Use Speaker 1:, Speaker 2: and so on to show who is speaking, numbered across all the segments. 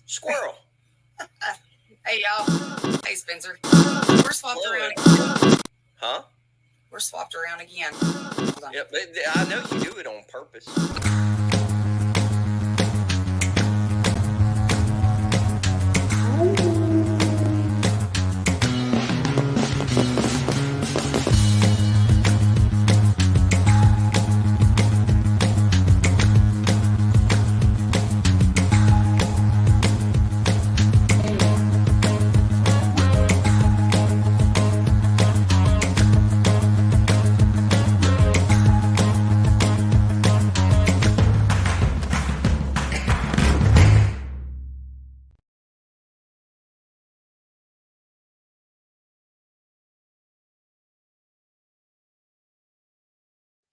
Speaker 1: Squirrel.
Speaker 2: Hey, y'all. Hey, Spencer. We're swapped around again.
Speaker 1: Huh?
Speaker 2: We're swapped around again.
Speaker 1: Yep, I know you do it on purpose.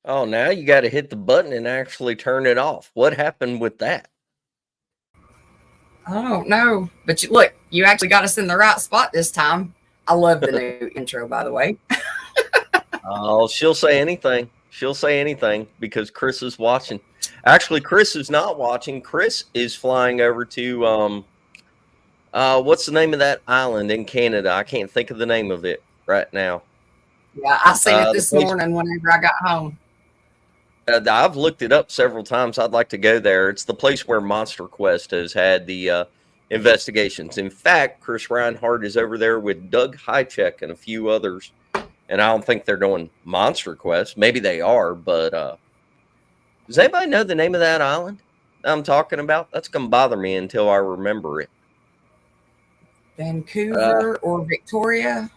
Speaker 1: Oh, now you got to hit the button and actually turn it off. What happened with that?
Speaker 2: I don't know. But look, you actually got us in the right spot this time. I love the new intro, by the way.
Speaker 1: Oh, she'll say anything. She'll say anything because Chris is watching. Actually, Chris is not watching. Chris is flying over to, what's the name of that island in Canada? I can't think of the name of it right now.
Speaker 2: Yeah, I seen it this morning whenever I got home.
Speaker 1: I've looked it up several times. I'd like to go there. It's the place where Monster Quest has had the investigations. In fact, Chris Reinhardt is over there with Doug Highcheck and a few others. And I don't think they're doing Monster Quest. Maybe they are, but does anybody know the name of that island I'm talking about? That's going to bother me until I remember it.
Speaker 2: Vancouver or Victoria?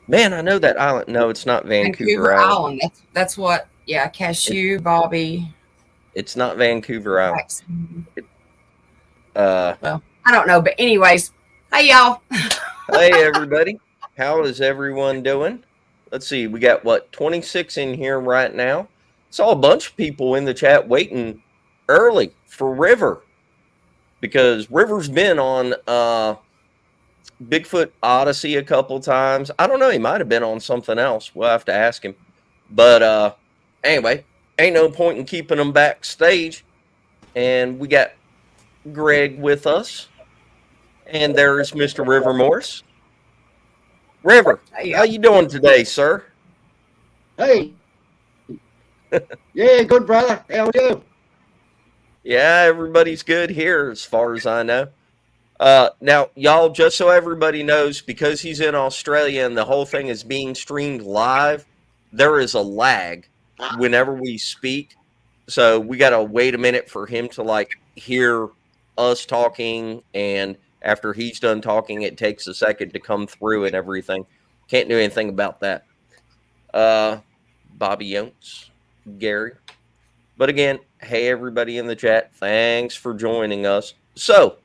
Speaker 1: Man, I know that island. No, it's not Vancouver Island.
Speaker 2: That's what, yeah, Cashew, Bobby.
Speaker 1: It's not Vancouver Island.
Speaker 2: Well, I don't know, but anyways, hey, y'all.
Speaker 1: Hey, everybody. How is everyone doing? Let's see. We got, 26 in here right now. Saw a bunch of people in the chat waiting early for River because River's been on Bigfoot Odyssey a couple times. I don't know. He might have been on something else. We'll have to ask him. But anyway, ain't no point in keeping them backstage. And we got Greg with us. And there's Mr. River Morse. River, how you doing today, sir?
Speaker 3: Hey. Yeah, good, brother. How are you?
Speaker 1: Yeah, everybody's good here as far as I know. Now, y'all, just so everybody knows, because he's in Australia and the whole thing is being streamed live, there is a lag whenever we speak. So we got to wait a minute for him to, hear us talking, and after he's done talking, it takes a second to come through and everything. Can't do anything about that. Bobby Yones, Gary. But again, hey, everybody in the chat, thanks for joining us. So,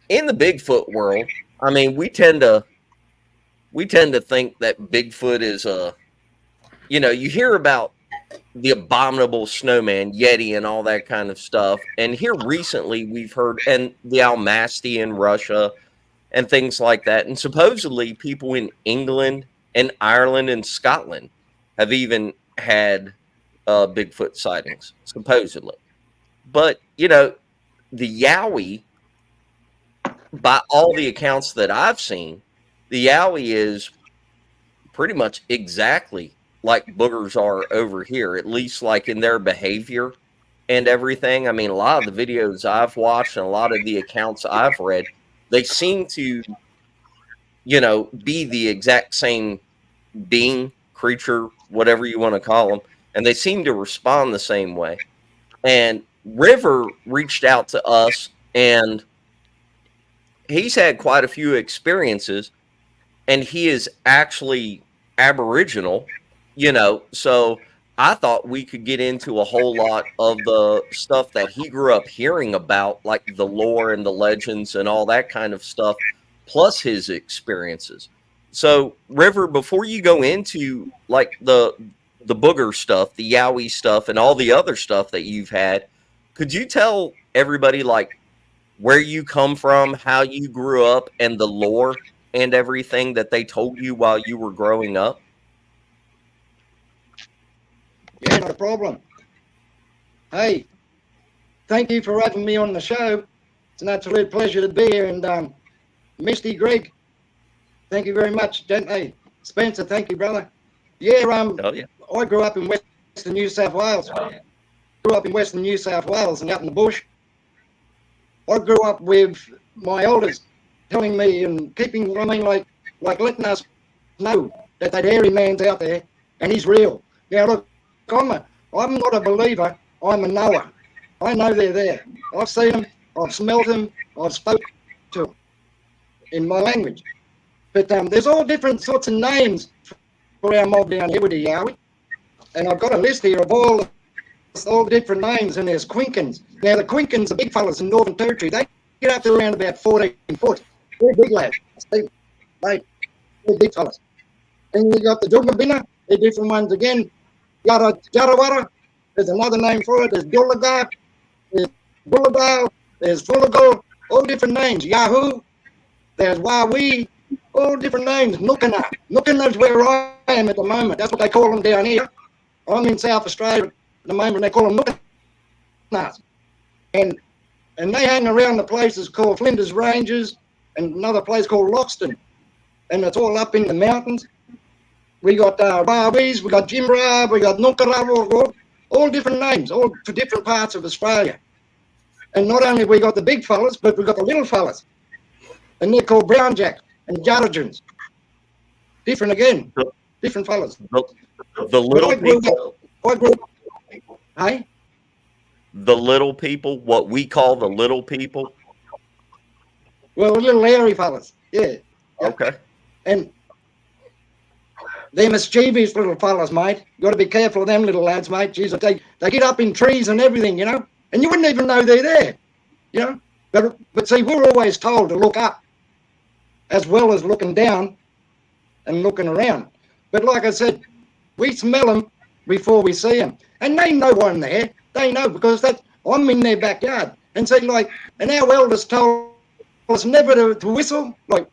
Speaker 1: in the Bigfoot world, I mean, we tend to think that Bigfoot is you hear about the abominable snowman, Yeti, and all that kind of stuff. And here recently we've heard, and the Almasty in Russia and things like that. And supposedly people in England and Ireland and Scotland have even had Bigfoot sightings, supposedly. But, the Yowie, by all the accounts that I've seen, the Yowie is pretty much exactly like boogers are over here, at least like in their behavior and everything. I mean, a lot of the videos I've watched and a lot of the accounts I've read, they seem to, be the exact same being, creature, whatever you want to call them, and they seem to respond the same way. And River reached out to us, and he's had quite a few experiences, and he is actually Aboriginal, so I thought we could get into a whole lot of the stuff that he grew up hearing about, like the lore and the legends and all that kind of stuff, plus his experiences. So, River, before you go into like the booger stuff, the Yowie stuff, and all the other stuff that you've had, could you tell everybody where you come from, how you grew up, and the lore and everything that they told you while you were growing up?
Speaker 3: Yeah, not a problem. Hey, thank you for having me on the show. It's an absolute pleasure to be here. And Misty, Greg, thank you very much. Hey, Spencer, thank you, brother. Yeah,
Speaker 1: Oh yeah.
Speaker 3: I grew up in Western New South Wales. Grew up in Western New South Wales and out in the bush. I grew up with my elders telling me and keeping, like letting us know that hairy man's out there and he's real. Now look, I'm not a believer, I'm a knower. I know they're there. I've seen them, I've smelled them, I've spoken to them in my language. But there's all different sorts of names for our mob down here with the Yowie. And I've got a list here of all different names, and there's Quinkins. Now the Quinkins are big fellas in Northern Territory. They get up to around about 14 foot. They're big lads. They're big fellas. And you got the Jugabina, they're different ones again. Jarawara, there's another name for it. There's Dullagar, there's Bullagar, there's Fullagal, all different names. Yahoo, there's Wawi, all different names. Nookana. Nookana's where I am at the moment. That's what they call them down here. I'm in South Australia at the moment. They call them Nookanas. And they hang around the places called Flinders Ranges and another place called Loxton. And it's all up in the mountains. We got Barbies, we got Jimbra, we got Nookara, all different names, all for different parts of Australia. And not only we got the big fellas, but we got the little fellas. And they're called brownjacks and jarragans. Different again, different fellas.
Speaker 1: The little people.
Speaker 3: I grew up, hey?
Speaker 1: The little people, what we call the little people.
Speaker 3: Well, the little hairy fellas, yeah.
Speaker 1: Okay.
Speaker 3: And they're mischievous little fellas, mate. You got to be careful of them little lads, mate. Jeez, they get up in trees and everything, you know, and you wouldn't even know they're there, you know. But see, we're always told to look up as well as looking down and looking around. But like I said, we smell them before we see them, and they know I'm there. They know because I'm in their backyard. And see, like, and our elders told us never to whistle. Like,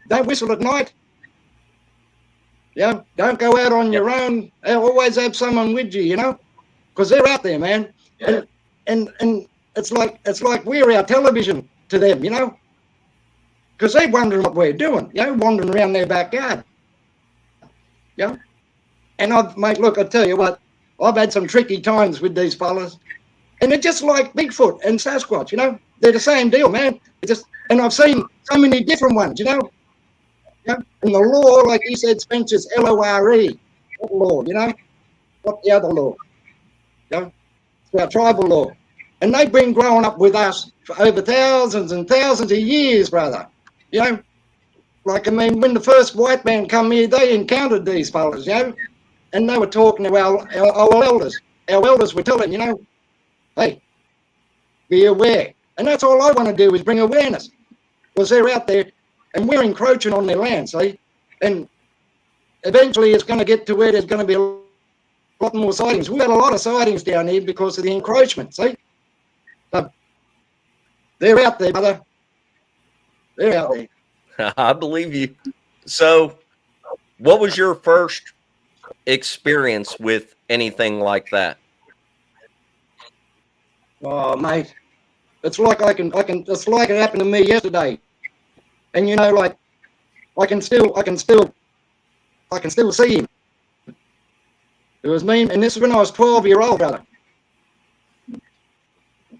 Speaker 3: don't whistle at night. Yeah, don't go out on your own. Always have someone with you, you know, because they're out there, man. Yeah. And it's like we're our television to them, you know, because they're wondering what we're doing, you know, wandering around their backyard. Yeah, and mate, look, I tell you what, I've had some tricky times with these fellas, and they're just like Bigfoot and Sasquatch, you know, they're the same deal, man. And I've seen so many different ones, you know. Yeah? And the law, like he said, Spencer's LORE, what law, you know, not the other law. You know? It's our tribal law. And they've been growing up with us for over thousands and thousands of years, brother. You know, like, I mean, when the first white man come here, they encountered these fellas, you know, and they were talking to our elders. Our elders were telling, you know, hey, be aware. And that's all I want to do is bring awareness, because they're out there and we're encroaching on their land, see? And eventually it's going to get to where there's going to be a lot more sightings. We've had a lot of sightings down here because of the encroachment, see? So they're out there, brother. They're out there.
Speaker 1: I believe you. So what was your first experience with anything like that?
Speaker 3: Oh, mate, it's like it's like it happened to me yesterday. And you know, like, I can still see him. It was me, and this is when I was 12-year-old, brother.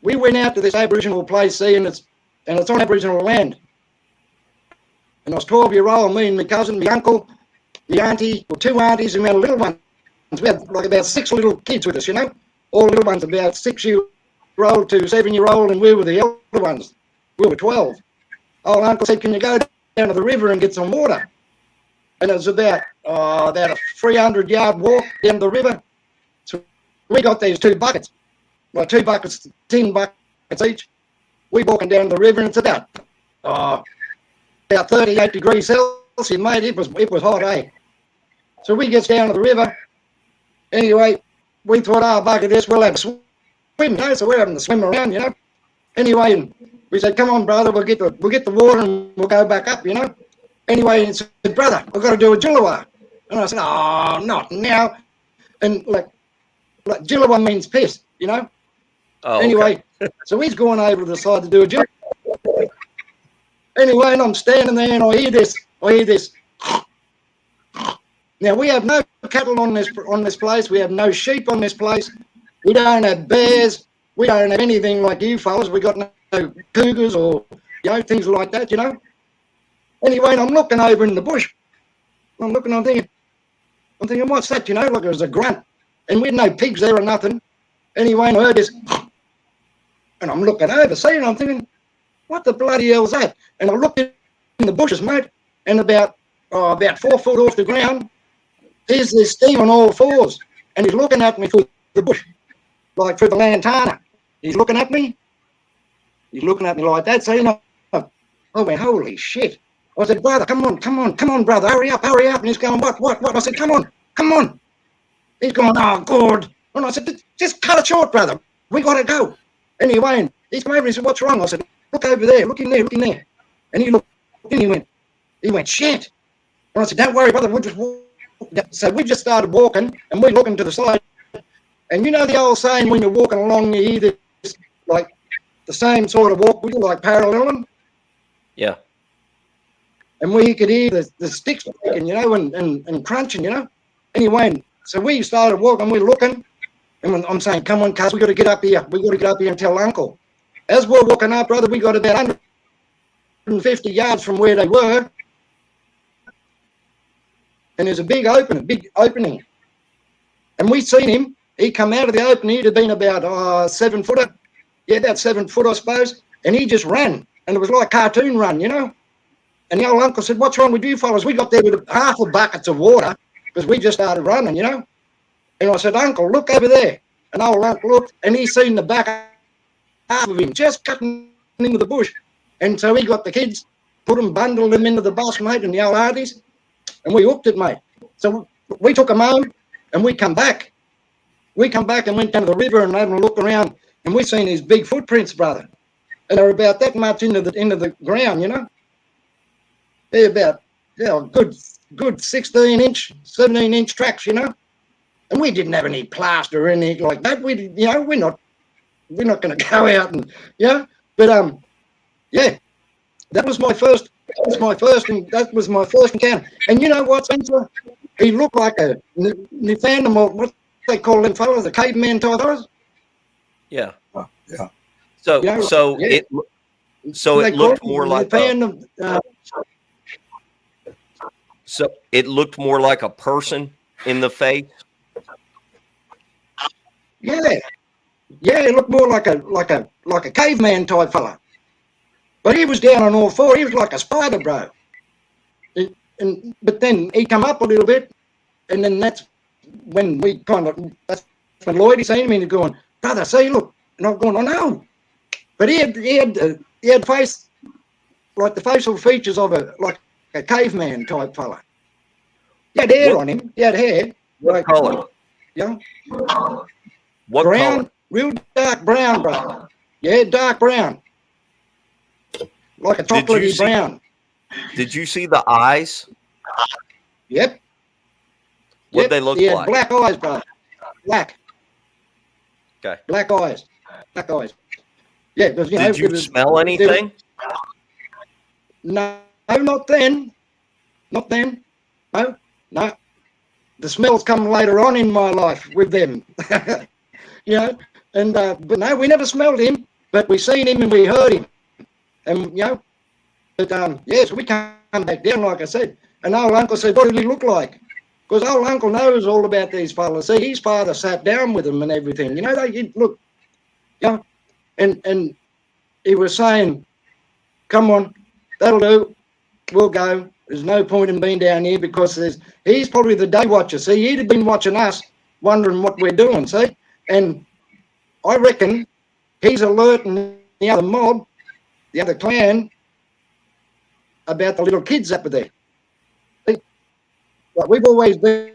Speaker 3: We went out to this Aboriginal place, see, and it's on Aboriginal land. And I was 12-year-old, me and my cousin, my uncle, my auntie, or two aunties, and we had little ones. We had like about 6 little kids with us, you know, all little ones, about 6-year-old to 7-year-old, and we were the elder ones. We were 12. Old uncle said, can you go down to the river and get some water? And it was about a 300-yard walk down the river. So we got these 2 buckets, like 2 buckets, 10 buckets each. We walking down the river, and it's about 38 degrees Celsius, mate. It was hot, eh? So we gets down to the river. Anyway, we thought, bugger this, we'll have a swim, you know? So we're having to swim around, you know. Anyway, we said, come on, brother, we'll get the water and we'll go back up, you know. Anyway, he said, brother, I've got to do a Jillawa. And I said, oh, not now. And like, like Jillawah means piss, you know.
Speaker 1: Oh,
Speaker 3: Anyway, so he's going over to the side to do a Jillawah. Anyway, and I'm standing there and I hear this. Now we have no cattle on this place. We have no sheep on this place. We don't have bears. We don't have anything like you fellas. We got no cougars or things like that, you know. Anyway, and I'm looking over in the bush. I'm thinking, what's that? You know, like it was a grunt, and we had no pigs there or nothing. Anyway, and I heard this, and I'm looking over, and I'm thinking, what the bloody hell's that? And I looked in the bushes, mate, and about 4 foot off the ground, there's this thing on all fours, and he's looking at me through the bush, like through the lantana. He's looking at me like that, so you know, I went, holy shit. I said, brother, come on, brother, hurry up. And he's going, what? I said, come on. He's going, oh, God. And I said, just cut it short, brother. We got to go. Anyway, and he's come over and he said, what's wrong? I said, look over there, look in there. And he looked and he went, shit. And I said, don't worry, brother, we'll just walk. So we just started walking and we're looking to the side. And you know the old saying, when you're walking along, you hear this, like the same sort of walk, we do like paralleling.
Speaker 1: Yeah.
Speaker 3: And we could hear the sticks breaking, you know, and crunching, you know. Anyway, so we started walking, we're looking, and I'm saying, come on, cuz, we got to get up here. We got to get up here and tell Uncle. As we're walking up, brother, we got about 150 yards from where they were. And there's a big opening. And we seen him. He come out of the opening. He'd have been about 7 foot. Yeah, about 7 foot, I suppose. And he just ran. And it was like a cartoon run, you know. And the old uncle said, what's wrong with you fellas? We got there with half a bucket of water because we just started running, you know. And I said, Uncle, look over there. And old uncle looked, and he seen the back half of him just cutting into the bush. And so he got the kids, bundled them into the bus, mate, and the old aunties, and we hooked it, mate. So we took them home, and we come back. We come back and went down to the river and had a look around, and we seen these big footprints, brother. And they're about that much into the ground, you know. They're about good 16-inch, 17-inch tracks, you know. And we didn't have any plaster or anything like that. We're not going to go out and But that was my first. That was my first encounter. And you know what, Spencer? He looked like a Newfoundland, or what they call them fellas, the caveman type fellas.
Speaker 1: Yeah.
Speaker 4: Yeah.
Speaker 1: So it looked more like so it looked more like a person in the face.
Speaker 3: Yeah, it looked more like a caveman type fella. But he was down on all four. He was like a spider, bro. But then he come up a little bit, and then that's when that's when Lloyd seen him and he's going, brother, see, look. And I'm going, I know. But he had face, like the facial features of a caveman type fella. He had hair on him. He had hair.
Speaker 1: What color?
Speaker 3: Yeah.
Speaker 1: What
Speaker 3: brown,
Speaker 1: color?
Speaker 3: real dark brown, brother. Yeah, dark brown. Like a chocolatey brown.
Speaker 1: Did you see the eyes?
Speaker 3: Yep.
Speaker 1: What'd they look like?
Speaker 3: Black eyes, brother. Black.
Speaker 1: Okay.
Speaker 3: Black eyes. Yeah.
Speaker 1: Did you smell anything?
Speaker 3: No, not then. No. The smells come later on in my life with them. And but no, we never smelled him, but we seen him and we heard him. And so we come back down, like I said. And old uncle said, what did he look like? Because old uncle knows all about these fellas. See, his father sat down with them and everything. You know, they look, and he was saying, come on, that'll do. We'll go. There's no point in being down here because he's probably the day watcher. See, he'd have been watching us, wondering what we're doing, see? And I reckon he's alerting the other mob, the other clan, about the little kids up there. See? Like we've always been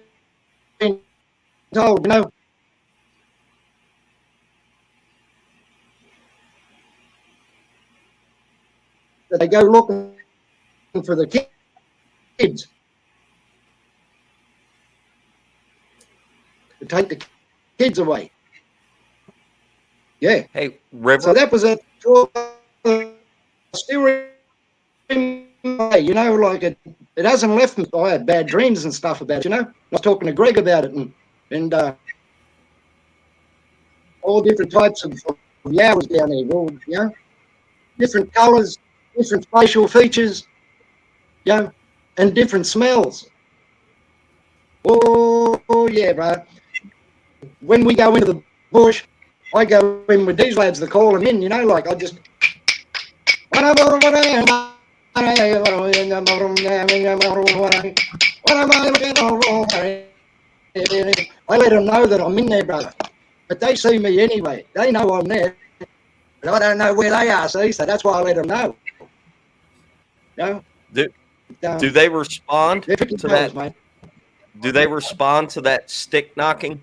Speaker 3: told, that they go looking for the kids. To take the kids away. Yeah.
Speaker 1: Hey, River.
Speaker 3: So that was a still, you know, like it hasn't left me. I had bad dreams and stuff about it, you know. I was talking to Greg about it, and all different types of yows down there, all, you know, different colours, different facial features, you know, and different smells. Oh yeah, bro. When we go into the bush, I go in with these lads to call them in, you know, like I just I let them know that I'm in there, brother. But they see me anyway. They know I'm there. But I don't know where they are, see, so that's why I let them know. You know?
Speaker 1: Do they respond to
Speaker 3: Tells,
Speaker 1: that?
Speaker 3: mate.
Speaker 1: Do they respond to that stick knocking?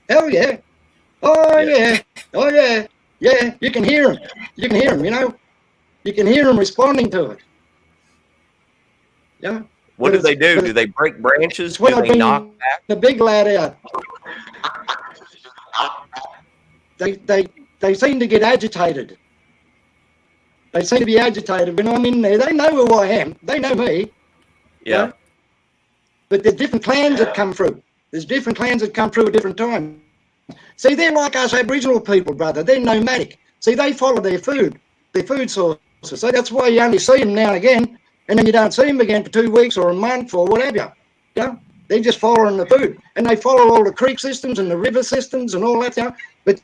Speaker 3: Hell yeah. Oh yeah. Oh yeah. Yeah, you can hear them. You can hear them, you know. You can hear them responding to it. Yeah.
Speaker 1: What do they do? Do they break branches?
Speaker 3: When
Speaker 1: Do they knock back?
Speaker 3: the big lad out, they seem to get agitated. They seem to be agitated when I'm in there. They know who I am. They know me.
Speaker 1: Yeah.
Speaker 3: Know? But there's different clans that come through. There's different clans that come through at different times. See, they're like us Aboriginal people, brother. They're nomadic. See, they follow their food sources. So that's why you only see them now and again, and then you don't see them again for 2 weeks or a month or whatever. You know? They're just following the food. And they follow all the creek systems and the river systems and all that, you know? But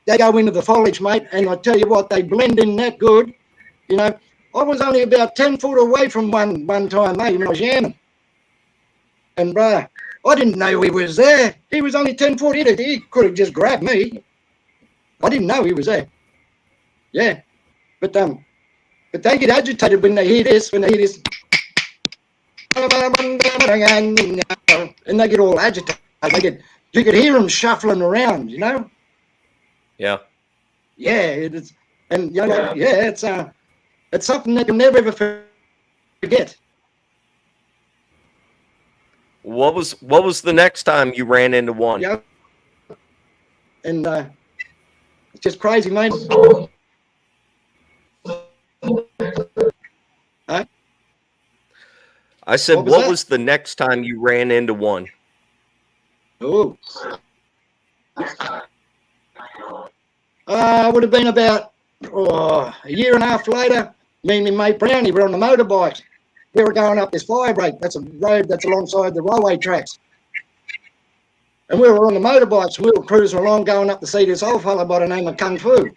Speaker 3: they go into the foliage, mate, and I tell you what, they blend in that good. You know, I was only about 10 foot away from one time, mate, when I was yamming. And, brother, I didn't know he was there. He was only 10 foot. He could have just grabbed me. I didn't know he was there. Yeah. But they get agitated when they hear this, and they get all agitated. You could hear them shuffling around, you know?
Speaker 1: Yeah.
Speaker 3: Yeah, it's, and you know, yeah, it's something that you'll never ever forget.
Speaker 1: What was the next time you ran into one?
Speaker 3: Yeah. And it's just crazy, mate. Huh?
Speaker 1: I said,
Speaker 3: What
Speaker 1: was the next time you ran into one?
Speaker 3: Oh. Would have been about a year and a half later. Me and my mate Brownie were on the motorbikes. We were going up this fire break. That's a road that's alongside the railway tracks. And we were on the motorbikes. We were cruising along going up to see this old fella by the name of Kung Fu.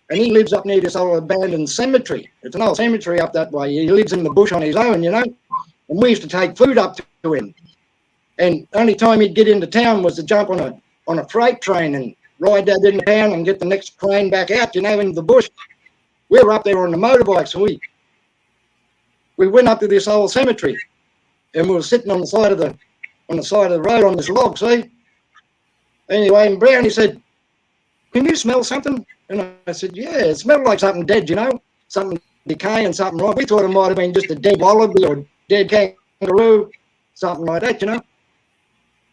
Speaker 3: And he lives up near this old abandoned cemetery. It's an old cemetery up that way. He lives in the bush on his own, you know. And we used to take food up to him. And the only time he'd get into town was to jump on a freight train and ride that into town and get the next train back out, you know, into the bush. We were up there on the motorbikes, and we went up to this old cemetery, and we were sitting on the side of the road on this log, see? Anyway, and Brownie said, "Can you smell something?" And I said, "Yeah, it smelled like something dead, you know, something decaying, something wrong." We thought it might have been just a dead wallaby or dead kangaroo, something like that, you know.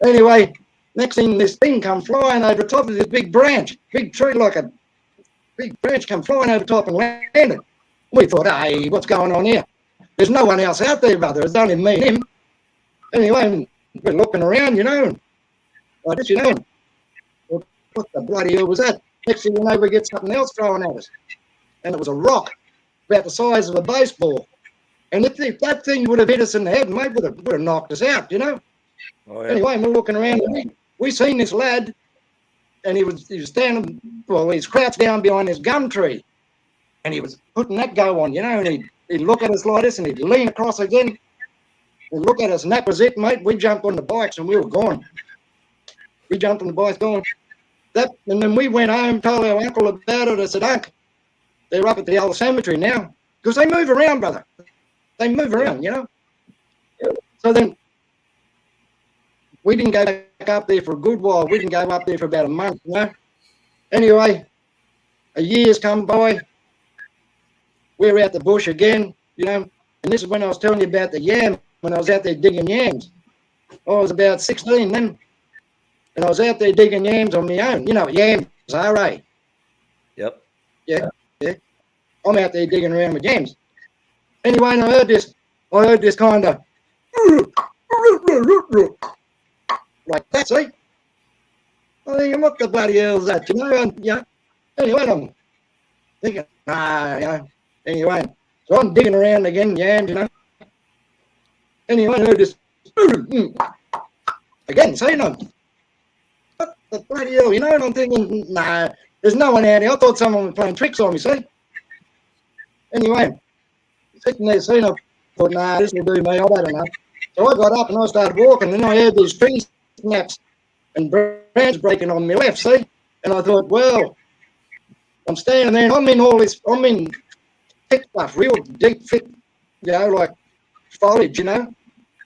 Speaker 3: Anyway, next thing, this thing come flying over the top of this big branch, big tree, like a big branch come flying over the top and landed. We thought, hey, what's going on here? There's no one else out there, brother. It's only me and him. Anyway, we're looking around, you know, like this, you know. What the bloody hell was that? Next thing you know, we get something else thrown at us. And it was a rock about the size of a baseball. And if that thing would have hit us in the head, mate, would have knocked us out, you know.
Speaker 1: Oh, yeah.
Speaker 3: Anyway, we're looking around, and we seen this lad, and he was standing, well, he's crouched down behind this gum tree, and he was putting that go on, you know, and he'd look at us like this, and he'd lean across again, and look at us, and that was it, mate. We jumped on the bikes, and we were gone. We jumped on the bikes, gone. And then we went home, told our uncle about it. I said, "Uncle, they're up at the old cemetery now," because they move around, brother. They move around, you know. So then we didn't go back up there for a good while. We didn't go up there for about a month, you know. Anyway, a year's come by. We're out the bush again, you know. And this is when I was telling you about the yam, when I was out there digging yams. I was about 16 then, and I was out there digging yams on my own. You know what yams are, eh?
Speaker 1: Yep.
Speaker 3: Yeah. I'm out there digging around with yams. Anyway, and I heard this kind of like that, see? I think, what the bloody hell is that, you know? And, anyway, I'm thinking, anyway, so I'm digging around again, yams, you know? Anyway, I heard this again, see, what the bloody hell, you know? And I'm thinking, there's no one out here. I thought someone was playing tricks on me, see? Anyway, sitting there, seeing, I thought, this will do me, I don't know. So I got up and I started walking, and I heard these tree snaps and branches breaking on my left, see? And I thought, well, I'm standing there and I'm in thick stuff, real deep, thick, like foliage, you know?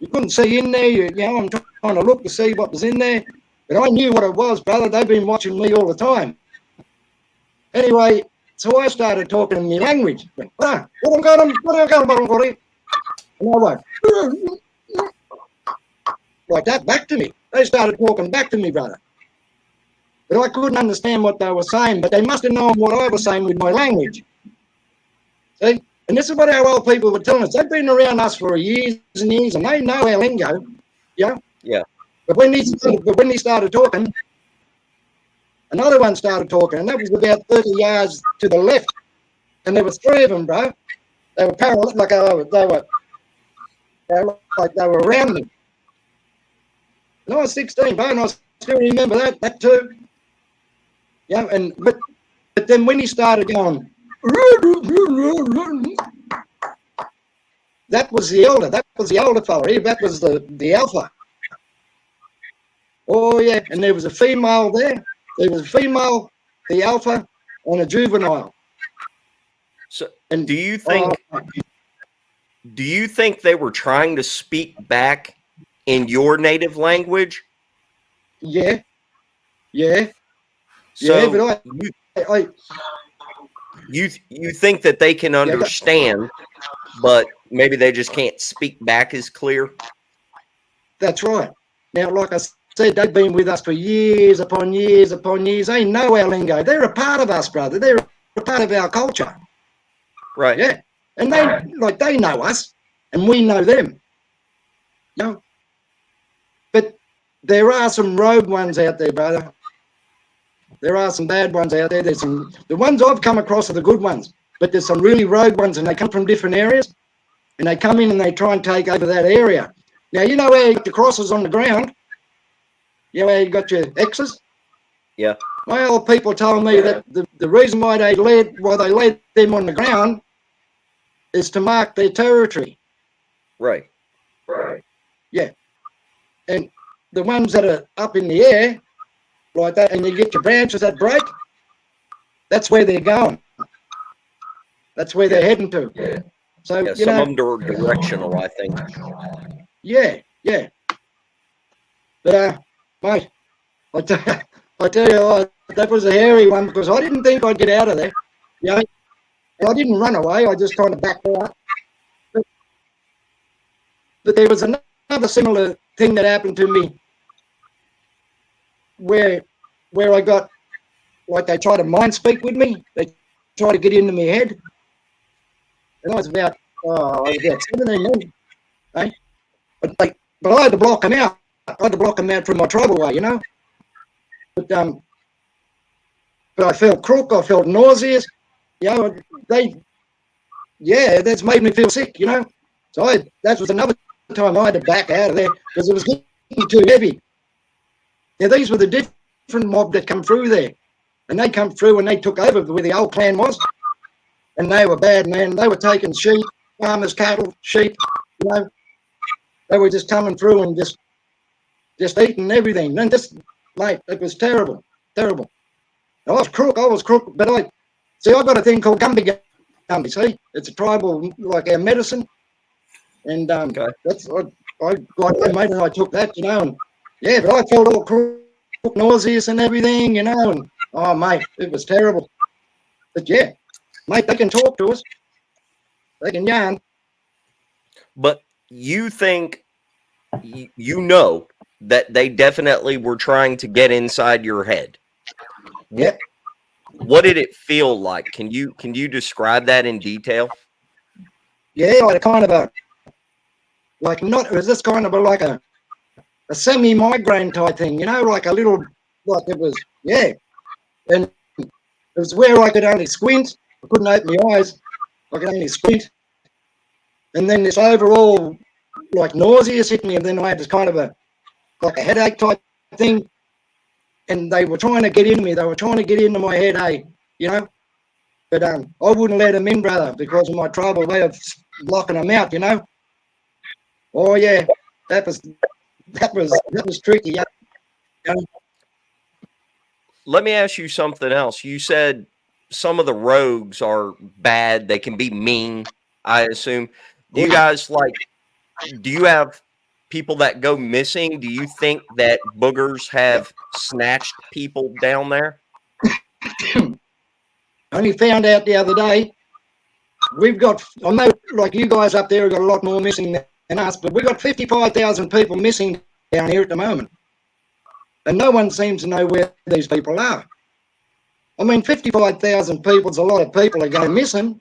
Speaker 3: You couldn't see in there, I'm trying to look to see what was in there. But I knew what it was, brother. They've been watching me all the time. Anyway, so I started talking in my language. And I went, like that, back to me. They started talking back to me, brother. But I couldn't understand what they were saying, but they must have known what I was saying with my language. See? And this is what our old people were telling us. They've been around us for years and years, and they know our lingo. Yeah?
Speaker 1: Yeah.
Speaker 3: But when he started talking, another one started talking, and that was about 30 yards to the left. And there was 3 of them, bro. They were parallel, like they were around me. And I was 16, bro, and I still remember that too. Yeah, but then when he started going, that was the elder. That was the older fella. That was the alpha. Oh, yeah, and there was a female there. There was a female, the alpha, and a juvenile.
Speaker 1: So, and do you think they were trying to speak back in your native language?
Speaker 3: Yeah.
Speaker 1: So
Speaker 3: but
Speaker 1: you think that they can understand, but maybe they just can't speak back as clear?
Speaker 3: That's right. Now, like I said, they've been with us for years upon years upon years. They know our lingo. They're a part of us, brother. They're a part of our culture.
Speaker 1: Right.
Speaker 3: Yeah. And they know us, and we know them. You know? But there are some rogue ones out there, brother. There are some bad ones out there. The ones I've come across are the good ones, but there's some really rogue ones, and they come from different areas, and they come in and they try and take over that area. Now, you know where the crosses on the ground? You know where you got your X's?
Speaker 1: Yeah.
Speaker 3: My old people told me that the reason why they laid them on the ground is to mark their territory.
Speaker 1: Right.
Speaker 3: Yeah. And the ones that are up in the air, like that, and you get your branches that break, that's where they're going. That's where they're heading to.
Speaker 1: Yeah.
Speaker 3: So,
Speaker 1: some of them are directional, I think.
Speaker 3: Yeah. But, mate, I tell you, that was a hairy one, because I didn't think I'd get out of there. You know, I didn't run away. I just kind of backed out. But there was another similar thing that happened to me where I got, like, they tried to mind speak with me. They tried to get into my head. And I was about 17 then. Eh? But I had to block them out. I had to block them out from my tribal way, you know. But I felt crook. I felt nauseous. You know, that's made me feel sick, you know. So that was another time I had to back out of there because it was getting too heavy. Now, these were the different mob that come through there. And they come through and they took over where the old clan was. And they were bad, man. They were taking sheep, farmers, cattle, sheep, you know. They were just coming through and just eating everything. And mate, it was terrible. I was crook, but I've got a thing called gumby, see? It's a tribal, like our medicine. And that's, I got my mate and I took that, you know, and yeah, but I felt all crook, nauseous and everything, you know, and oh, mate, it was terrible. But yeah, mate, they can talk to us. They can yarn.
Speaker 1: But you think you know that they definitely were trying to get inside your head.
Speaker 3: Yep.
Speaker 1: What did it feel like? Can you describe that in detail?
Speaker 3: Yeah, like kind of a, like not, it was just kind of like a semi-migraine type thing, you know, like a little, like it was, yeah. And it was where I could only squint. I couldn't open my eyes. I could only squint. And then this overall, like, nausea hit me, and then I had this kind of a, like a headache type thing. And they were trying to get into me. They were trying to get into my head, you know. But I wouldn't let them in, brother, because of my tribal way of locking them out, you know. Oh yeah, that was tricky. Yeah. You know?
Speaker 1: Let me ask you something else. You said some of the rogues are bad. They can be mean, I assume. Do you guys do you have people that go missing? Do you think that boogers have snatched people down there?
Speaker 3: I only found out the other day. We've got, I know, like you guys up there have got a lot more missing than us, but we've got 55,000 people missing down here at the moment. And no one seems to know where these people are. I mean, 55,000 people is a lot of people that go missing.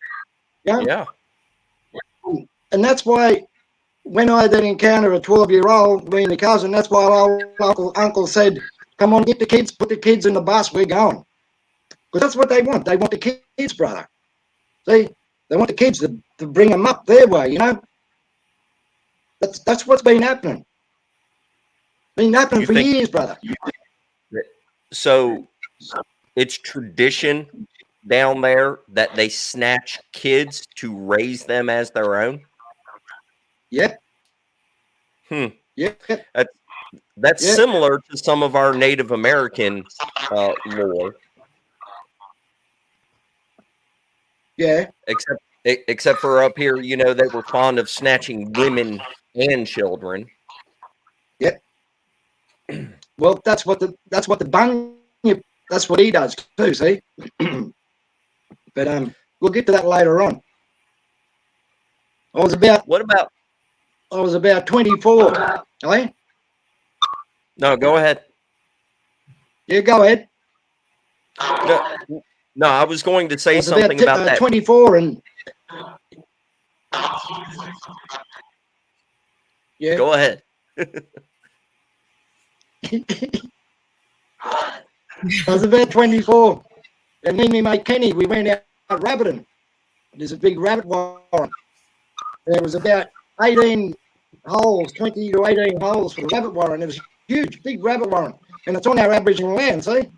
Speaker 3: You know?
Speaker 1: Yeah.
Speaker 3: And that's why when I then encounter a 12-year-old, me and my cousin, that's why our uncle said, come on, get the kids, put the kids in the bus, we're going. Because that's what they want. They want the kids, brother. See, they want the kids to bring them up their way, you know. That's what's been happening. Been happening for years, brother.
Speaker 1: So it's tradition down there that they snatch kids to raise them as their own?
Speaker 3: Yep.
Speaker 1: Yep.
Speaker 3: Yep.
Speaker 1: That's similar to some of our Native American lore.
Speaker 3: Yeah.
Speaker 1: Except for up here, you know, they were fond of snatching women and children.
Speaker 3: Yep. Well, that's what the bunyip, that's what he does too, see? But we'll get to that later on. I was about 24. Eh?
Speaker 1: No, go ahead.
Speaker 3: Yeah, go ahead.
Speaker 1: No, I was going to say something about that.
Speaker 3: 24 and yeah.
Speaker 1: Go ahead.
Speaker 3: I was about 24, and me and my mate Kenny, we went out rabbiting. There's a big rabbit warren. There was about 18 holes, 20 to 18 holes for the rabbit warren. It was a huge, big rabbit warren, and it's on our Aboriginal land, see?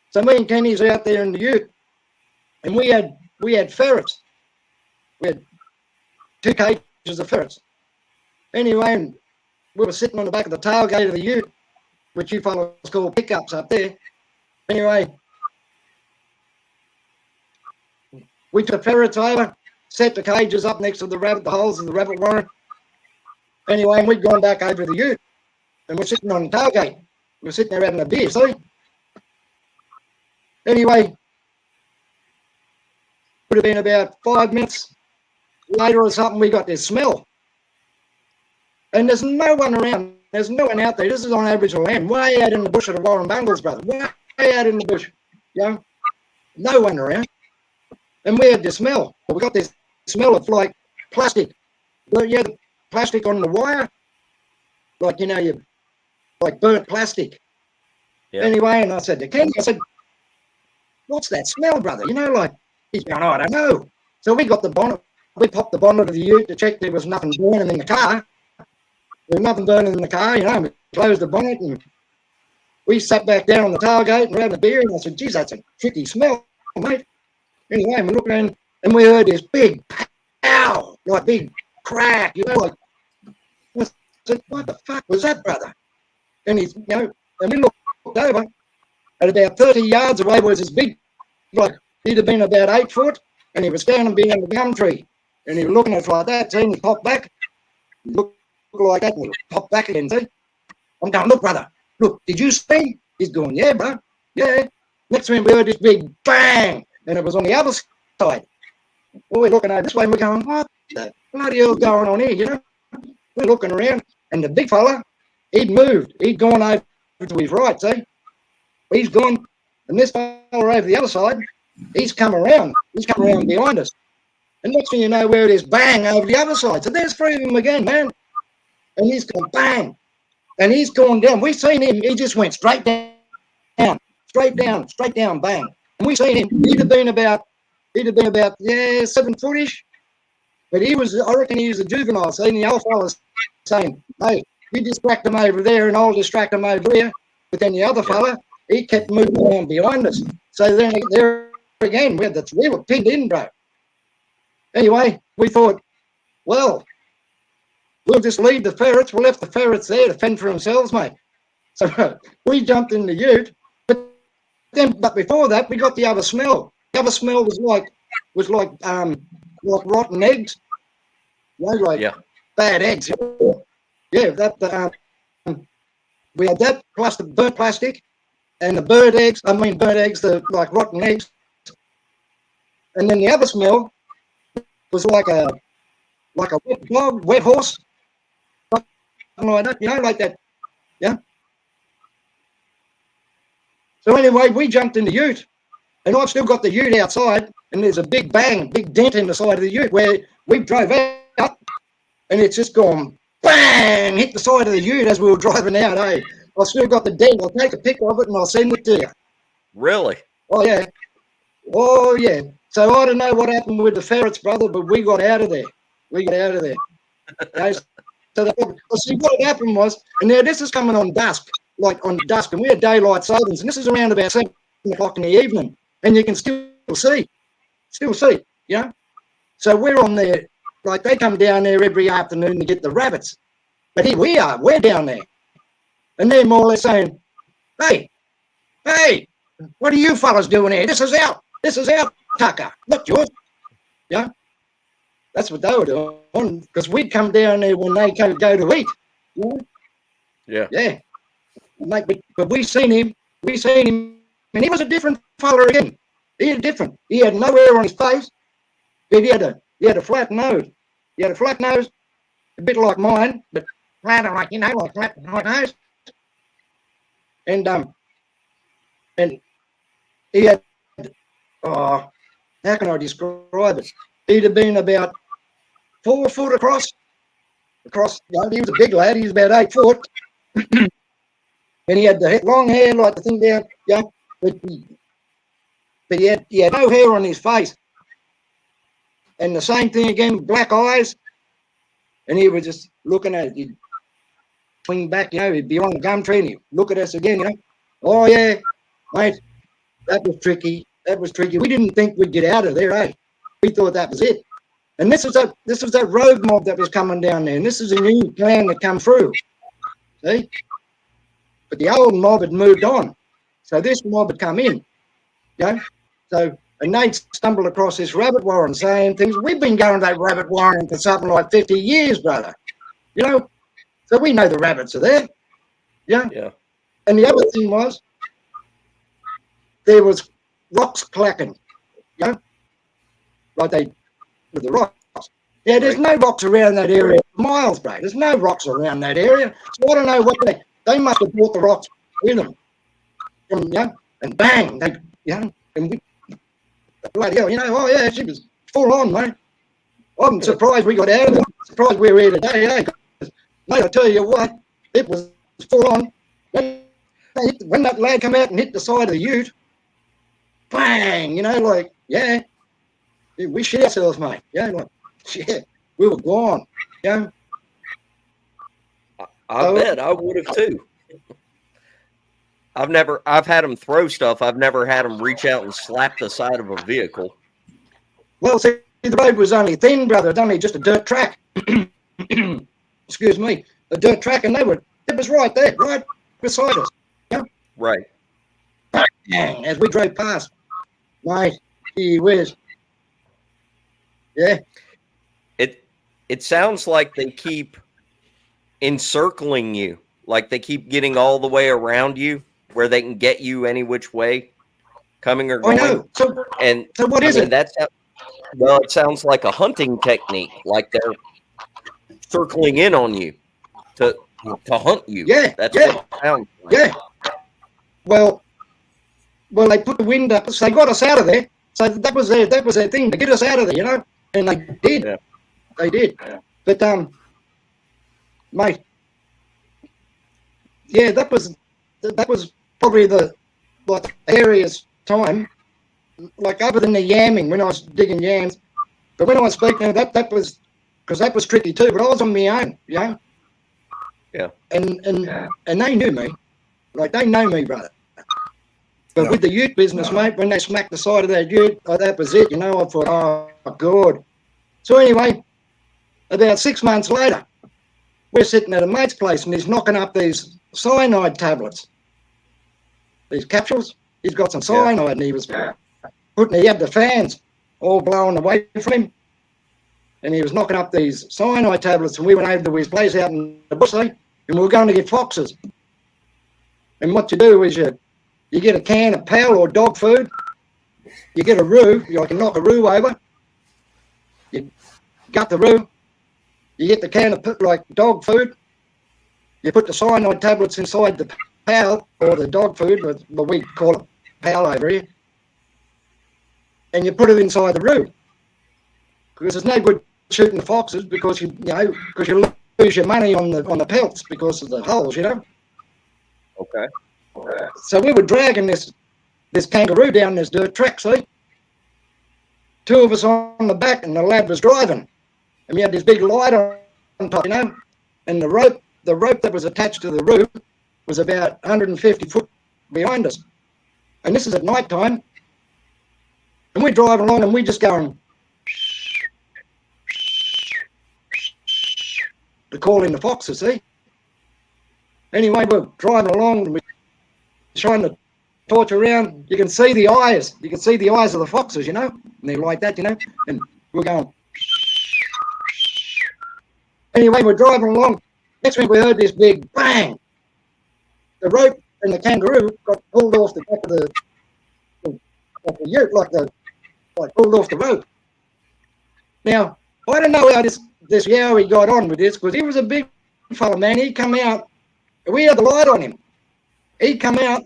Speaker 3: So me and Kenny's out there in the ute, and we had ferrets. We had 2 cages of ferrets. Anyway, and we were sitting on the back of the tailgate of the ute, which you fellows call pickups up there. Anyway, we took the ferrets over, set the cages up next to the holes in the rabbit warren. Anyway, and we'd gone back over the ute, and we're sitting on the tailgate. We're sitting there having a beer, see? Anyway, would have been about 5 minutes later or something, we got this smell. And there's no one around. There's no one out there. This is on Aboriginal land, way out in the bush of the Warren Bungles, brother. Way out in the bush, you know? No one around. And we had this smell. We got this smell of like plastic. Well, yeah, the plastic on the wire. Like, you know, like burnt plastic. Yeah. Anyway, and I said to Kenny, I said, what's that smell, brother? You know, like, he's going, oh, I don't know. So we got the bonnet. We popped the bonnet of the ute to check there was nothing burning in the car. There was nothing burning in the car, you know. We closed the bonnet and we sat back down on the tailgate and we're having a beer. And I said, geez, that's a tricky smell, mate. Anyway, we looked around and we heard this big pow, like big crack, you know, like, I said, what the fuck was that, brother? And he's, you know, and we looked over, at about 30 yards away was this big, like, he'd have been about 8 foot, and he was standing behind the gum tree, and he was looking at us like that, and he popped back, he looked like that, and he popped back again, see? I'm going, look, brother, look, did you see? He's going, yeah, bro, yeah. Next minute, we heard this big bang, and it was on the other side. Well, we're looking over this way, and we're going, what the bloody hell's going on here, you know? we're looking around, and the big fella, he'd moved. He'd gone over to his right, see? He's gone, and this fella over the other side, he's come around. He's come around behind us. And next thing you know, where it is, bang, over the other side. So there's three of them again, man. And he's gone, bang. And he's gone down. We seen him, he just went straight down, bang. And we seen him, he'd have been about, 7 footish. But he was, I reckon he was a juvenile. So the old fella's saying, hey, you distract him over there and I'll distract him over here. But then the other fella, he kept moving around behind us. So then there again, we were pinned in, bro. Anyway, we thought, well, we'll just leave the ferrets. We'll left the ferrets there to fend for themselves, mate. So we jumped in the ute. But before that, we got the other smell. The other smell was like rotten eggs. You know, like bad eggs. Yeah, we had that plus the burnt plastic and the bird eggs, the like rotten eggs. And then the other smell was like a wet dog, wet horse. Something like that, you know, like that. Yeah. So anyway, we jumped in the ute, and I've still got the ute outside, and there's a big dent in the side of the ute where we drove out, and it's just gone bang, hit the side of the ute as we were driving out, eh? I've still got the dent. I'll take a pic of it and I'll send it to you.
Speaker 1: Really?
Speaker 3: Oh, yeah. Oh, yeah. So I don't know what happened with the ferrets, brother, but we got out of there. Okay? So see, what had happened was, and now this is coming on dusk, and we had daylight savings, and this is around about 7 o'clock in the evening, and you can still see, you know? So we're on there, like they come down there every afternoon to get the rabbits. But here we're down there. And they're more or less saying, hey, what are you fellas doing here? This is our tucker, not yours. Yeah? That's what they were doing, because we'd come down there when they go to eat. You know?
Speaker 1: Yeah.
Speaker 3: Yeah. But we seen him, and he was a different fella again. He had no hair on his face, but he had a flat nose. He had a flat nose, a bit like mine, but flatter, like, you know, like flat nose. And he had, how can I describe it? He'd have been about 4 foot across, you know, he was a big lad, he was about 8 foot. And he had the long hair like the thing down, yeah, but he had no hair on his face. And the same thing again, black eyes. And he was just looking at it. He'd swing back, you know, he'd be on the gum tree and he'd look at us again, you know. Oh, yeah, mate, that was tricky. We didn't think we'd get out of there, eh? We thought that was it. And this was that road mob that was coming down there. And this is a new clan that come through. See? But the old mob had moved on. So this mob had come in, you know. So, and they'd stumbled across this rabbit warren saying things. We've been going to that rabbit warren for something like 50 years, brother. You know, so we know the rabbits are there. Yeah. Yeah. And the other thing was, there was rocks clacking, you know, like with the rocks. Yeah, there's no rocks around that area for miles, bro. There's no rocks around that area. So I don't know what they must have brought the rocks with them. And, you know, and bang, and we, bloody hell, you know, oh yeah, she was full on, mate. I'm surprised we got out of it. Surprised we were here today, eh? Mate, I tell you what, it was full on. When that lad come out and hit the side of the ute, bang, you know, like, yeah, we shit ourselves, mate. Yeah, like, shit, we were gone, you know.
Speaker 1: I bet I would have too. I've had them throw stuff. I've never had them reach out and slap the side of a vehicle.
Speaker 3: Well, see, the road was only thin, brother. It's only just a dirt track. Excuse me, a dirt track, and it was right there, right beside us. Yeah?
Speaker 1: Right.
Speaker 3: Bang, as we drove past. Mate, gee whiz. Yeah.
Speaker 1: It sounds like they keep encircling you, like they keep getting all the way around you where they can get you any which way, coming or going.
Speaker 3: I know. So what is it?
Speaker 1: Well, it sounds like a hunting technique, like they're circling in on you to hunt you.
Speaker 3: Yeah,
Speaker 1: That's
Speaker 3: yeah.
Speaker 1: what it sounds like.
Speaker 3: Yeah. Well, they put the wind up, so they got us out of there. So that was their thing, to get us out of there, you know. And they did.
Speaker 1: Yeah.
Speaker 3: They did. But mate, yeah, that was probably the hairiest time, like other than the yamming when I was digging yams. But when I was speaking, that was, because that was tricky too. But I was on my own, you know.
Speaker 1: Yeah.
Speaker 3: And they knew me, like they know me, brother. But with the ute business, mate, when they smacked the side of that ute, that was it, you know. I thought, oh God. So anyway, about 6 months later, we're sitting at a mate's place and he's knocking up these cyanide tablets, these capsules. He's got some cyanide and he had the fans all blowing away from him. And he was knocking up these cyanide tablets, and we went over to his place out in the bush, and we were going to get foxes. And what you do is you get a can of pal or dog food, you get a roo, you can knock a roo over, you gut the roo, you get the can of dog food, you put the cyanide tablets inside the pal or the dog food, but we call it pal over here, and you put it inside the roo. Because there's no good shooting the foxes because you lose your money on the pelts because of the holes, you know.
Speaker 1: Okay.
Speaker 3: So we were dragging this kangaroo down this dirt track, see? 2 of us on the back and the lad was driving. And we had this big light on top, you know, and the rope that was attached to the roof was about 150 foot behind us. And this is at night time. And we're driving along and we're just going to call in the foxes, see? Anyway, we're driving along and we're trying to torch around. You can see the eyes. You can see the eyes of the foxes, you know? And they're like that, you know? And we're going. Anyway, we're driving along. Next thing we heard this big bang. The rope and the kangaroo got pulled off the back of the ute, like pulled off the rope. Now, I don't know how this Yowie got on with this, because he was a big fella, man. He come out, we had the light on him. He come out,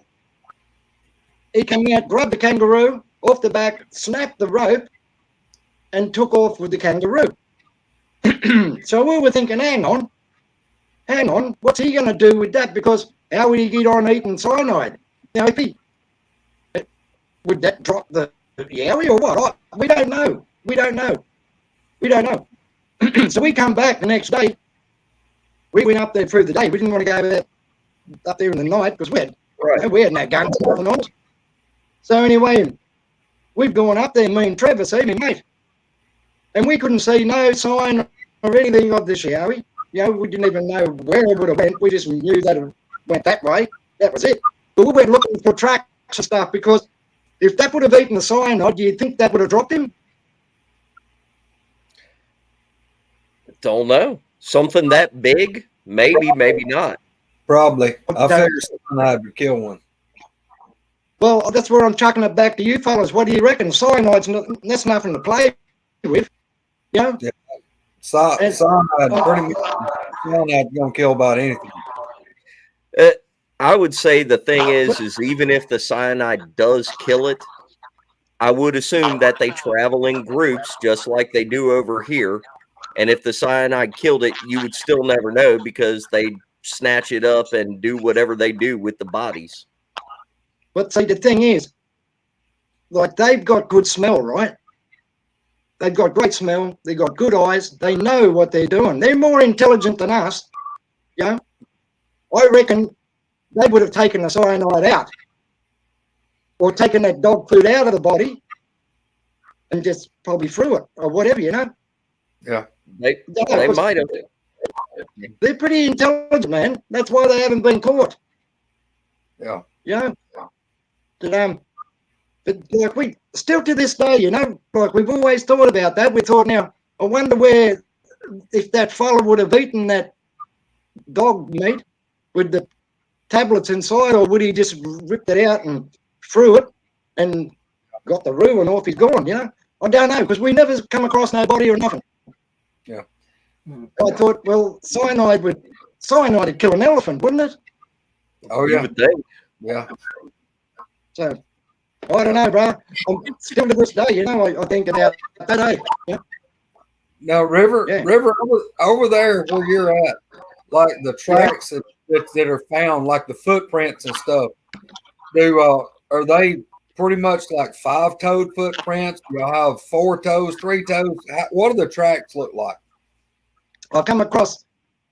Speaker 3: grabbed the kangaroo off the back, snapped the rope, and took off with the kangaroo. So we were thinking, hang on, what's he going to do with that? Because how would he get on eating cyanide? Now, would that drop the Yowie or what? We don't know. So we come back the next day. We went up there through the day. We didn't want to go up there in the night because we had no guns or nothing on us. So anyway, we've gone up there, me and Trevor, see me mate, and we couldn't see no sign or anything of this Yowie. You know, we didn't even know where it would have went. We just knew that it went that way. That was it. But we went looking for tracks and stuff, because if that would have eaten the cyanide, do you think that would have dropped him?
Speaker 1: Don't know. Something that big? Maybe, maybe not.
Speaker 4: Probably. I figure cyanide would kill one.
Speaker 3: Well, that's where I'm chucking it back to you fellas. What do you reckon? Cyanide's that's nothing to play with. You know?
Speaker 4: Yeah. Cyanide, pretty much, cyanide's going to kill about anything.
Speaker 1: I would say the thing is even if the cyanide does kill it, I would assume that they travel in groups just like they do over here. And if the cyanide killed it, you would still never know, because they snatch it up and do whatever they do with the bodies.
Speaker 3: But see, the thing is, like, they've got good smell, right? They've got great smell. They've got good eyes. They know what they're doing. They're more intelligent than us. You know? I reckon they would have taken the cyanide out, or taken that dog food out of the body and just probably threw it or whatever, you know?
Speaker 4: Yeah.
Speaker 1: They might have.
Speaker 3: They're pretty intelligent, man. That's why they haven't been caught.
Speaker 4: Yeah.
Speaker 3: You know? But like, we still to this day, you know, like, we've always thought about that. We thought, now, I wonder if that fella would have eaten that dog meat with the tablets inside, or would he just ripped it out and threw it and got the roo and off he's gone, you know? I don't know, because we never come across nobody or nothing.
Speaker 4: Yeah.
Speaker 3: I thought, well, cyanide would kill an elephant, wouldn't it?
Speaker 4: Oh
Speaker 1: You
Speaker 4: yeah,
Speaker 1: would think.
Speaker 4: yeah.
Speaker 3: So I don't know, bro. I'm still to this day, you know, I think about that, eh? Yeah.
Speaker 4: Now, River,
Speaker 3: Yeah.
Speaker 4: River, over there where you're at, like the tracks that are found, like the footprints and stuff. Are they pretty much like 5-toed footprints? Do y'all have 4 toes, 3 toes? What do the tracks look like?
Speaker 3: I come across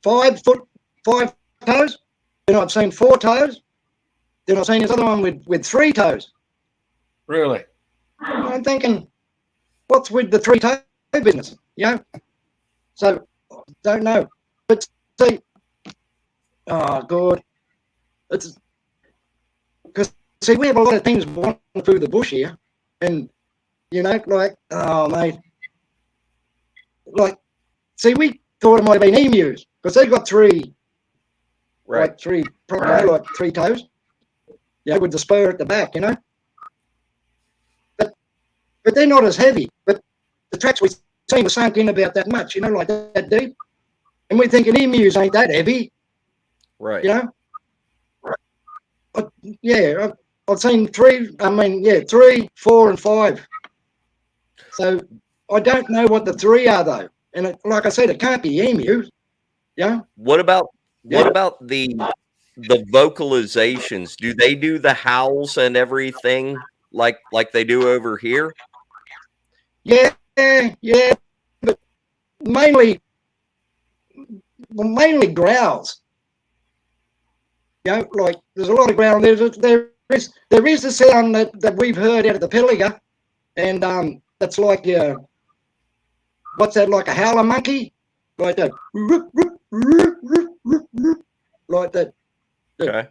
Speaker 3: 5 toes. Then I've seen 4 toes. Then I've seen this other one with 3 toes.
Speaker 4: Really?
Speaker 3: I'm thinking, what's with the 3 toe business? You know? So don't know. But see, oh God, it's because see we have a lot of things running through the bush here, and you know, like oh mate, like see we thought it might have been emus because they got 3,
Speaker 1: Right.
Speaker 3: like 3, probably like 3 toes, yeah, with the spur at the back, you know. But they're not as heavy. But the tracks we seen were sunk in about that much, you know, like that deep. And we're thinking emus ain't that heavy,
Speaker 1: Right.
Speaker 3: you know. But, yeah, I've seen 3. I mean, yeah, 3, 4, and 5. So I don't know what the 3 are though. And like I said, it can't be emus. Yeah.
Speaker 1: What about the vocalizations? Do they do the howls and everything like they do over here?
Speaker 3: Yeah, but mainly growls. You know, like there's a lot of growl. There is a sound that we've heard out of the Pilliga, and that's like what's that, like a howler monkey, like that, like that.
Speaker 1: Okay.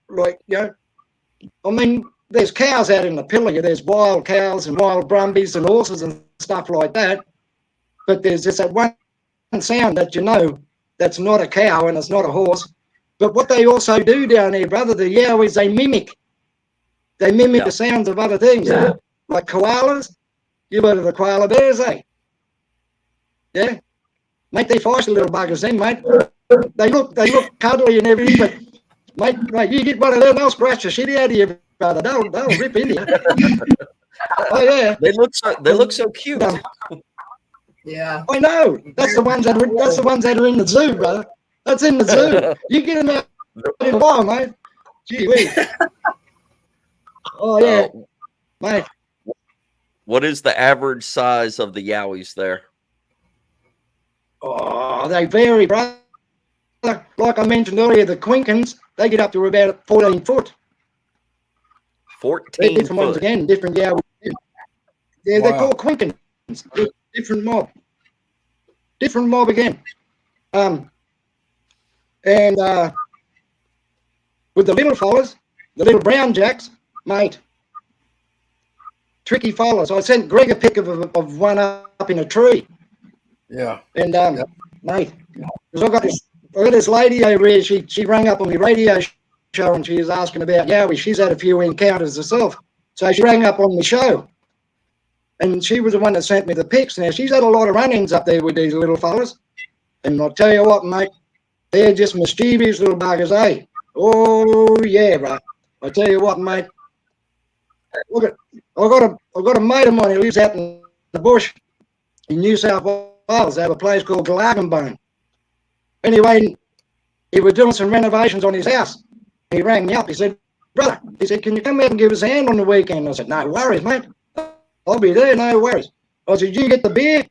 Speaker 3: Like, you know, I mean, there's cows out in the Pilliga. There's wild cows and wild brumbies and horses and stuff like that. But there's just that one sound that you know that's not a cow and it's not a horse. But what they also do down there, brother, the Yowies, they mimic. They mimic the sounds of other things, like koalas. You've heard of the koala bears, eh? Yeah, mate, they feisty little buggers, then, mate. They look cuddly and everything, but mate, you get one of them, they'll scratch the shit out of you, brother. They'll rip into you. Oh yeah,
Speaker 1: They look so cute.
Speaker 2: Yeah.
Speaker 3: I know. That's the ones that are in the zoo, brother. That's in the zoo. You get them out in a while, mate. Gee whiz. Oh yeah, mate.
Speaker 1: What is the average size of the Yowies there?
Speaker 3: Oh, they vary, brother. Like I mentioned earlier, the Quinkins, they get up to about 14 foot.
Speaker 1: 14
Speaker 3: Different ones
Speaker 1: foot.
Speaker 3: again, different Yowie. Yeah, they're called Quinkins. Different mob. Different mob again. And with the little fellas, the little brown jacks, mate, tricky fellas. I sent Greg a pic of one up in a tree.
Speaker 4: Yeah.
Speaker 3: And mate, because I got this lady over here. She rang up on my radio show and she was asking about Yowie. She's had a few encounters herself, so she rang up on the show, and she was the one that sent me the pics. Now she's had a lot of run-ins up there with these little fellas, and I'll tell you what, mate, they're just mischievous little buggers, eh? Oh yeah, bro. I tell you what, mate. Look, I've got a mate of mine who lives out in the bush in New South Wales. They have a place called Glagenbone. Anyway, he was doing some renovations on his house. He rang me up. He said, brother, he said, can you come out and give us a hand on the weekend? I said, no worries, mate. I'll be there, no worries. I said, you get the beer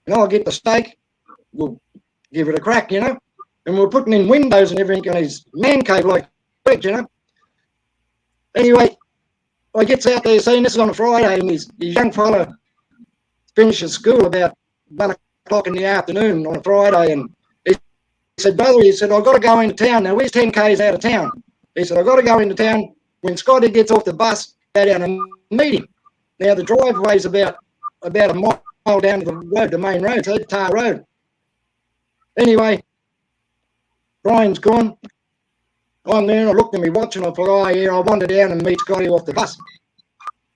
Speaker 3: and I'll get the steak. We'll give it a crack, you know. And we're putting in windows and everything in his man cave like that, you know. Anyway, I gets out there saying this is on a Friday, and his young fella finishes school about 1 o'clock in the afternoon on a Friday, and he said, brother, he said, I've got to go into town. Now, we're 10 k's out of town. He said, I've got to go into town. When Scotty gets off the bus, go down and meet him. Now, the driveway's about a mile down the road, the main road, so Tar Road. Anyway, Brian's gone. I'm there and I looked at me watch and I thought, oh yeah, I wandered down and meet Scotty off the bus.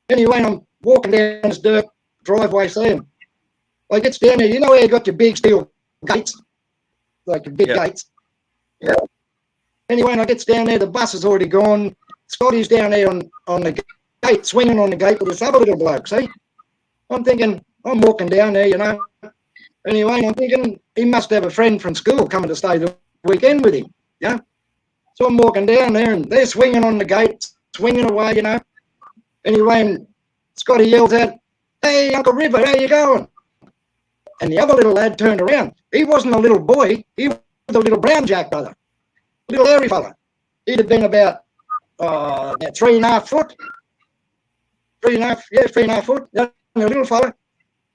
Speaker 3: Anyway, I'm walking down this dirt driveway, see him. I gets down there. You know where you got your big steel gates, like your big gates. Yeah. Anyway, and I gets down there. The bus is already gone. Scotty's down there on the gate, swinging on the gate with this other little bloke. See, I'm thinking, I'm walking down there, you know. Anyway, I'm thinking he must have a friend from school coming to stay the weekend with him. Yeah. So I'm walking down there, and they're swinging on the gate, swinging away, you know. Anyway, and Scotty yells out, "Hey, Uncle River, how you going?" And the other little lad turned around. He wasn't a little boy. He was a little brown jack brother, a little hairy fella. He'd have been about 3.5 foot. 3.5 foot. A little fella.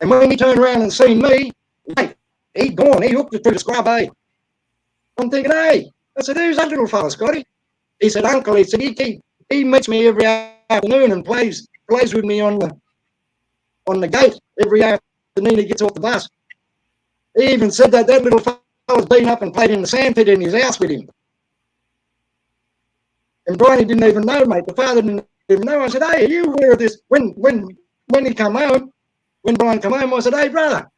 Speaker 3: And when he turned around and seen me, mate, he'd gone. He hooked it through the scrub, eh? I'm thinking, hey. I said, who's that little fella, Scotty? He said, Uncle. He said, he meets me every afternoon and plays with me on the gate every afternoon he gets off the bus. He even said that little fella's been up and played in the sandpit in his house with him. And Brian didn't even know, mate. The father didn't even know. I said, hey, are you aware of this? When he come home, when Brian come home, I said, hey, brother,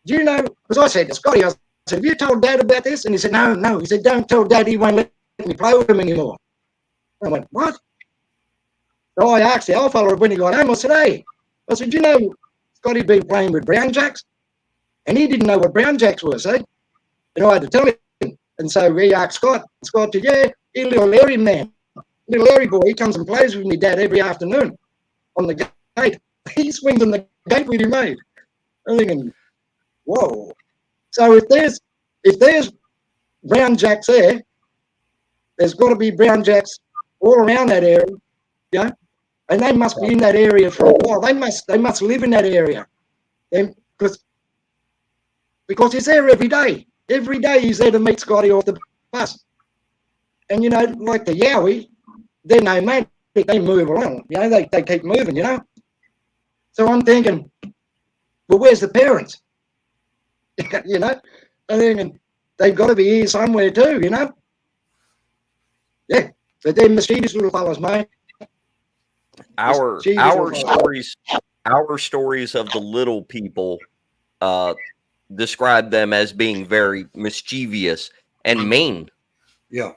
Speaker 3: do you know? Because I said to Scotty, I said, have you told Dad about this? And he said, no. He said, don't tell Dad, he won't let me play with him anymore. I went, what? So I asked the old fella when he got home, I said, hey, you know, Scotty'd been playing with brown jacks? And he didn't know what brown jacks were, see? And I had to tell him. And so he asked Scott. Scott said, yeah, he's a little hairy man, little hairy boy. He comes and plays with me, Dad, every afternoon on the gate. He swings on the gate with him, mate. I'm thinking, whoa. So if there's brown jacks there's got to be brown jacks all around that area, yeah. And they must be in that area for a while. They must live in that area, because he's there every day. Every day he's there to meet Scotty off the bus. And you know, like the Yowie, they're nomadic. They move around. You know, they keep moving. You know. So I'm thinking, well, where's the parents? You know, I'm thinking they've got to be here somewhere too. You know. Yeah, but they're mischievous little fellas, mate.
Speaker 1: Our stories of the little people describe them as being very mischievous and mean.
Speaker 4: Yeah.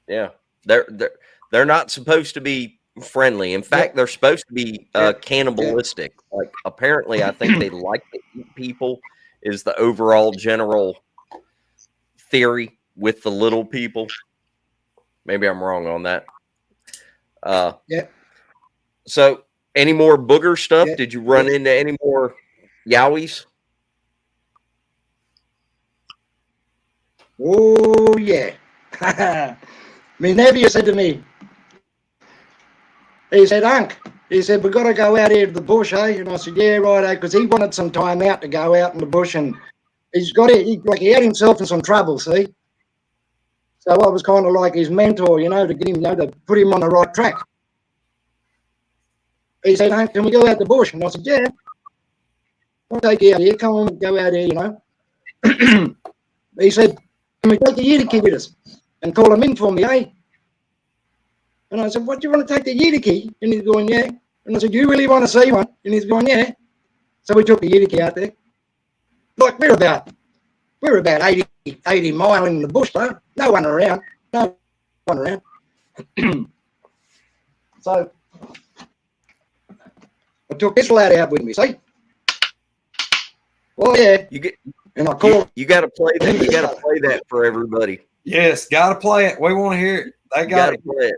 Speaker 1: Yeah. They're not supposed to be friendly. In fact, they're supposed to be cannibalistic. Like, apparently, I think they like to eat people is the overall general theory with the little people. Maybe I'm wrong on that. So, any more booger stuff? Yeah. Did you run into any more Yowies?
Speaker 3: Oh, yeah. My nephew said to me, he said, Unc, he said, we've got to go out here to the bush, eh? And I said, yeah, right, because he wanted some time out to go out in the bush, and he had himself in some trouble, see? So I was kind of like his mentor, you know, to get him, you know, to put him on the right track. He said, Unc, can we go out the bush? And I said, yeah. I'll take you out here. Come on, go out here, you know. He said, can we take the Yidiki with us and call him in for me, eh? And I said, what, do you want to take the Yidiki? And he's going, yeah. And I said, you really want to see one? And he's going, yeah. So we took the Yidiki out there. Like, we're about 80 mile in the bush, though. No one around. So I took this lad out with me, see? Oh, yeah.
Speaker 1: And I call. You got to play that. You got to play that for everybody.
Speaker 4: Yes, got to play it. We want to hear it. They got to
Speaker 1: play it.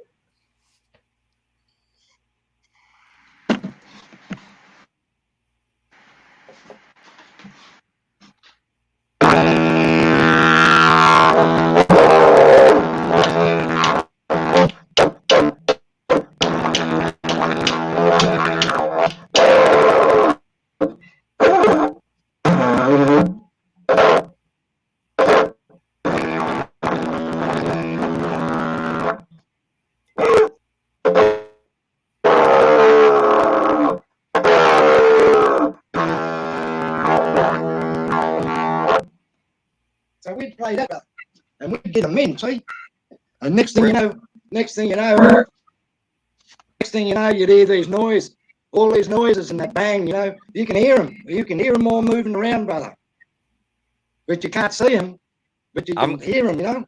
Speaker 3: So we'd play that up and we'd get them in, see? And next thing you know, you'd hear these noise. all these noises and that bang, you know, you can hear them. You can hear them all moving around, brother. But you can't see them, but you can hear them, you know.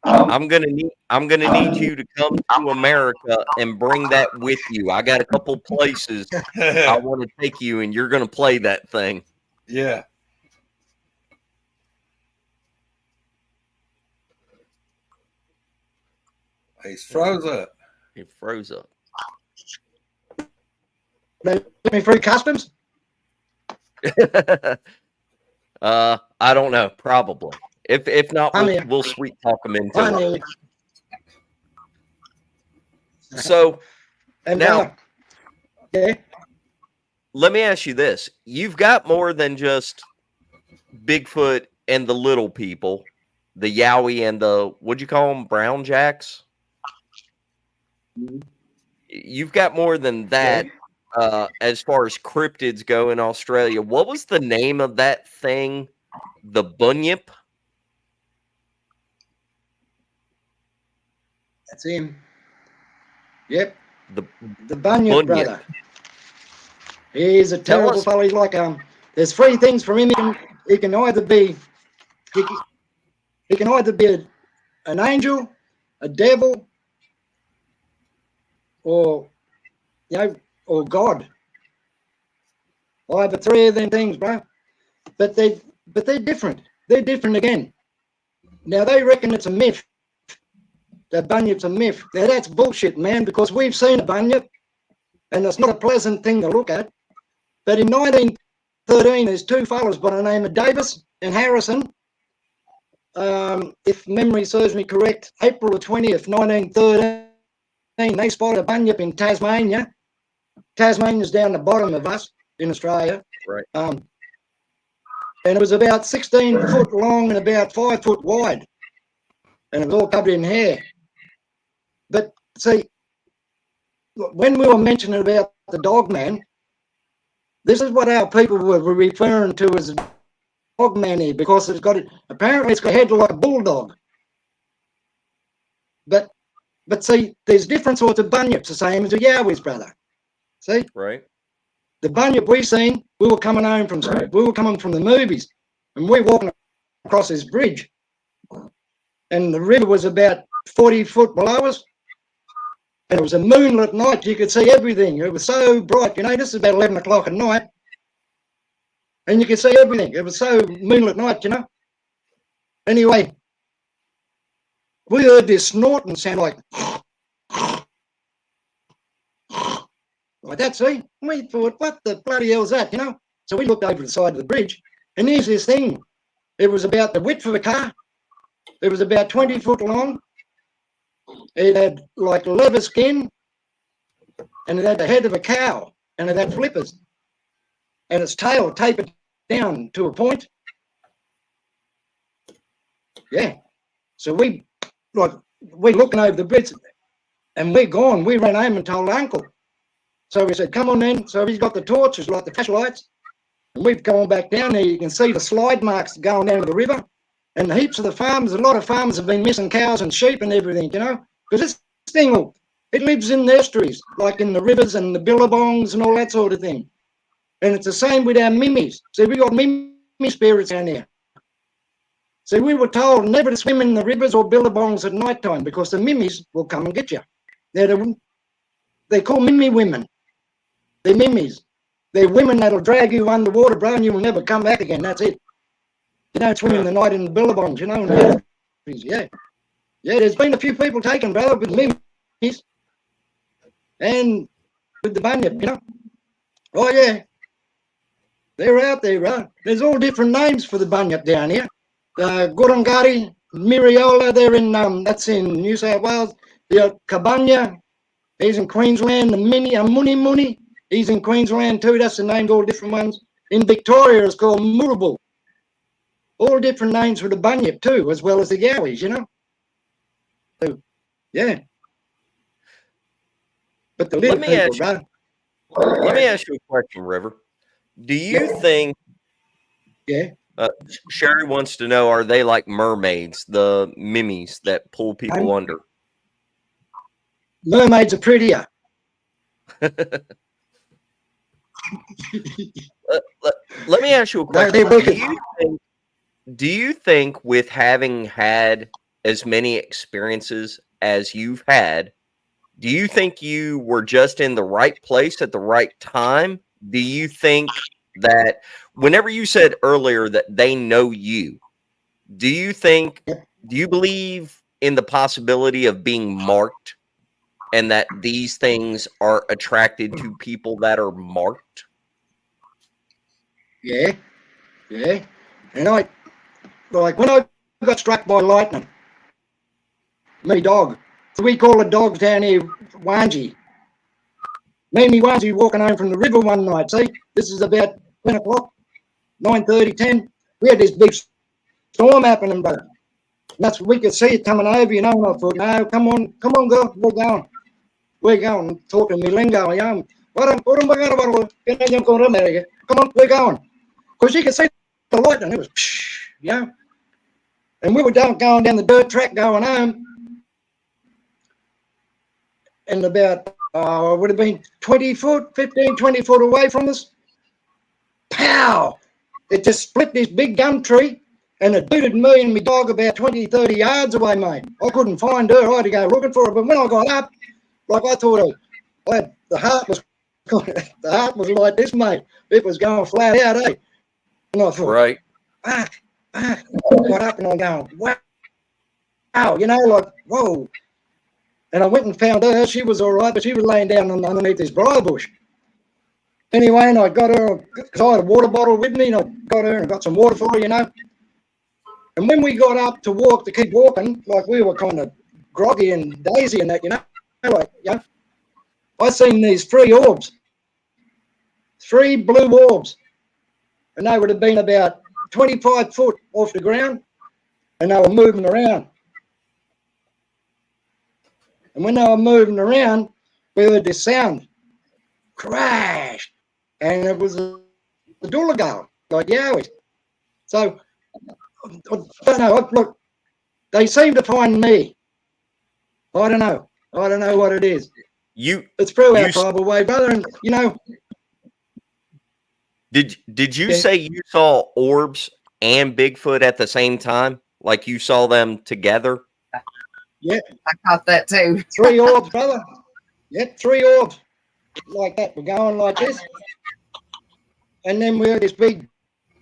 Speaker 1: I'm gonna need you to come to America and bring that with you. I got a couple places I want to take you, and you're gonna play that thing.
Speaker 4: Yeah. He's froze up.
Speaker 1: He froze up.
Speaker 3: They let me through customs.
Speaker 1: I don't know. Probably. If not, we'll sweet talk them into it. So
Speaker 3: And
Speaker 1: now,
Speaker 3: yeah,
Speaker 1: let me ask you this: you've got more than just Bigfoot and the little people, the Yowie and the what'd you call them, brown jacks? You've got more than that. As far as cryptids go in Australia, what was the name of that thing? The bunyip?
Speaker 3: that's him. Yep,
Speaker 1: The
Speaker 3: bunyip brother. He's a terrible fellow. He's like there's three things for him. He can either be an angel, a devil, or you know, or God. Either three of them things, bro. But they're different. They're different again. Now they reckon it's a myth. That bunyip's a myth. Now that's bullshit, man, because we've seen a bunyip and it's not a pleasant thing to look at. But in 1913, there's two fellas by the name of Davis and Harrison. If memory serves me correct, April the 20th, 1913, they spotted a bunyip in Tasmania. Tasmania's down the bottom of us in Australia.
Speaker 1: Right.
Speaker 3: And it was about 16 foot long and about 5 foot wide. And it was all covered in hair. But see, when we were mentioning about the dog man, this is what our people were referring to as dog man here, because apparently it's got a head like a bulldog. But see, there's different sorts of bunyips, the same as the Yowies, brother. See?
Speaker 1: Right.
Speaker 3: The bunyip we seen, we were coming from the movies, and we're walking across this bridge, and the river was about 40 foot below us, and it was a moonlit night. You could see everything. It was so bright. You know, this is about 11 o'clock at night, and you could see everything. It was so moonlit night, you know. Anyway, we heard this snorting sound like that, see? We thought, what the bloody hell is that, you know? So we looked over the side of the bridge, and here's this thing. It was about the width of a car. It was about 20 foot long. It had like leather skin, and it had the head of a cow, and it had flippers, and its tail tapered down to a point. Yeah. So we're looking over the bridge, and we're gone. We ran home and told Uncle. So we said, come on then. So he's got the torches, like the flashlights, and we've gone back down there. You can see the slide marks going down to the river. And the heaps of the farms, a lot of farmers have been missing cows and sheep and everything, you know, because this thing, it lives in the estuaries, like in the rivers and the billabongs and all that sort of thing. And it's the same with our mimmies. See, we got mimmy spirits down here. See, we were told never to swim in the rivers or billabongs at night time because the mimmies will come and get you. They call mimmy women. They're mimmies. They're women that'll drag you underwater, bro, and you will never come back again. That's it. You don't swim in the night in the billabongs, you know. And yeah. Yeah, there's been a few people taken, brother, with mimmies and with the bunyip, you know. Oh, yeah. They're out there, bro. There's all different names for the bunyip down here. Gurungari, Miriola, they're in, that's in New South Wales. The Cabanya, he's in Queensland. The Muni Muni, he's in Queensland too. That's the names, all different ones. In Victoria, it's called Murubul. All different names for the bunyip too, as well as the Yowies, you know. So, yeah. But the little people, bro.
Speaker 1: Let me ask you a question, River. Do you think?
Speaker 3: Yeah.
Speaker 1: Sherry wants to know: are they like mermaids, the mimmies that pull people under?
Speaker 3: Mermaids are prettier.
Speaker 1: Let me ask you a question.
Speaker 3: They're wicked.
Speaker 1: Do you think with having had as many experiences as you've had, do you think you were just in the right place at the right time? Do you think that whenever you said earlier that they know you, do you believe in the possibility of being marked and that these things are attracted to people that are marked?
Speaker 3: Yeah. And when I got struck by lightning, me dog, so we call the dogs down here Wanji. Me and me Wanji walking home from the river one night, see? This is about 10 o'clock, 9:30, 10. We had this big storm happening, brother. And we could see it coming over, and I thought, no, come on, girl, we're going. Talking me lingo, come on, we're going. Because you could see the lightning, it was, and we were going down the dirt track going home, and about, would have been 20 foot away from us. Pow! It just split this big gum tree, and it booted me and my dog about 20, 30 yards away, mate. I couldn't find her. I had to go looking for her. But when I got up, like I thought, the heart was like this, mate. It was going flat out, eh? And I thought,
Speaker 1: right.
Speaker 3: I got up and I'm going, wow, like, whoa. And I went and found her. She was all right, but she was laying down underneath this briar bush. Anyway, and I got her, because I had a water bottle with me, and I got her and I got some water for her, And when we got up to keep walking, like we were kind of groggy and daisy and that, I seen these 3 orbs, 3 blue orbs, and they would have been about 25 foot off the ground, and they were moving around. And when they were moving around, we heard this sound, crash, and it was a doolagal, like Yowie. So, I don't know, look, they seem to find me. I don't know what it is. It's through our tribal way, brother, and
Speaker 1: Did you say you saw orbs and Bigfoot at the same time? Like you saw them together?
Speaker 3: Yeah.
Speaker 2: I caught that too.
Speaker 3: 3 orbs, brother. Yep, 3 orbs. Like that. We're going like this. And then we heard this big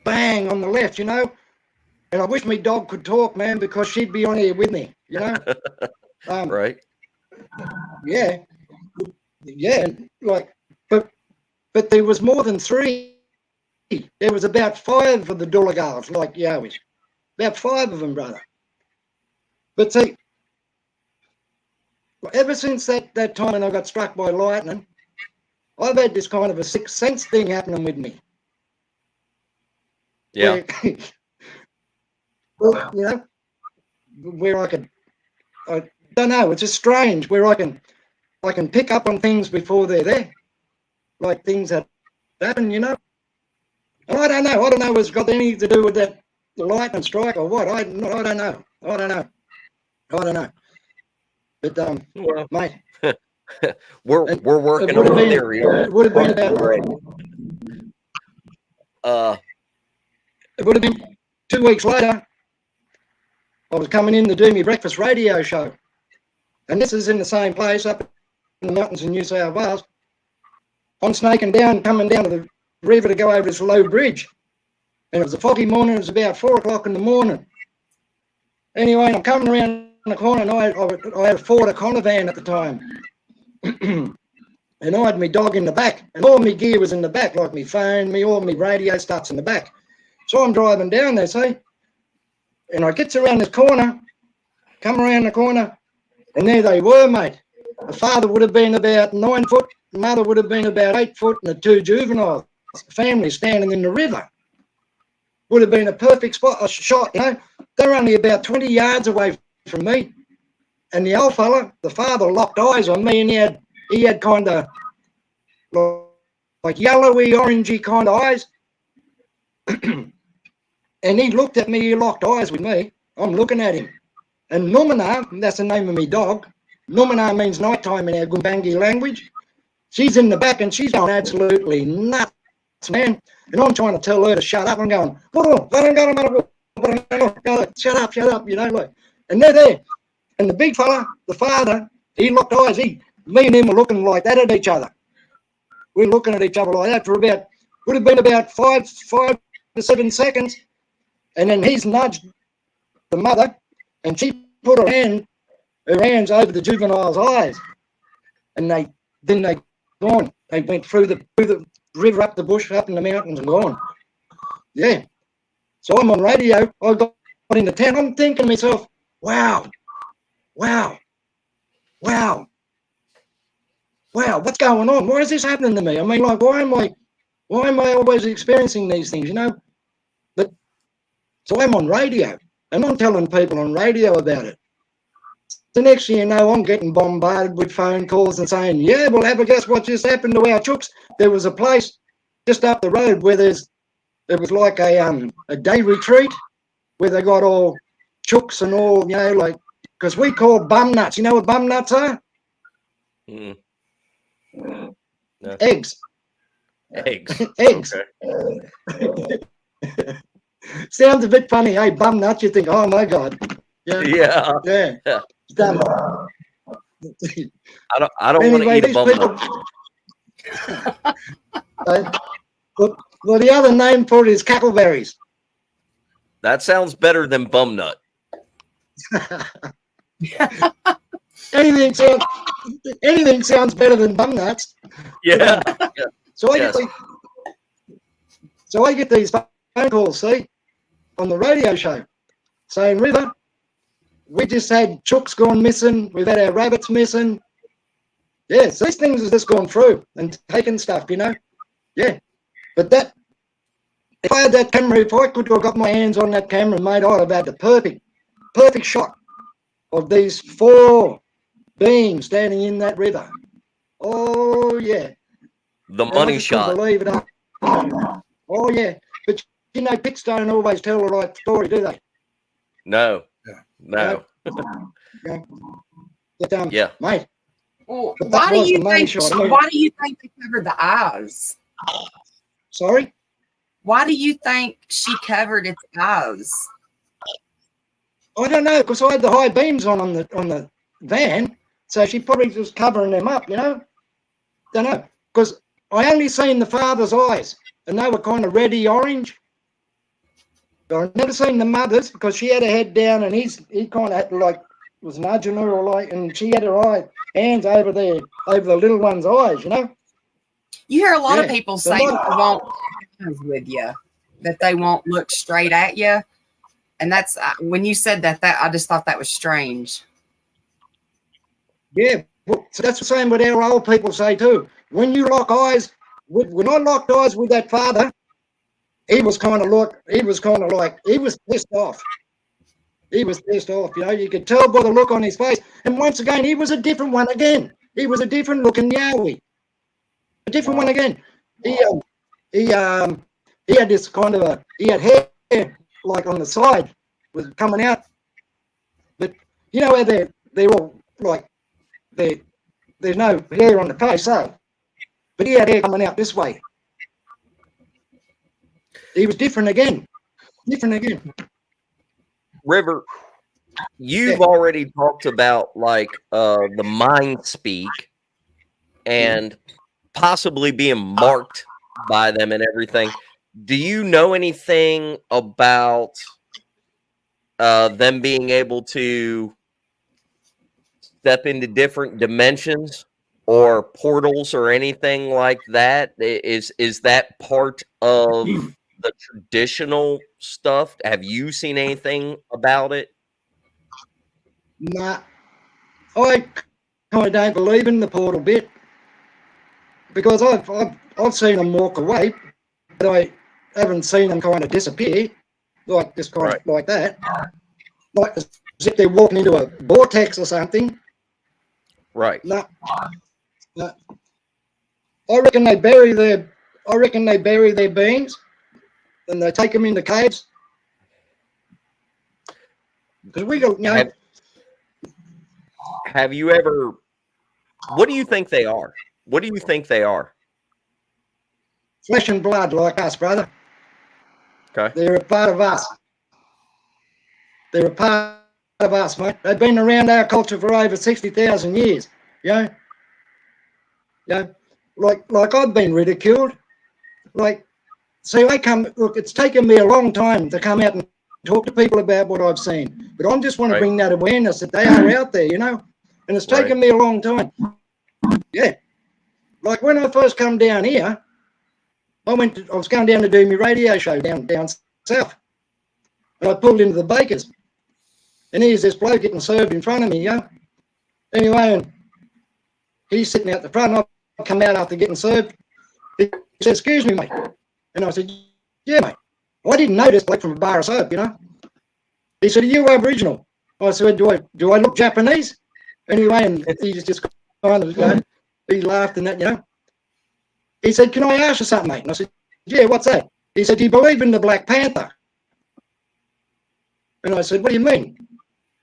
Speaker 3: bang on the left, And I wish my dog could talk, man, because she'd be on here with me,
Speaker 1: Right.
Speaker 3: Yeah. Yeah. Like, but there was more than 3. There was about 5 of the doolagals, like Yowies. About 5 of them, brother. But see, ever since that time when I got struck by lightning, I've had this kind of a sixth sense thing happening with me.
Speaker 1: Yeah.
Speaker 3: Where, where I don't know, it's just strange, where I can pick up on things before they're there. Like things that happen, And I don't know if it's got anything to do with the lightning strike or what. I don't know. But
Speaker 1: Well,
Speaker 3: mate,
Speaker 1: we're working on a theory.
Speaker 3: It would have been about. It would have been 2 weeks later. I was coming in to do my breakfast radio show, and this is in the same place up in the mountains in New South Wales. I'm snaking down, coming down to the river to go over this low bridge, and it was a foggy morning. It was about 4 o'clock in the morning. Anyway, I'm coming around the corner, and I had a Ford Econovan at the time, and I had my dog in the back, and all my gear was in the back, like my phone, all my radio stuff's in the back. So I'm driving down there, see, and I gets around this corner, come around the corner, and there they were, mate. The father would have been about 9 foot, the mother would have been about 8 foot, and the 2 juveniles, family standing in the river. Would have been a perfect shot, They're only about 20 yards away from me, and the old fella, the father, locked eyes on me, and he had kind of like yellowy, orangey kind of eyes. And he looked at me, he locked eyes with me. I'm looking at him. And Numina, that's the name of my dog. Numina means nighttime in our Gumbangi language. she's in the back and she's going absolutely nuts, man. And I'm trying to tell her to shut up. I'm going, shut up, you know, like, and they're there. And the big fella, the father, he locked eyes. Me and him were looking like that at each other. We're looking at each other like that for would have been about 5 to 7 seconds. And then he's nudged the mother and she put her hands over the juvenile's eyes. And they gone. They went through the river, up the bush, up in the mountains and gone. Yeah. So I'm on radio. I got into town. I'm thinking to myself, wow, what's going on? Why is this happening to me? I mean, like, why am I always experiencing these things, you know? But so I'm on radio and I'm telling people on radio about it. The next thing you know, I'm getting bombarded with phone calls and saying, yeah, well, have a guess what just happened to our chooks? There was a place just up the road where it was like a day retreat where they got all chooks and all, you know, like, because we call bum nuts. You know what bum nuts are?
Speaker 1: No.
Speaker 3: Eggs.
Speaker 1: Eggs.
Speaker 3: Eggs.
Speaker 1: Okay.
Speaker 3: Sounds a bit funny, hey, bum nuts. You think, oh my God. Yeah. It's done.
Speaker 1: I don't want to eat a bum nut.
Speaker 3: Well, the other name for it is cackleberries.
Speaker 1: That sounds better than bum nut.
Speaker 3: Anything sounds better than bum nuts.
Speaker 1: Yeah.
Speaker 3: So I get these phone calls, see, on the radio show, saying, River, we just had chooks gone missing. We've had our rabbits missing. Yes, these things have just gone through and taken stuff, you know. Yeah, but if I had that camera, if I could have got my hands on that camera, mate, I'd have had the perfect shot of these 4 beings standing in that river. Oh yeah,
Speaker 1: The money shot.
Speaker 3: Believe it. Oh yeah, but you know, pigs don't always tell the right story, do they?
Speaker 1: No.
Speaker 3: Yeah. But,
Speaker 1: Yeah.
Speaker 3: mate.
Speaker 2: Well,
Speaker 3: But
Speaker 2: why
Speaker 3: that
Speaker 2: do
Speaker 3: was
Speaker 2: you
Speaker 3: the money
Speaker 2: think?
Speaker 3: shot. I mean-
Speaker 2: Why do you think they covered the eyes?
Speaker 3: Sorry.
Speaker 2: Why do you think she covered its eyes?
Speaker 3: I don't know, because I had the high beams on the van, so she probably was covering them up, you know. Don't know, because I only seen the father's eyes, and they were kind of reddy orange. But I've never seen the mother's because she had her head down, and he kind of had to, like, was nudging her or like, and she had her hands over the little one's eyes, you know.
Speaker 2: You hear a lot of
Speaker 3: Yeah.
Speaker 2: people say they won't with you, that they won't look straight at you, and that's when you said that I just thought that was strange.
Speaker 3: Yeah, well, so that's the same what our old people say too. When you lock eyes, when I locked eyes with that father, he was kind of like, he was pissed off. He was pissed off, you know. You could tell by the look on his face. And once again, he was a different one again. He was a different looking Yowie. A different one again. He had this kind of he had hair like on the side was coming out. But you know how they're all like there's no hair on the face, so but he had hair coming out this way. He was different again.
Speaker 1: River, you've already talked about like the mind speak and possibly being marked by them and everything. Do you know anything about them being able to step into different dimensions or portals or anything like that? Is that part of the traditional stuff? Have you seen anything about it?
Speaker 3: Nah, I kind of don't believe in the portal bit because I've seen them walk away, but I haven't seen them kind of disappear, like this kind of like that, like as if they're walking into a vortex or something.
Speaker 1: Right.
Speaker 3: No. I reckon they bury their beings and they take them into caves. Because we go, you know.
Speaker 1: Have you ever? What do you think they are? What do you think they are?
Speaker 3: Flesh and blood like us, brother.
Speaker 1: Okay.
Speaker 3: They're a part of us. They're a part of us, mate. They've been around our culture for over 60,000 years. You know? Like I've been ridiculed. Like, see, look, it's taken me a long time to come out and talk to people about what I've seen. But I just want to
Speaker 1: Right.
Speaker 3: bring that awareness that they are out there, you know? And it's taken me a long time. Yeah. Like when I first come down here, I was going down to do my radio show down south. And I pulled into the Bakers. And here's this bloke getting served in front of me, you know? Anyway, and he's sitting out the front. I come out after getting served. He said, "Excuse me, mate." And I said, "Yeah, mate." Well, I didn't know this bloke from a bar of soap, you know. He said, "Are you Aboriginal?" I said, do I look Japanese?" Anyway, and he just kind of, you know, he laughed and that, you know. He said, "Can I ask you something, mate?" And I said, "Yeah, what's that?" He said, "Do you believe in the Black Panther?" And I said, "What do you mean?"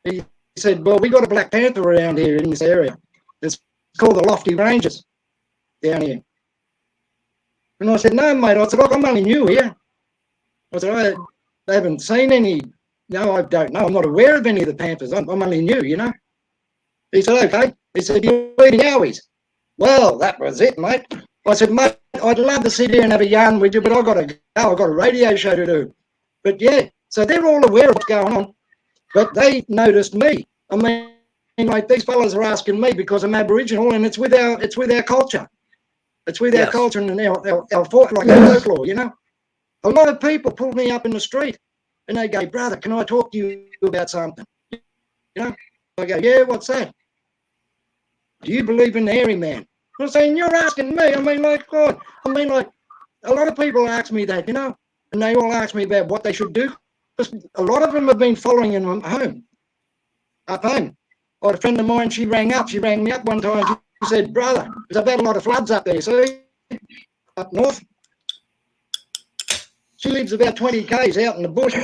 Speaker 3: He said, "Well, we got a Black Panther around here in this area. It's called the Lofty Ranges down here." And I said, "No, mate." I said, "Look, I'm only new here." I said, "I haven't seen any, I don't know. I'm not aware of any of the Panthers. I'm only new, you know." He said, "Okay." He said, "You're eating Yowies." Well, that was it, mate. I said, "Mate, I'd love to sit here and have a yarn with you, but I've got to go. I've got a radio show to do." But yeah, so they're all aware of what's going on, but they noticed me. I mean, like these fellas are asking me because I'm Aboriginal, and it's with our culture. It's with our culture and our folklore, you know. A lot of people pull me up in the street and they go, "Brother, can I talk to you about something?" You know, I go, "Yeah, what's that?" "Do you believe in the hairy man?" I'm saying, "You're asking me." I mean, like, God, I mean, like, a lot of people ask me that, you know, and they all ask me about what they should do. A lot of them have been following him up home. I had a friend of mine, she rang me up one time. She said, "Brother, because I've had a lot of floods up there, see, up north." She lives about 20 k's out in the bush,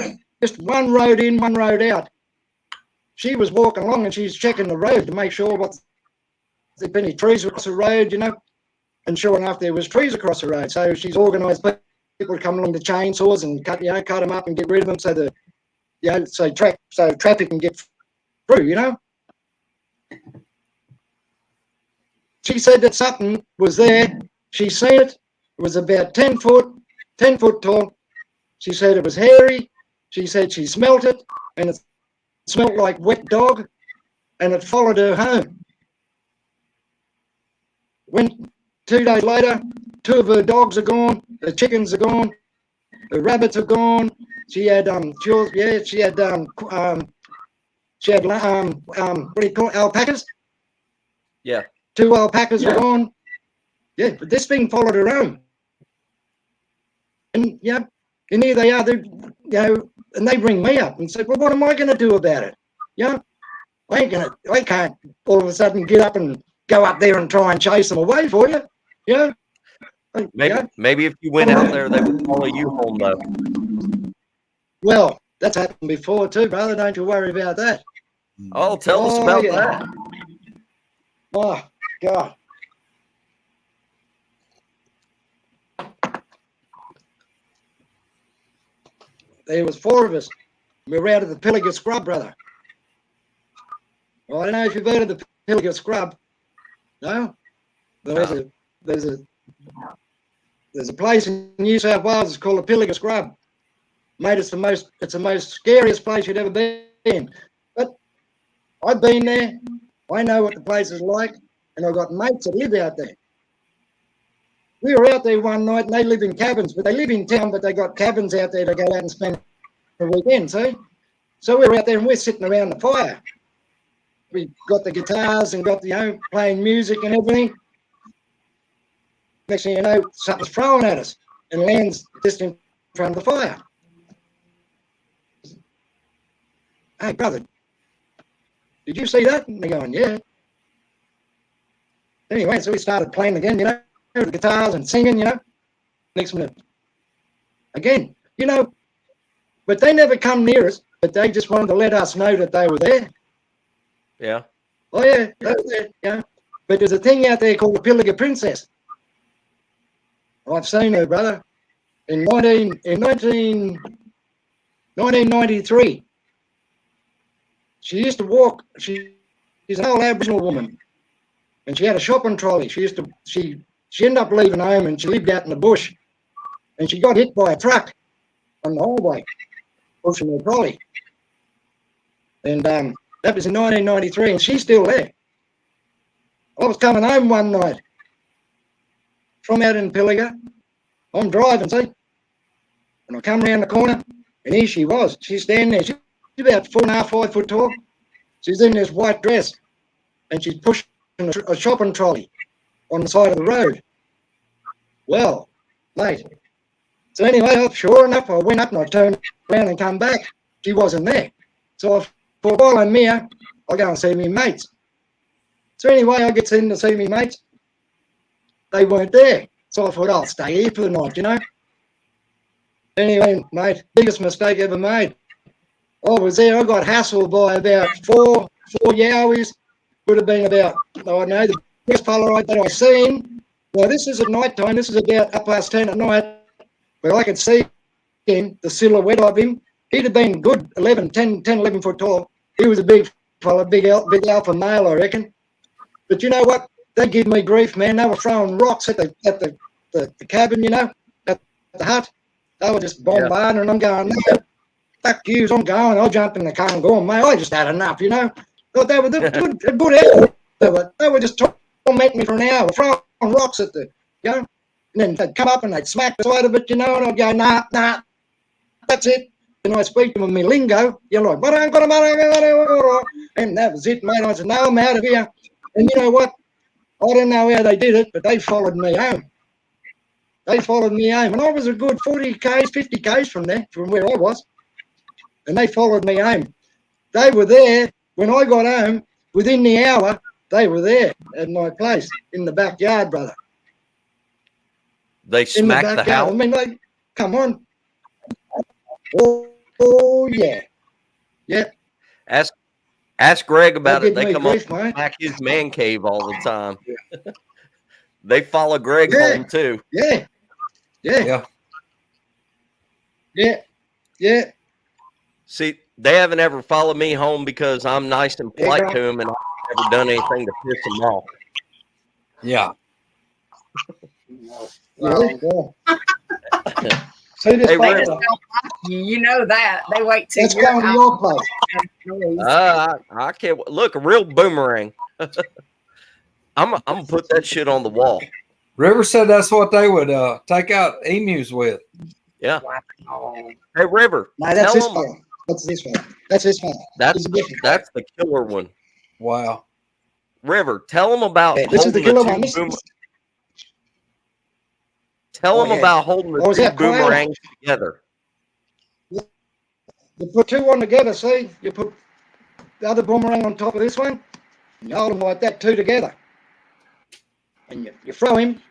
Speaker 3: just one road in, one road out. She was walking along and she's checking the road to make sure there'd been any trees across the road, you know. And sure enough, there was trees across the road. So she's organised people to come along with chainsaws and cut them up and get rid of them so traffic can get through, you know. She said that something was there. She seen it. It was about 10 foot tall. She said it was hairy. She said she smelt it, and it smelt like wet dog, and it followed her home. When 2 days later, 2 of her dogs are gone, her chickens are gone, her rabbits are gone. She had what do you call it, alpacas?
Speaker 1: Yeah.
Speaker 3: 2 alpacas were gone. Yeah, but this thing followed her home. And and here they are, and they bring me up and said, "Well, what am I going to do about it?" I can't all of a sudden get up and go up there and try and chase them away for you.
Speaker 1: Maybe if you went out there, they would follow you home, though.
Speaker 3: Well, that's happened before too, brother. Don't you worry about that.
Speaker 1: Oh, tell us about that.
Speaker 3: Oh, God. There was 4 of us. We were out of the Pilliga Scrub, brother. Well, I don't know if you've heard of the Pilliga Scrub. No? There's a place in New South Wales. It's called the Pilliga Scrub. Mate, it's the most scariest place you'd ever been. But I've been there. I know what the place is like, and I've got mates that live out there. We were out there one night, and they live in cabins, but they live in town, but they got cabins out there to go out and spend the weekend, see? So we were out there, and we're sitting around the fire. We got the guitars and got, playing music and everything. Next thing you know, something's thrown at us and lands just in front of the fire. "Hey, brother, did you see that?" And they're going, "Yeah." Anyway, so we started playing again, the guitars and singing, Next minute, again, but they never come near us, but they just wanted to let us know that they were there.
Speaker 1: Yeah.
Speaker 3: Oh, yeah, they were there, But there's a thing out there called the Pilliga Princess. I've seen her, brother, in 1993. She used to walk. She's an old Aboriginal woman, and she had a shopping trolley. She ended up leaving home, and she lived out in the bush, and she got hit by a truck on the highway, pushing her trolley. And that was in 1993, and she's still there. I was coming home one night from out in Pilliga. I'm driving, see? And I come around the corner, and here she was. She's standing there. She's about 4.5, 5 foot tall. She's in this white dress, and she's pushing a shopping trolley on the side of the road. Well, mate. So anyway, sure enough, I went up and I turned around and come back. She wasn't there. So I thought, while I'm here, I'll go and see me mates. So anyway, I get in to see me mates. They weren't there. So I thought, I'll stay here for the night, you know. Anyway, mate, biggest mistake ever made. I was there, I got hassled by about four Yowies. Would have been about, I don't know, the biggest Polaroid that I seen. Now, this is at night time. This is about 10:30 at night, where I could see him, the silhouette of him. He'd have been good 11 foot tall. He was a big fella, big alpha male, I reckon. But you know what? They give me grief, man. They were throwing rocks at the cabin, you know, at the hut. They were just bombarding, and I'm going, no, fuck yous, I'm going. I'll jump in the car and go, mate. I just had enough, you know. But they were a good effort. They were just tormenting me for an hour, throwing rocks at the, you know. And then they'd come up and they'd smack the side of it, you know, and I'd go, nah, that's it. And I speak to them in my lingo, you're like, and that was it, mate. I said, no, I'm out of here. And you know what? I don't know how they did it, but they followed me home. They followed me home. And I was a good 40 k's, 50 k's from there, from where I was. And they followed me home. They were there when I got home. Within the hour, they were there at my place in the backyard, brother.
Speaker 1: They smacked the house.
Speaker 3: I mean, like, come on. Oh yeah. Yep.
Speaker 1: Ask Greg about it. They come
Speaker 3: grief,
Speaker 1: up and smack his man cave all the time. They follow Greg home too.
Speaker 3: Yeah.
Speaker 1: See, they haven't ever followed me home because I'm nice and polite to them, and I've never done anything to piss them off.
Speaker 4: Yeah.
Speaker 3: Really?
Speaker 2: They just don't like you know that. They wait till
Speaker 3: you're out. Your place.
Speaker 1: I can't look, a real boomerang. I'm gonna put that shit on the wall.
Speaker 4: River said that's what they would take out emus with.
Speaker 1: Yeah.
Speaker 2: Wow.
Speaker 1: Hey, River.
Speaker 3: No, that's this one. That's this one. That's this one.
Speaker 1: That's the killer one.
Speaker 4: Wow.
Speaker 1: River, tell them about
Speaker 3: this is the killer one.
Speaker 1: Tell them about holding the two boomerangs together.
Speaker 3: You put two on together, see? You put the other boomerang on top of this one, and you hold them like that, two together. And you throw him.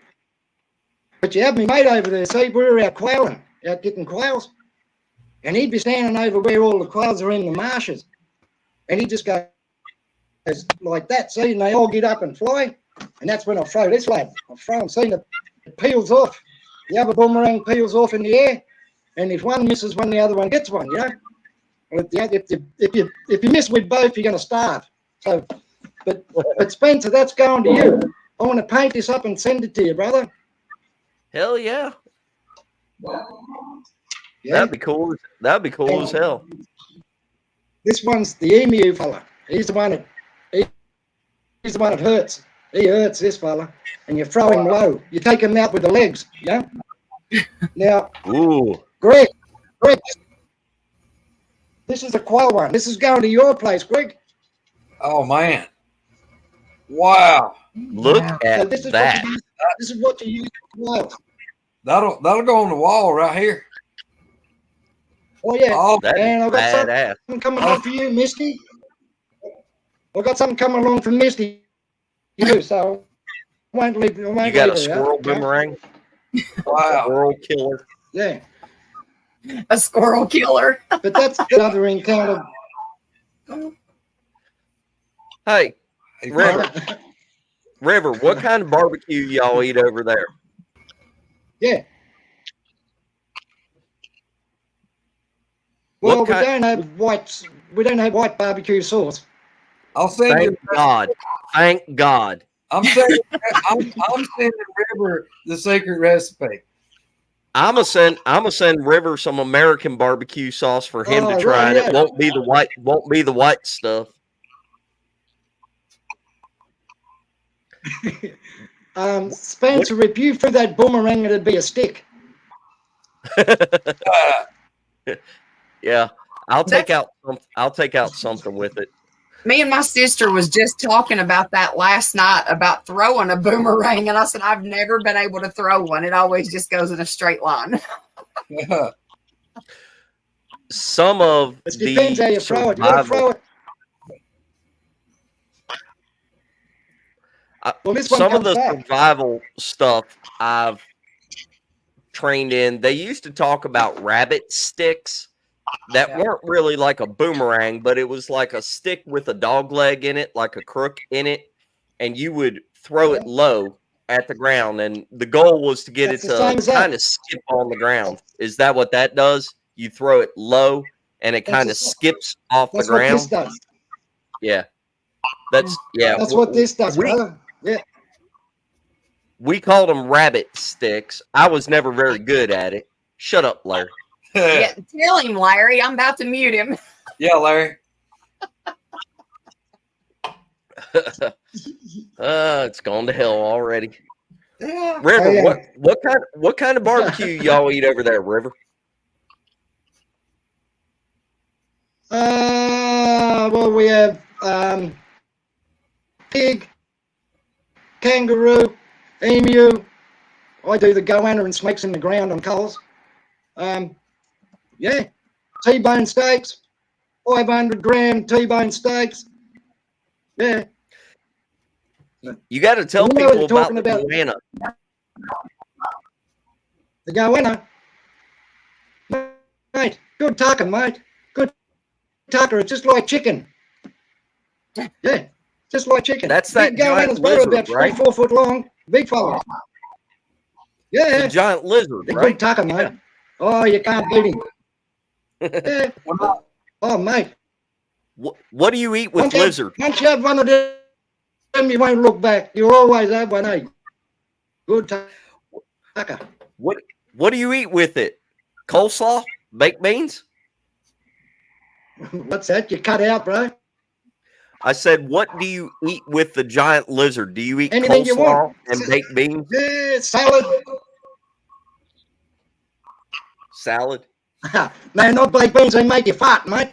Speaker 3: But you have me mate over there, see? We were out quailing, out getting quails. And he'd be standing over where all the quails are in the marshes. And he'd just go like that, see? And they all get up and fly. And that's when I throw this lad. I throw him, see? It peels off. The other boomerang peels off in the air, and if one misses one, the other one gets one, you know. If you miss with both, you're going to starve. So, but Spencer, that's going to you. I want to paint this up and send it to you, brother.
Speaker 1: Hell yeah.
Speaker 3: Yeah.
Speaker 1: That'd be cool. That'd be cool as hell.
Speaker 3: This one's the emu fella. He's the one that hurts. He hurts, this fella. And you throw him low. You take him out with the legs, yeah? Now, Greg, this is the quail one. This is going to your place, Greg.
Speaker 4: Oh, man. Wow.
Speaker 1: Look at that.
Speaker 3: This is what you use for quails.
Speaker 4: That'll go on the wall right here.
Speaker 3: Oh, yeah.
Speaker 4: Oh,
Speaker 3: and I've got something coming along for you, Misty. I've got something coming along from Misty, too, so I won't leave. You
Speaker 1: got a squirrel boomerang?
Speaker 4: Wow.
Speaker 1: Squirrel killer.
Speaker 3: Yeah.
Speaker 2: A squirrel killer.
Speaker 3: But that's another encounter.
Speaker 1: Hey, River. River, what kind of barbecue y'all eat over there?
Speaker 3: Yeah. Well,
Speaker 1: What
Speaker 3: we
Speaker 1: kind-
Speaker 3: don't have white. We don't have white barbecue sauce.
Speaker 4: I'll send
Speaker 1: Thank
Speaker 4: you.
Speaker 1: God. Thank God.
Speaker 4: I'm sending River the secret recipe.
Speaker 1: I'm gonna send River some American barbecue sauce for him to
Speaker 3: Oh,
Speaker 1: try,
Speaker 3: right,
Speaker 1: and
Speaker 3: yeah.
Speaker 1: it won't be the white stuff.
Speaker 3: Spencer, if you threw that boomerang, it'd be a stick.
Speaker 1: Yeah, I'll take out something with it.
Speaker 2: Me and my sister was just talking about that last night about throwing a boomerang, and I said I've never been able to throw one. It always just goes in a straight line.
Speaker 1: Some of
Speaker 3: It depends how you throw it. You gotta throw it. Well, this one
Speaker 1: some of
Speaker 3: comes
Speaker 1: the
Speaker 3: back.
Speaker 1: survival stuff I've trained in, they used to talk about rabbit sticks that
Speaker 2: Yeah.
Speaker 1: weren't really like a boomerang, but it was like a stick with a dog leg in it, like a crook in it, and you would throw it low at the ground, and the goal was to get
Speaker 3: That's
Speaker 1: it
Speaker 3: the same
Speaker 1: to
Speaker 3: as that.
Speaker 1: kind of skip on the ground. Is that what that does? You throw it low, and it
Speaker 3: That's
Speaker 1: kind of
Speaker 3: the-
Speaker 1: skips off the
Speaker 3: That's what this
Speaker 1: ground.
Speaker 3: does.
Speaker 1: Yeah, that's
Speaker 3: That's what this does,
Speaker 1: we-
Speaker 3: brother. Yeah.
Speaker 1: We called them rabbit sticks. I was never very good at it. Shut up, Larry.
Speaker 2: Yeah, tell him, Larry. I'm about to mute him.
Speaker 4: Yeah, Larry.
Speaker 1: It's gone to hell already.
Speaker 2: Yeah.
Speaker 1: River,
Speaker 3: Oh, yeah.
Speaker 1: what kind of barbecue y'all eat over there, River?
Speaker 3: Well, we have pig, kangaroo, emu. I do the goanna and snakes in the ground on coals. Yeah, T-bone steaks, 500-gram T-bone steaks. Yeah,
Speaker 1: You got to tell
Speaker 3: You know what
Speaker 1: people
Speaker 3: you're
Speaker 1: about
Speaker 3: talking
Speaker 1: the
Speaker 3: about.
Speaker 1: goanna.
Speaker 3: the goanna. Mate, good tucker, mate. Good tucker. It's just like chicken. Yeah, just like chicken.
Speaker 1: That's that
Speaker 3: Big goanna's
Speaker 1: giant
Speaker 3: probably
Speaker 1: lizard,
Speaker 3: about
Speaker 1: right?
Speaker 3: 3-4 foot long. Big fella.
Speaker 1: The
Speaker 3: Yeah,
Speaker 1: giant lizard,
Speaker 3: the
Speaker 1: right?
Speaker 3: good tucker, mate. Oh, you can't beat him. Yeah. Oh, mate.
Speaker 1: What do you eat with
Speaker 3: Once you-
Speaker 1: lizard?
Speaker 3: Once you have one of them, you won't look back. You'll always have one, eh? Good tucker.
Speaker 1: What do you eat with it? Coleslaw? Baked beans?
Speaker 3: What's that? You cut out, bro?
Speaker 1: I said, what do you eat with the giant lizard? Do you eat
Speaker 3: Anything you
Speaker 1: coleslaw
Speaker 3: want.
Speaker 1: and baked beans?
Speaker 3: Yeah, salad.
Speaker 1: Salad?
Speaker 3: No, not baked beans. They make you fat, mate.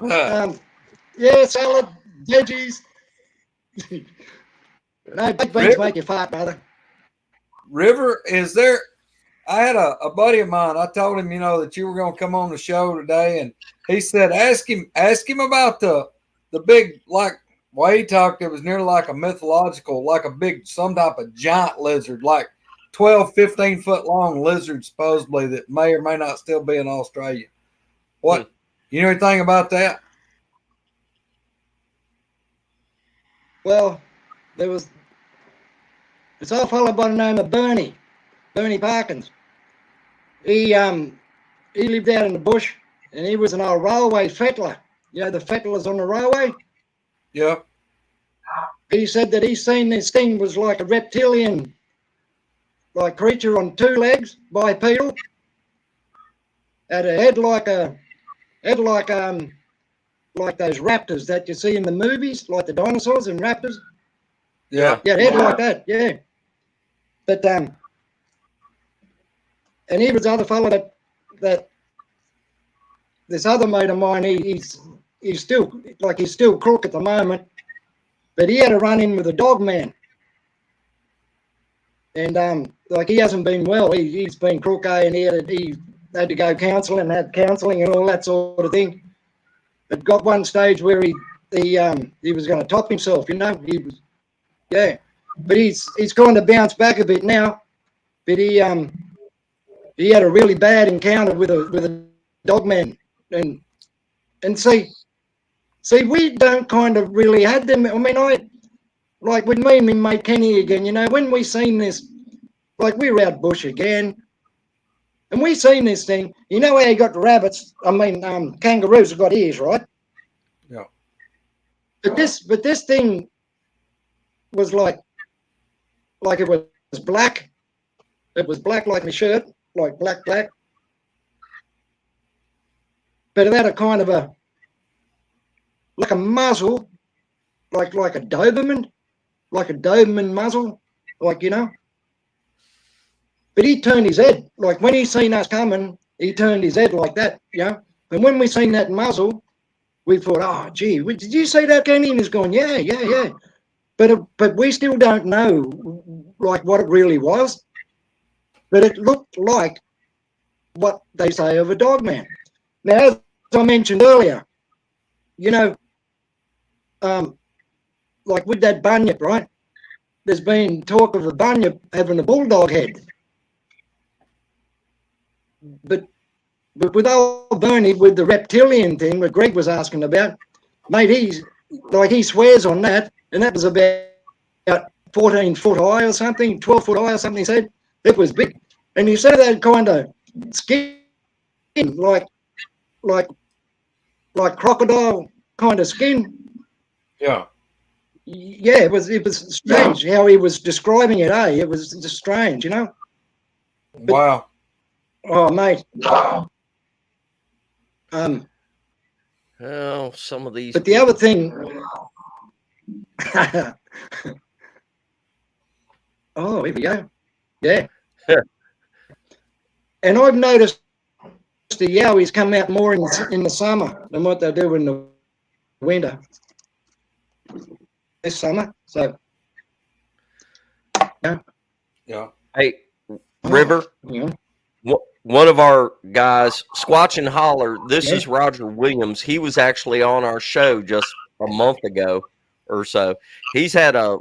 Speaker 3: Yeah, salad, veggies. No, baked beans
Speaker 4: River?
Speaker 3: make you fat, brother.
Speaker 4: River, is there? I had a buddy of mine. I told him, that you were going to come on the show today, and he said, ask him about the big, like, way he talked. It was nearly like a mythological, like a big, some type of giant lizard, like 12, 15 foot long lizard, supposedly, that may or may not still be in Australia. What? You know anything about that?
Speaker 3: Well, it's all fellow by the name of Bernie Parkins. He lived out in the bush, and he was an old railway fettler. You know, the fettlers on the railway.
Speaker 4: Yeah.
Speaker 3: He said that he seen this thing was like a reptilian, like creature on 2 legs, bipedal. Had a head like those raptors that you see in the movies, like the dinosaurs and raptors.
Speaker 4: Yeah.
Speaker 3: Yeah, head like that. Yeah, but and he was the other fellow that this other mate of mine. He's still crook at the moment, but he had a run in with a dog man, and he hasn't been well. He's been crook, and he had to go counselling, had counselling and all that sort of thing. But got one stage where he was going to top himself, He was, yeah. But he's kind of bounced back a bit now. But he had a really bad encounter with a dog man, and see, we don't kind of really had them. I mean, like with me and my mate Kenny again, you know, when we seen this, like we were out bush again, and we seen this thing, you know how you got rabbits, kangaroos have got ears, right?
Speaker 4: Yeah.
Speaker 3: But this thing was like it was black. It was black like my shirt, like black. But it had a kind of like a muzzle, like a Doberman muzzle, like, you know. But he turned his head, like when he seen us coming, he turned his head like that, you know. And when we seen that muzzle, we thought, oh, gee, did you see that, Kenny? And he's going, yeah. But we still don't know, like, what it really was. But it looked like what they say of a dog man. Now, as I mentioned earlier, you know, like with that bunyip, right? There's been talk of a bunyip having a bulldog head. But with old Bernie, with the reptilian thing that Greg was asking about, mate, he swears on that, and that was about 14 foot high or something, 12 foot high or something, he said. It was big. And he said that kind of skin, like crocodile kind of skin.
Speaker 4: Yeah.
Speaker 3: Yeah, it was strange how he was describing it, eh? It was just strange, you know? But,
Speaker 4: Wow.
Speaker 3: Oh, mate.
Speaker 1: Oh, some of these.
Speaker 3: But the other thing. Oh, here we go. Yeah. And I've noticed the yowies come out more in the summer than what they do in the winter. This summer, so.
Speaker 4: Yeah.
Speaker 1: Hey, River.
Speaker 3: Yeah.
Speaker 1: One of our guys, Squatch and Holler, this is Roger Williams. He was actually on our show just a month ago or so. He's had a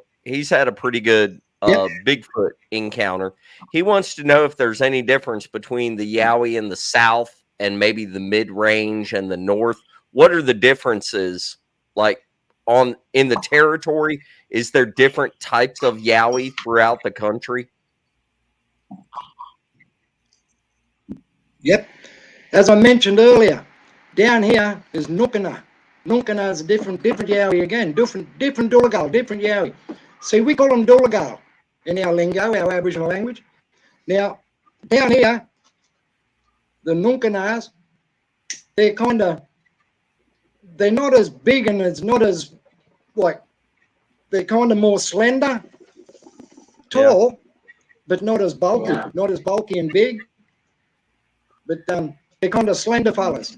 Speaker 1: pretty good Bigfoot encounter. He wants to know if there's any difference between the Yowie in the south and maybe the mid-range and the north. What are the differences like in the territory? Is there different types of Yowie throughout the country?
Speaker 3: Yep. As I mentioned earlier, down here is Nunkana. Nunkana is a different Yowie again, different Dooligal, different Yowie. See, we call them Dooligal in our lingo, our Aboriginal language. Now, down here, the Nunkanas, they're not as big and it's not as, like, they're kind of more slender, tall, but not as bulky and big. But they're kind of slender fellas.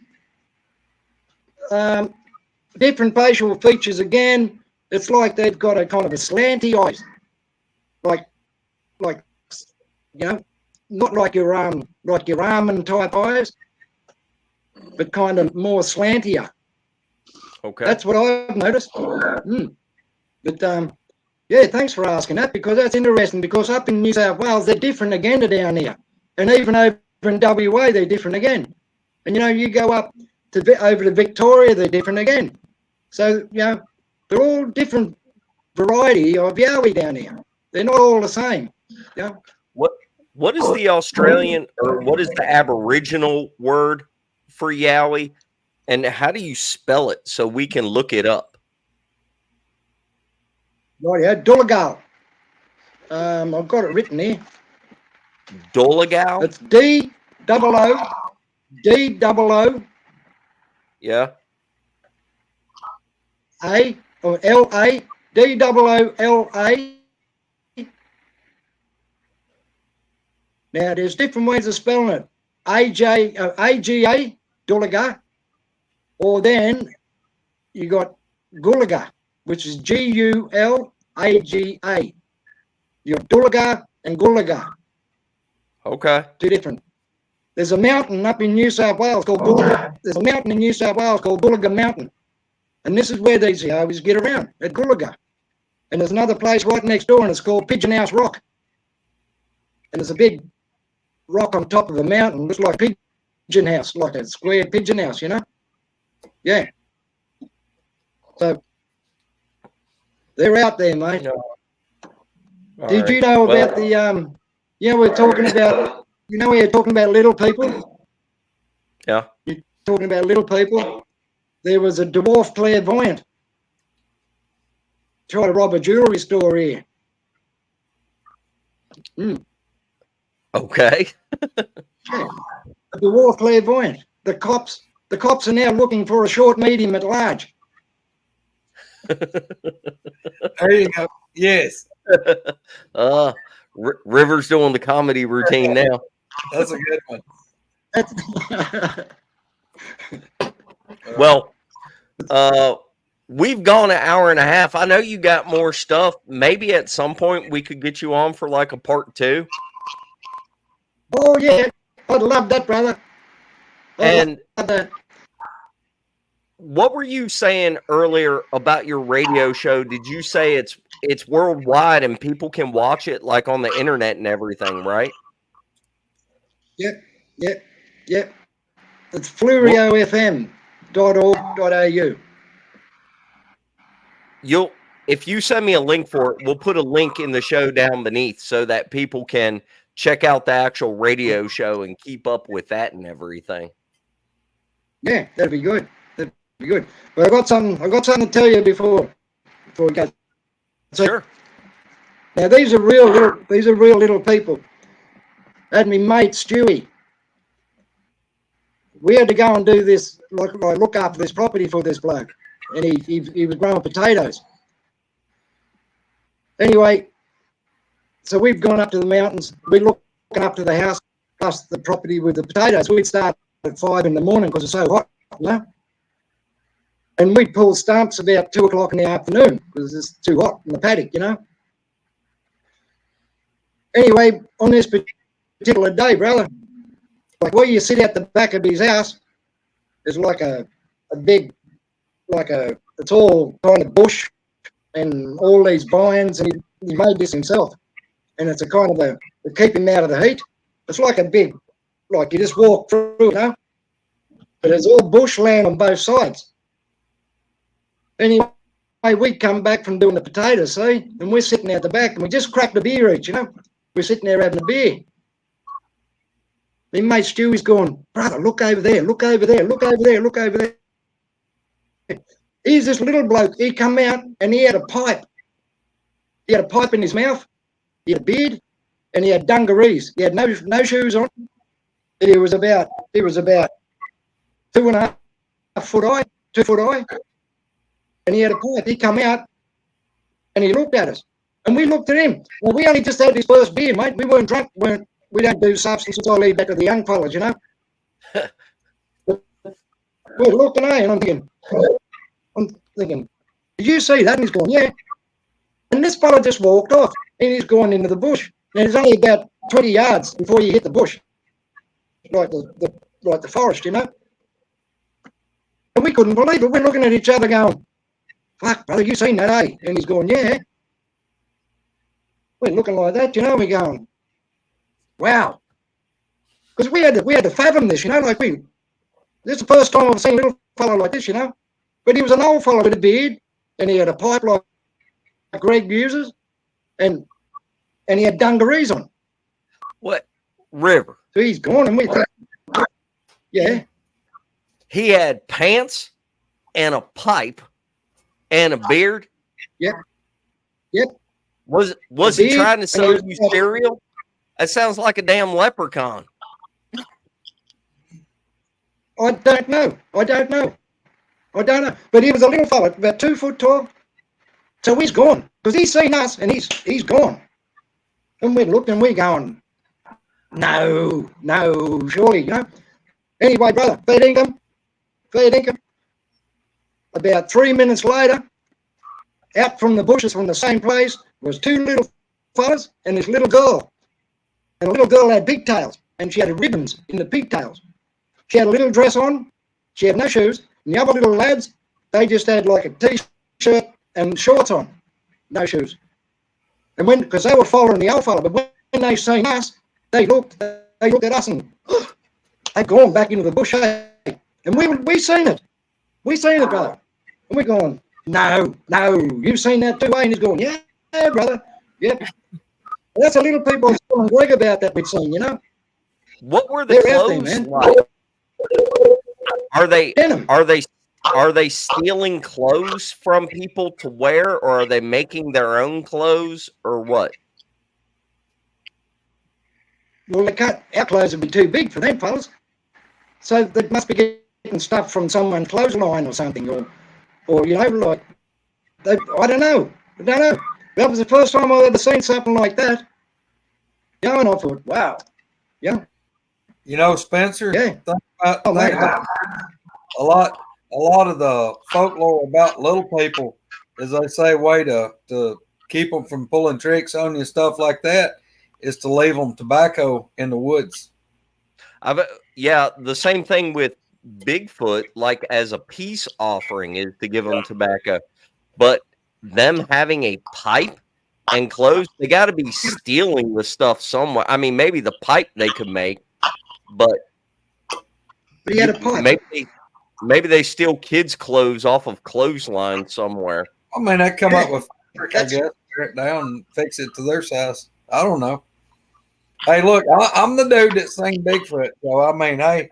Speaker 3: Different facial features again. It's like they've got a kind of a slanty eyes, like you know, not like your almond type eyes, but kind of more slantier.
Speaker 1: Okay,
Speaker 3: that's what I've noticed. But yeah, thanks for asking that, because that's interesting. Because up in New South Wales, they're different again to down here, and even over in WA, they're different again. And, you know, you go up over to Victoria, they're different again. So, you know, they're all different variety of Yowie down here. They're not all the same. You know?
Speaker 1: What is the Australian, or what is the Aboriginal word for Yowie? And how do you spell it so we can look it up?
Speaker 3: Right, yeah, Dooligal. I've got it written here.
Speaker 1: Dooligal?
Speaker 3: It's D-O-O.
Speaker 1: Yeah.
Speaker 3: A-L-A, D-O-O-L-A. Now, there's different ways of spelling it. A-G-A, Dooliga. Or then you got Gulaga, which is G-U-L-A-G-A. You got Dooliga and Gulaga.
Speaker 1: Okay.
Speaker 3: Two different. There's a mountain up in New South Wales called Gulaga. There's a mountain in New South Wales called Gulaga Mountain. And this is where these Yowies get around, at Gulaga. And there's another place right next door, and it's called Pigeon House Rock. And there's a big rock on top of a mountain, looks like a pigeon house, like a square pigeon house, you know? Yeah. So They're out there, mate.
Speaker 1: No. All
Speaker 3: Did
Speaker 1: right.
Speaker 3: you know
Speaker 1: Well,
Speaker 3: about the we're talking about, we're talking about little people.
Speaker 1: yeah.
Speaker 3: You're talking about little people. There was a dwarf clairvoyant tried to rob a jewelry store here.
Speaker 1: Okay.
Speaker 3: Yeah. A dwarf clairvoyant. The cops are now looking for a short, medium, at large.
Speaker 4: There you go. Yes,
Speaker 1: River's doing the comedy routine now.
Speaker 4: that's a good one.
Speaker 1: Well, we've gone an hour and a half. I know you got more stuff. Maybe at some point we could get you on for like a part 2.
Speaker 3: Oh yeah, I'd love that, brother.
Speaker 1: And
Speaker 3: Love that.
Speaker 1: what were you saying earlier about your radio show? Did you say it's worldwide and people can watch it like on the internet and everything, right?
Speaker 3: Yep. It's fluriofm.org.au.
Speaker 1: If you send me a link for it, we'll put a link in the show down beneath so that people can check out the actual radio show and keep up with that and everything.
Speaker 3: Yeah, that'd be good. That'd be good. But I got something to tell you before we go. So,
Speaker 1: Sure.
Speaker 3: now these are real little people. I had me mate Stewie. We had to go and do this, like look after this property for this bloke, and he was growing potatoes. Anyway, so we've gone up to the mountains. We're looking up to the house plus the property with the potatoes. We'd start at 5 in the morning because it's so hot, you know. And we'd pull stumps about 2 o'clock in the afternoon because it's too hot in the paddock, you know. Anyway, on this particular day, brother, like where you sit at the back of his house, there's like a big, it's all kind of bush and all these vines, and he made this himself. And it's a kind of to keep him out of the heat. It's like a big, like you just walk through, you know, but it's all bushland on both sides. Anyway, we come back from doing the potatoes, see, and we're sitting out the back, and we just cracked a beer each, you know. We're sitting there having a beer. Then mate Stewie's going, brother, look over there, look over there, look over there, look over there. Here's this little bloke. He come out and he had a pipe. He had a pipe in his mouth. He had a beard, and he had dungarees. He had no shoes on. And he was about 2.5 foot high, 2 foot high. And he had a pipe. He come out and he looked at us. And we looked at him. Well, we only just had his first beer, mate. We weren't drunk. We don't do substances. I leave that to the young fellas, you know. We're looking at him, and I'm thinking, did you see that? And he's going, yeah. And this fella just walked off, and he's going into the bush. And it's only about 20 yards before you hit the bush, like the forest, you know. And we couldn't believe it. We're looking at each other going, fuck, brother, you seen that, eh? And he's going, yeah. We're looking like that, you know. We're going, wow. Because we had to fathom this, you know, like this is the first time I've seen a little fellow like this, you know. But he was an old fellow with a beard, and he had a pipe like Greg uses, and he had dungarees on.
Speaker 1: What? River.
Speaker 3: So he's gone, and we think, yeah.
Speaker 1: He had pants and a pipe and a beard.
Speaker 3: Yep.
Speaker 1: Was he trying to sell you cereal? That sounds like a damn leprechaun.
Speaker 3: I don't know. But he was a little fella, about 2 foot tall. So he's gone, because he's seen us, and he's gone. And we looked, and we're going, no, surely, you know. Anyway, brother, fair dinkum. About 3 minutes later, out from the bushes from the same place was 2 little fellas and this little girl. And the little girl had pigtails, and she had ribbons in the pigtails. She had a little dress on. She had no shoes. And the other little lads, they just had like a T-shirt and shorts on, no shoes. And because they were following the old fella, but when they seen us, they looked at us and they'd gone back into the bush. And we seen it. We seen it, brother. And we're going, No, you've seen that too, and he's going, yeah, brother, yep. That's the little people still Greg about that we've seen, you know.
Speaker 1: What were the
Speaker 3: They're out there,
Speaker 1: clothes
Speaker 3: man.
Speaker 1: like?
Speaker 3: Denim.
Speaker 1: Are they stealing clothes from people to wear, or are they making their own clothes, or what?
Speaker 3: Well, our clothes would be too big for them fellas. So they must be getting stuff from someone's clothesline or something, or you know, like, I don't know. That was the first time I've ever seen something like that. Yeah, and I thought, wow. Yeah.
Speaker 4: You know, Spencer,
Speaker 3: Yeah.
Speaker 4: think about a lot of the folklore about little people, as they say, way to keep them from pulling tricks on you and stuff like that, is to leave them tobacco in the woods.
Speaker 1: Yeah, the same thing with Bigfoot, like as a peace offering, is to give them tobacco. But them having a pipe and clothes, they got to be stealing the stuff somewhere. I mean, maybe the pipe they could make, but
Speaker 3: he had a pipe.
Speaker 1: Maybe they steal kids' clothes off of clothesline somewhere.
Speaker 4: I mean, they come up with, I guess, tear it down and fix it to their size. I don't know. Hey, look, I'm the dude that seen Bigfoot. So, I mean, hey,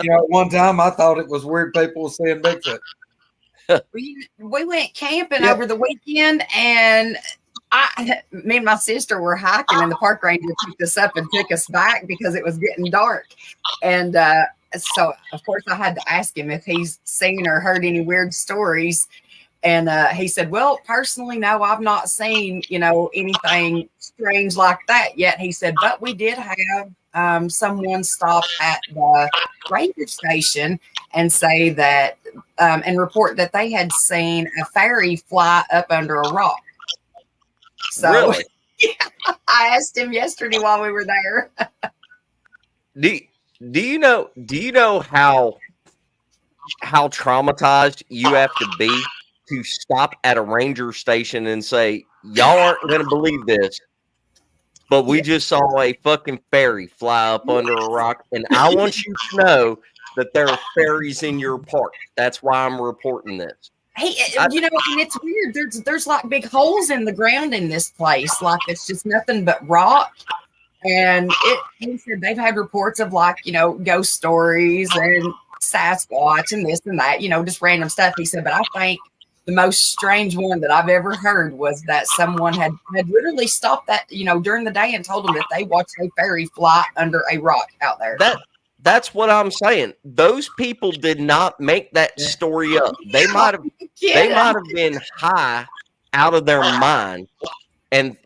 Speaker 4: you know, at one time I thought it was weird people were seeing Bigfoot.
Speaker 2: We went camping over the weekend, and me and my sister were hiking, and the park ranger picked us up and took us back because it was getting dark. And so, of course, I had to ask him if he's seen or heard any weird stories. And he said, well, personally, no, I've not seen, you know, anything strange like that yet. He said, but we did have someone stop at the ranger station and say that, and report that they had seen a fairy fly up under a rock. So
Speaker 1: Really?
Speaker 2: Yeah, I asked him yesterday while we were there.
Speaker 1: Do you know how traumatized you have to be to stop at a ranger station and say, y'all aren't going to believe this, but we just saw a fucking fairy fly up under a rock, and I want you to know that there are fairies in your park. That's why I'm reporting this.
Speaker 2: Hey, you know, and it's weird. There's like big holes in the ground in this place. Like it's just nothing but rock. And he said they've had reports of, like, you know, ghost stories and Sasquatch and this and that, you know, just random stuff. He said, but I think the most strange one that I've ever heard was that someone had literally stopped that, you know, during the day and told them that they watched a fairy fly under a rock out there.
Speaker 1: That's what I'm saying. Those people did not make that story up. They might have been high out of their mind and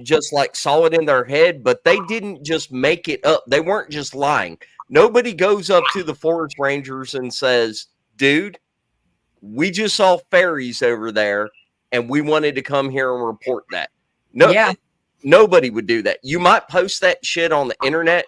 Speaker 1: just like saw it in their head, but they didn't just make it up. They weren't just lying. Nobody goes up to the forest rangers and says, dude, we just saw fairies over there and we wanted to come here and report that. No, Nobody would do that. You might post that shit on the internet,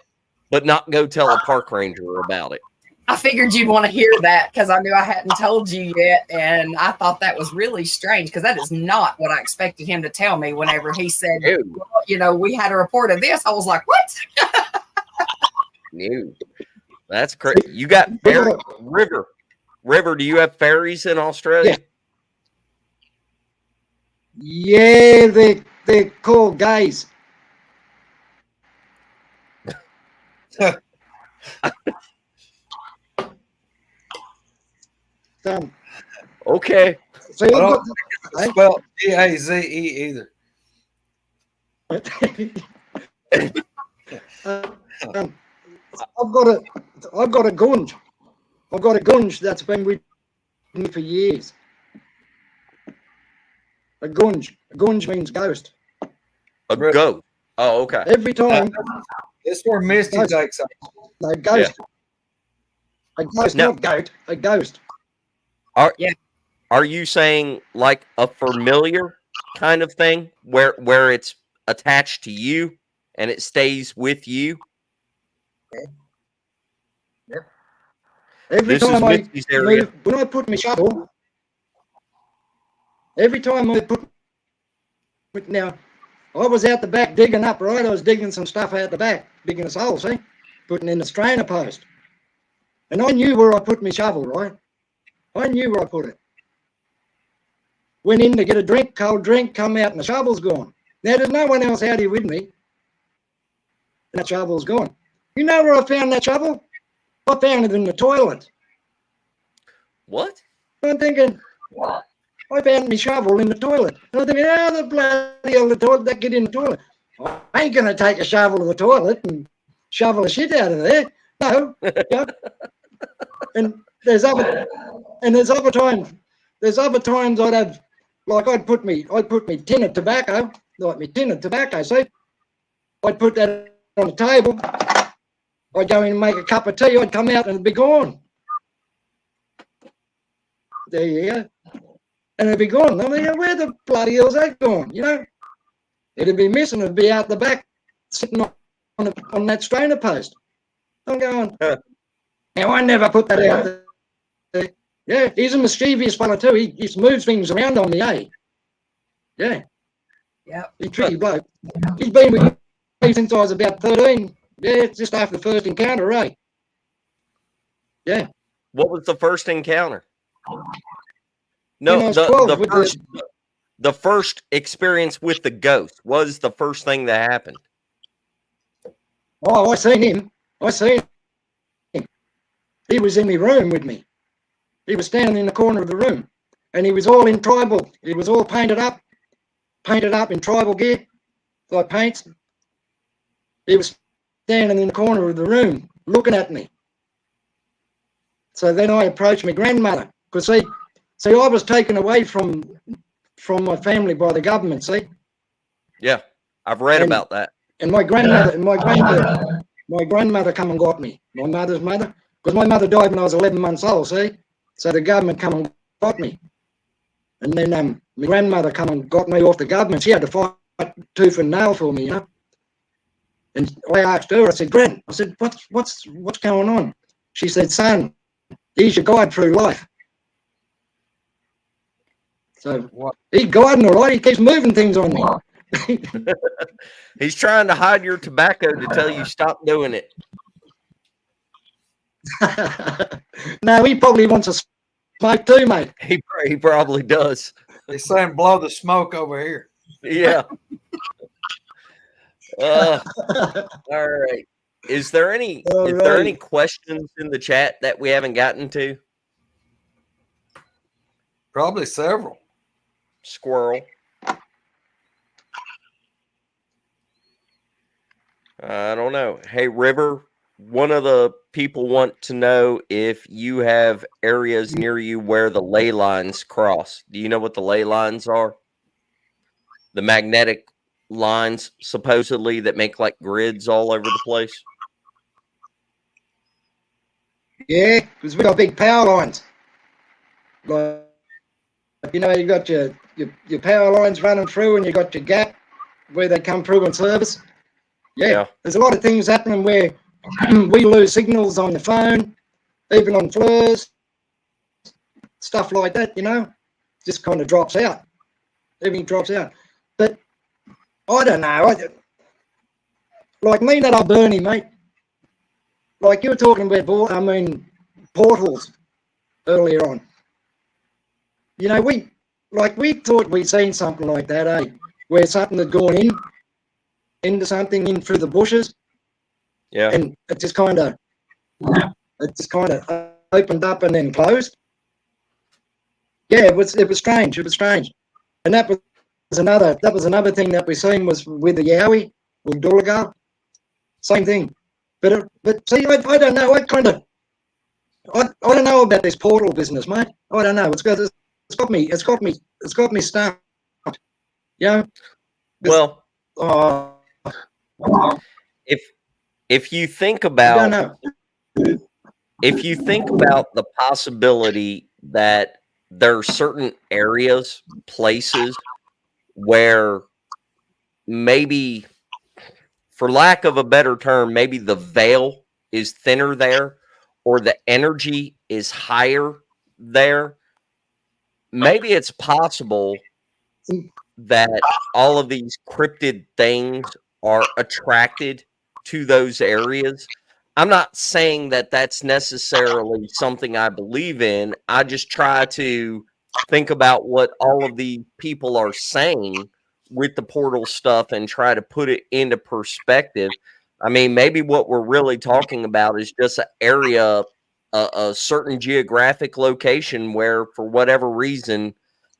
Speaker 1: but not go tell a park ranger about it.
Speaker 2: I figured you'd want to hear that because I knew I hadn't told you yet. And I thought that was really strange because that is not what I expected him to tell me whenever he said, well, you know, we had a report of this. I was like, what?
Speaker 1: No, that's crazy. You got fairy River, do you have fairies in Australia?
Speaker 3: Yeah, they're called gays.
Speaker 1: Okay.
Speaker 3: So
Speaker 4: I don't think it's spelled Gaze either.
Speaker 3: I've got a gunge. I've got a gunge that's been with me for years. A gunge. A gunge means ghost.
Speaker 1: A goat. Oh, okay.
Speaker 3: Every time.
Speaker 4: It's where Misty takes up.
Speaker 3: No, ghost. Yeah. A ghost, not goat. A ghost.
Speaker 1: Are you saying like a familiar kind of thing where it's attached to you and it stays with you?
Speaker 3: Yep. Every time when I put my shovel, every time I put, now I was out the back digging up, right? I was digging some stuff out the back, digging a hole, see? Putting in the strainer post. And I knew where I put my shovel, right? I knew where I put it. went in to get a drink, cold drink, come out and the shovel's gone. Now there's no one else out here with me. And that shovel's gone. You know where I found that shovel? I found it in the toilet.
Speaker 1: What?
Speaker 3: I'm thinking, I found my shovel in the toilet. And I'm thinking, how the bloody hell the toilet that get in the toilet? I ain't going to take a shovel to the toilet and shovel the shit out of there. No. Yeah. And there's other times I'd put me tin of tobacco, see? I'd put that on the table. I'd go in and make a cup of tea. I'd come out and it'd be gone. There you go. And it'd be gone. I mean, where the bloody hell's that gone? You know, it'd be missing. It'd be out the back, sitting on that strainer post. I'm going. Now I never put that out there. Yeah, he's a mischievous fellow too. He moves things around on me, eh? Yeah.
Speaker 2: Yeah.
Speaker 3: He's a tricky bloke. He's been with me since I was about 13. Yeah, just after the first encounter, eh? Yeah.
Speaker 1: What was the first encounter?
Speaker 3: When I
Speaker 1: No,
Speaker 3: was 12 with
Speaker 1: the first experience with the ghost was the first thing that happened.
Speaker 3: Oh, I seen him. He was in my room with me. He was standing in the corner of the room, and he was all in tribal. He was all painted up in tribal gear, like paints. He was standing in the corner of the room, looking at me. So then I approached my grandmother, because see, I was taken away from my family by the government. See.
Speaker 1: Yeah, I've read about that.
Speaker 3: And my grandmother come and got me. My mother's mother, because my mother died when I was 11 months old. See, so the government come and got me. And then my grandmother come and got me off the government. She had to fight tooth and nail for me, you know. And I asked her, I said, Gran, I said, what's going on? She said, son, he's your guide through life. So he's guiding all right. He keeps moving things on me.
Speaker 1: He's trying to hide your tobacco to tell you stop doing it.
Speaker 3: No, he probably wants a smoke too, mate.
Speaker 1: He probably does.
Speaker 4: He's saying blow the smoke over here.
Speaker 1: Yeah. All right. Is there any questions in the chat that we haven't gotten to?
Speaker 4: Probably several.
Speaker 1: Squirrel. I don't know. Hey, River, one of the people want to know if you have areas near you where the ley lines cross. Do you know what the ley lines are? The magnetic lines, supposedly, that make like grids all over the place.
Speaker 3: Yeah, because we got big power lines. Like, you know, you got your power lines running through, and you got your gap where they come through in service. Yeah, there's a lot of things happening where we lose signals on the phone, even on FLIRs, stuff like that, you know, just kind of drops out. Everything drops out. But I don't know. Like me, that old Bernie, mate, like you were talking about, portals earlier on. You know, we thought we'd seen something like that, eh? Where something had gone into something in through the bushes.
Speaker 1: Yeah.
Speaker 3: And it just kind of opened up and then closed. Yeah, it was strange. It was strange. And that was another thing that we seen was with the Yowie, with Dooligal. Same thing. But see, I don't know. I don't know about this portal business, mate. I don't know. It's got me stumped. Yeah.
Speaker 1: Well, if you think about the possibility that there are certain areas, places where maybe, for lack of a better term, maybe the veil is thinner there, or the energy is higher there, maybe it's possible that all of these cryptid things are attracted to those areas. I'm not saying that that's necessarily something I believe in. I just try to think about what all of the people are saying with the portal stuff and try to put it into perspective. I mean, maybe what we're really talking about is just an area, a certain geographic location where, for whatever reason,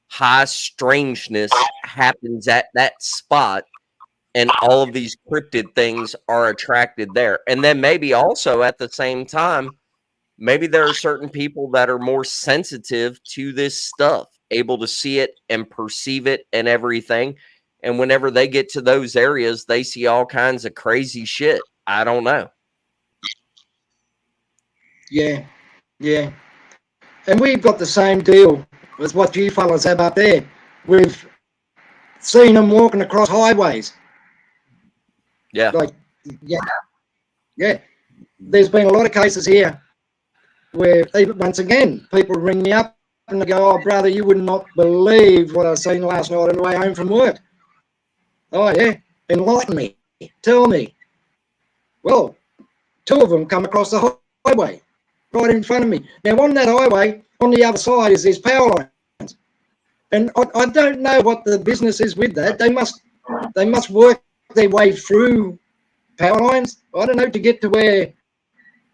Speaker 1: high strangeness happens at that spot, and all of these cryptid things are attracted there. And then maybe also at the same time, maybe there are certain people that are more sensitive to this stuff, able to see it and perceive it and everything. And whenever they get to those areas, they see all kinds of crazy shit. I don't know.
Speaker 3: Yeah, yeah. And we've got the same deal as what you fellas have up there. We've seen them walking across highways.
Speaker 1: Yeah.
Speaker 3: Like, yeah. There's been a lot of cases here where, once again, people ring me up and they go, "Oh, brother, you would not believe what I seen last night on the way home from work." "Oh, yeah? Enlighten me. Tell me." Well, 2 of them come across the highway right in front of me. Now, on that highway, on the other side is these power lines. And I don't know what the business is with that. They must work their way through power lines, I don't know, to get to where,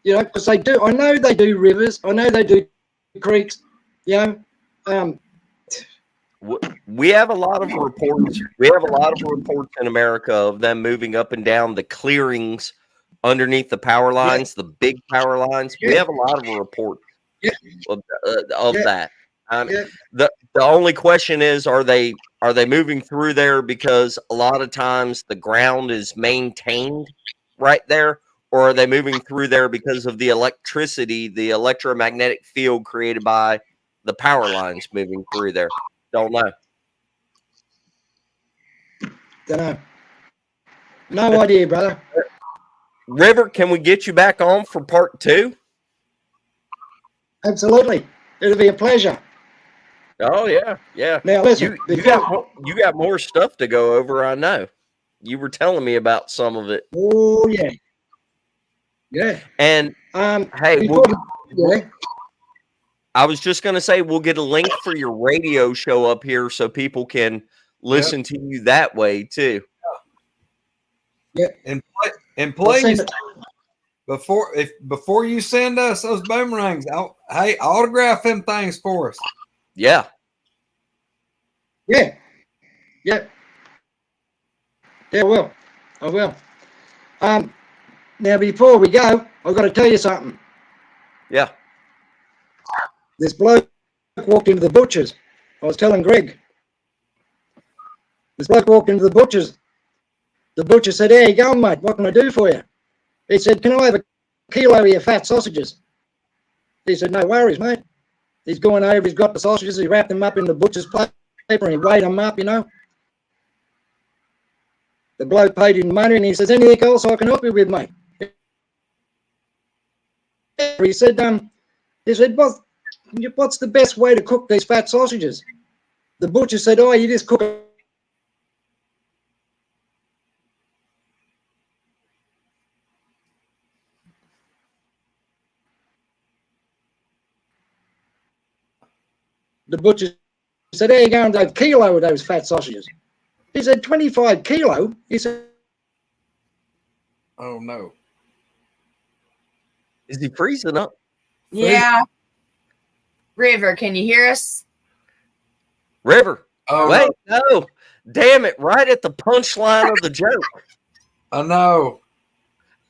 Speaker 3: you know, because they do. I know they do rivers. I know they do creeks, you know.
Speaker 1: We have a lot of reports. We have a lot of reports in America of them moving up and down the clearings underneath the power lines, the big power lines. We have a lot of reports of that. The only question is, are they moving through there because a lot of times the ground is maintained right there, or are they moving through there because of the electricity, the electromagnetic field created by the power lines moving through there? Don't know.
Speaker 3: Don't know. No idea, brother.
Speaker 1: River, can we get you back on for part 2?
Speaker 3: Absolutely. It'll be a pleasure.
Speaker 1: Oh yeah, yeah.
Speaker 3: Now listen,
Speaker 1: you got more stuff to go over. I know. You were telling me about some of it.
Speaker 3: Oh yeah, yeah.
Speaker 1: And hey, I was just gonna say we'll get a link for your radio show up here so people can listen to you that way too.
Speaker 3: Yeah,
Speaker 4: and please, before you send us those boomerangs, hey, autograph them things for us.
Speaker 1: Yeah.
Speaker 3: Yeah. Yeah. Yeah, I will. Now before we go, I've got to tell you something.
Speaker 1: Yeah.
Speaker 3: This bloke walked into the butcher's. I was telling Greg. This bloke walked into the butcher's. The butcher said, "There you go, mate. What can I do for you?" He said, "Can I have a kilo of your fat sausages?" He said, "No worries, mate." He's going over, he's got the sausages, he wrapped them up in the butcher's paper and he weighed them up, you know. The bloke paid him money and he says, "Anything else I can help you with, mate?" He said, "What's the best way to cook these fat sausages?" The butcher said, "Oh, you just cook it." The butcher said, "There you go, and a kilo of those fat sausages." He said, 25 kilo? He said,
Speaker 4: "Oh no."
Speaker 1: Is he freezing up?
Speaker 2: Yeah. River, can you hear us?
Speaker 1: River.
Speaker 4: Oh
Speaker 1: wait, no. Damn it, right at the punchline of the joke.
Speaker 4: I know.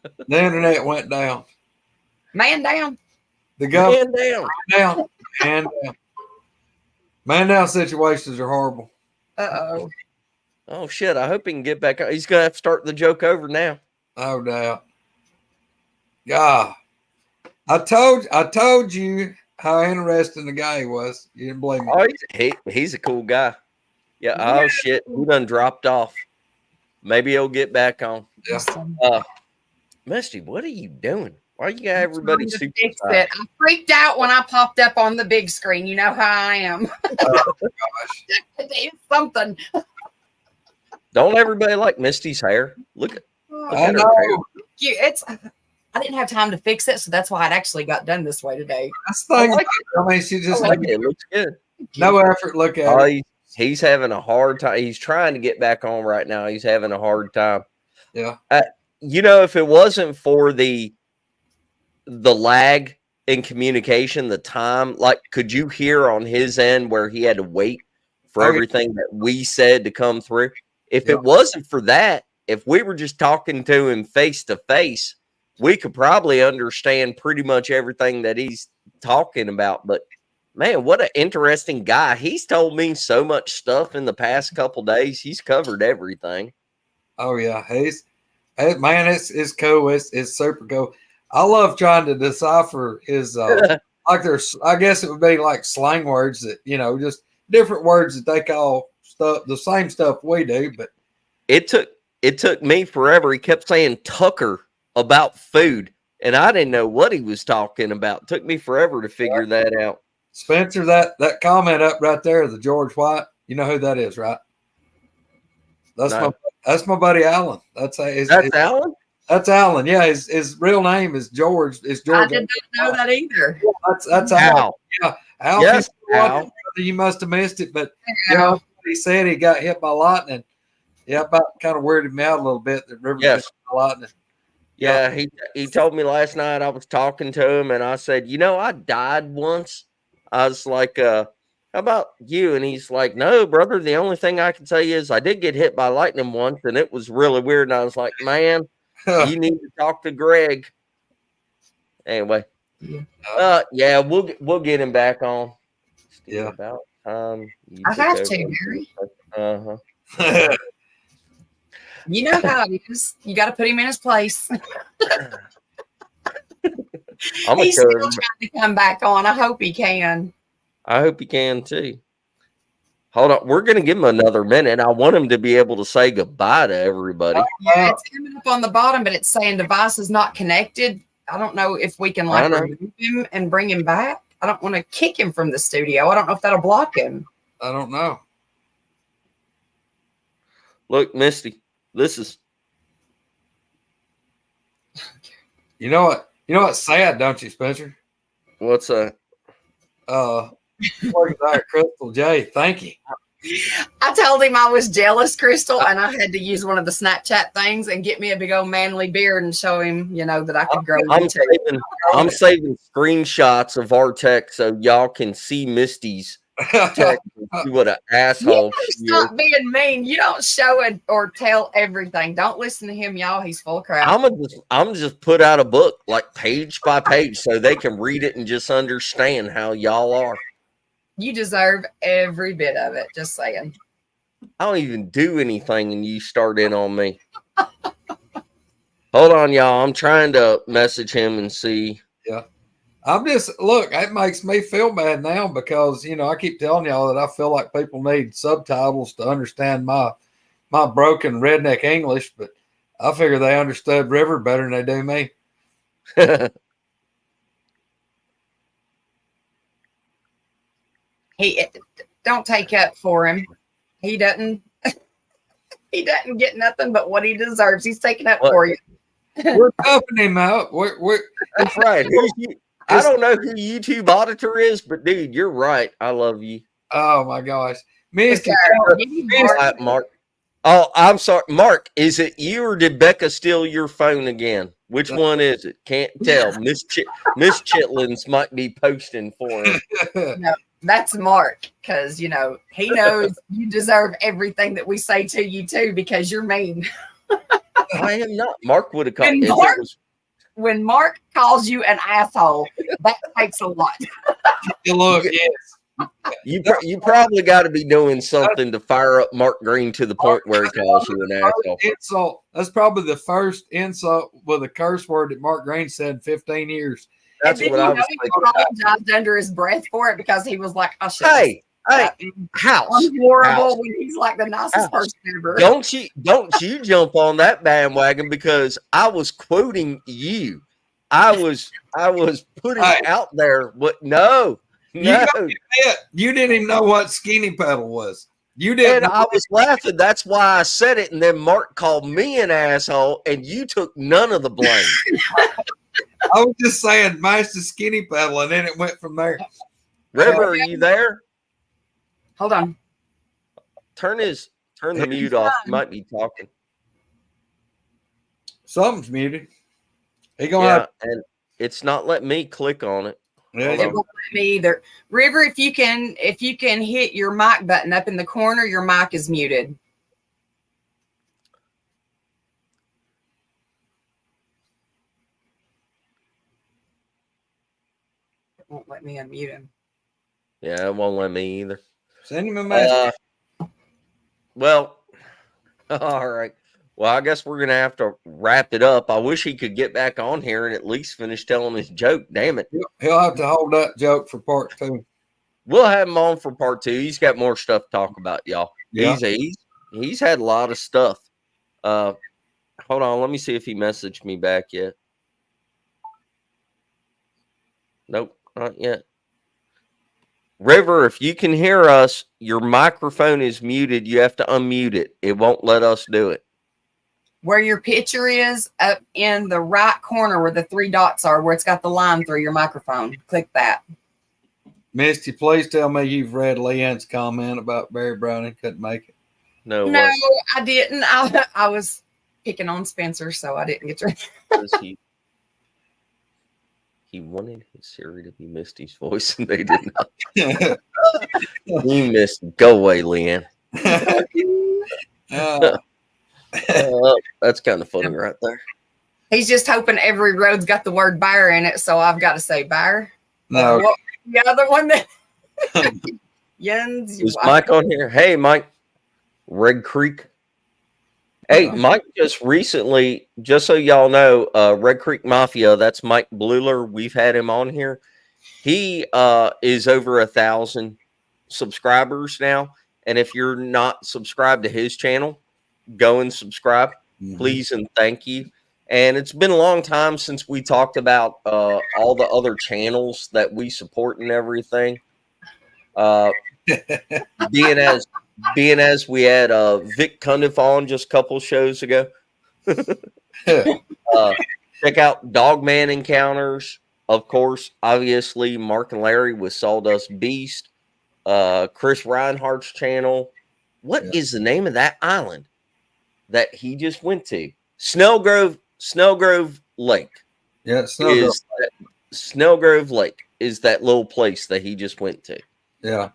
Speaker 4: The internet went down.
Speaker 2: Man down.
Speaker 4: The government
Speaker 1: down.
Speaker 4: Man down situations are horrible.
Speaker 2: Uh-oh.
Speaker 1: Oh shit, I hope he can get back up. He's gonna have to start the joke over now.
Speaker 4: No doubt. God. I told you how interesting the guy he was. You didn't believe me.
Speaker 1: Oh, he's a cool guy. Yeah. Oh shit, he done dropped off. Maybe he'll get back on.
Speaker 4: Yeah.
Speaker 1: Misty, what are you doing? Why you got everybody super
Speaker 2: I freaked out when I popped up on the big screen. You know how I am.
Speaker 4: Oh, gosh.
Speaker 2: It's something.
Speaker 1: Don't everybody like Misty's hair? Look at
Speaker 4: I know.
Speaker 2: I didn't have time to fix it, so that's why it actually got done this way today.
Speaker 4: That's the thing. I mean, she just
Speaker 1: it looks good.
Speaker 4: No effort. Look at
Speaker 1: Oh,
Speaker 4: it.
Speaker 1: he's having a hard time. He's trying to get back on right now. He's having a hard time.
Speaker 4: Yeah.
Speaker 1: If it wasn't for the lag in communication, the time, like, could you hear on his end where he had to wait for everything that we said to come through? If it wasn't for that, if we were just talking to him face to face, we could probably understand pretty much everything that he's talking about. But man, what an interesting guy. He's told me so much stuff in the past couple days. He's covered everything.
Speaker 4: Oh yeah. Man, it's cool. It's super cool. I love trying to decipher his like there's, I guess it would be like slang words that, just different words that they call stuff, the same stuff we do. But
Speaker 1: it took me forever. He kept saying Tucker about food, and I didn't know what he was talking about. It took me forever to figure that out.
Speaker 4: Spencer, that comment up right there, the George White, you know who that is, right? That's my buddy Alan. That's
Speaker 1: Alan?
Speaker 4: That's Alan. Yeah, his real name is George. It's George.
Speaker 2: I didn't know that either.
Speaker 4: That's Al. Yeah, Al.
Speaker 1: Yes, Al.
Speaker 4: You must have missed it, but he said he got hit by lightning. Yeah, about kind of weirded me out a little bit. That River hit by lightning.
Speaker 1: Yeah, he told me last night. I was talking to him, and I said, I died once. I was like, how about you? And he's like, no, brother. The only thing I can tell you is I did get hit by lightning once, and it was really weird. And I was like, man, you need to talk to Greg. Anyway, we'll get him back on.
Speaker 4: Yeah,
Speaker 1: about
Speaker 2: I have to, Gary. You know how it is. You got to put him in his place. He's still trying to come back on. I hope he can.
Speaker 1: I hope he can too. Hold on. We're going to give him another minute. I want him to be able to say goodbye to everybody.
Speaker 2: Yeah, it's coming up on the bottom, but it's saying device is not connected. I don't know if we can remove him and bring him back. I don't want to kick him from the studio. I don't know if that'll block him.
Speaker 4: I don't know.
Speaker 1: Look, Misty, this is.
Speaker 4: You know what? You know what's sad, don't you, Spencer?
Speaker 1: What's that?
Speaker 4: Crystal J. Thank you.
Speaker 2: I told him I was jealous, Crystal, and I had to use one of the Snapchat things and get me a big old manly beard and show him, that I could grow.
Speaker 1: I'm saving screenshots of our text so y'all can see Misty's text and see what an asshole she
Speaker 2: Stop
Speaker 1: is.
Speaker 2: being mean. You don't show it or tell everything. Don't listen to him, y'all. He's full of crap.
Speaker 1: I'm just put out a book like page by page so they can read it and just understand how y'all are.
Speaker 2: You deserve every bit of it. Just saying.
Speaker 1: I don't even do anything and you start in on me. Hold on, y'all. I'm trying to message him and see.
Speaker 4: Yeah. It makes me feel bad now because, I keep telling y'all that I feel like people need subtitles to understand my broken redneck English, but I figure they understood River better than they do me.
Speaker 2: He don't take up for him. He doesn't get nothing but what he deserves. He's taking up for you.
Speaker 4: We're helping him out.
Speaker 1: That's right. I don't know who YouTube auditor is, but dude, you're right. I love you.
Speaker 4: Oh my gosh.
Speaker 1: Mark. Oh, I'm sorry. Mark, is it you or did Becca steal your phone again? Which one is it? Can't tell. Miss Chitlins might be posting for him.
Speaker 2: No, that's Mark, because he knows you deserve everything that we say to you too, because you're mean.
Speaker 1: I am not. Mark would have called.
Speaker 2: When Mark calls you an asshole, that takes a lot.
Speaker 4: Look, yes.
Speaker 1: You probably got to be doing something to fire up Mark Green to the point where he calls you an asshole.
Speaker 4: Insult. That's probably the first insult with a curse word that Mark Green said in 15 years.
Speaker 1: That's what I was
Speaker 2: thinking. He apologized under his breath for it because he was like,
Speaker 1: Hey, house.
Speaker 2: I'm horrible when he's like the nicest person ever.
Speaker 1: Don't you jump on that bandwagon because I was quoting you. I was putting out there what no.
Speaker 4: You didn't even know what skinny pedal was. You didn't.
Speaker 1: And I was laughing. That's why I said it. And then Mark called me an asshole, and you took none of the blame.
Speaker 4: I was just saying, mash the skinny pedal, and then it went from there.
Speaker 1: River, are you there?
Speaker 2: Hold on.
Speaker 1: Turn the mute off. He might be talking.
Speaker 4: Something's muted. He gonna
Speaker 1: Yeah,
Speaker 4: have,
Speaker 1: and it's not letting me click on it.
Speaker 4: yeah,
Speaker 1: Hold
Speaker 2: It
Speaker 1: on.
Speaker 2: won't let me either. River, if you can hit your mic button up in the corner, your mic is muted. It won't let me unmute him.
Speaker 1: Yeah, it won't let me either.
Speaker 4: send him a message.
Speaker 1: Well, all right. Well, I guess we're gonna have to wrap it up. I wish he could get back on here and at least finish telling his joke. Damn it.
Speaker 4: He'll have to hold that joke for part 2.
Speaker 1: We'll have him on for part 2. He's got more stuff to talk about, y'all.
Speaker 4: Yeah.
Speaker 1: He's had a lot of stuff. Hold on, let me see if he messaged me back yet. Nope, not yet. River, if you can hear us, your microphone is muted. You have to unmute it. It won't let us do it.
Speaker 2: Where your picture is, up in the right corner where the 3 dots are, where it's got the line through your microphone. Click that.
Speaker 4: Misty, please tell me you've read Leanne's comment about Barry Browning couldn't make it.
Speaker 1: No,
Speaker 2: No,
Speaker 1: what
Speaker 2: I didn't. I was picking on Spencer, so I didn't get to.
Speaker 1: was he? He wanted his Siri to be Misty's voice, and they did not. You missed. Go away, Leanne. That's kind of funny right there.
Speaker 2: He's just hoping every road's got the word bear in it, so I've got to say bear.
Speaker 4: No.
Speaker 2: What, the other one that Jens,
Speaker 1: Is Mike on here? Hey, Mike. Red Creek. Hey, Mike just recently, just so y'all know, Red Creek Mafia, that's Mike Bluler. We've had him on here. He is over 1,000 subscribers now. And if you're not subscribed to his channel, go and subscribe, please and thank you. And it's been a long time since we talked about all the other channels that we support and everything. Being as we had Vic Cundiff on just a couple shows ago. Check out Dogman Encounters, of course. Obviously, Mark and Larry with Sawdust Beast. Chris Reinhardt's channel. What is the name of that island that he just went to? Snellgrove Lake.
Speaker 4: Yeah,
Speaker 1: Snellgrove Lake is that little place that he just went to.
Speaker 4: Yeah.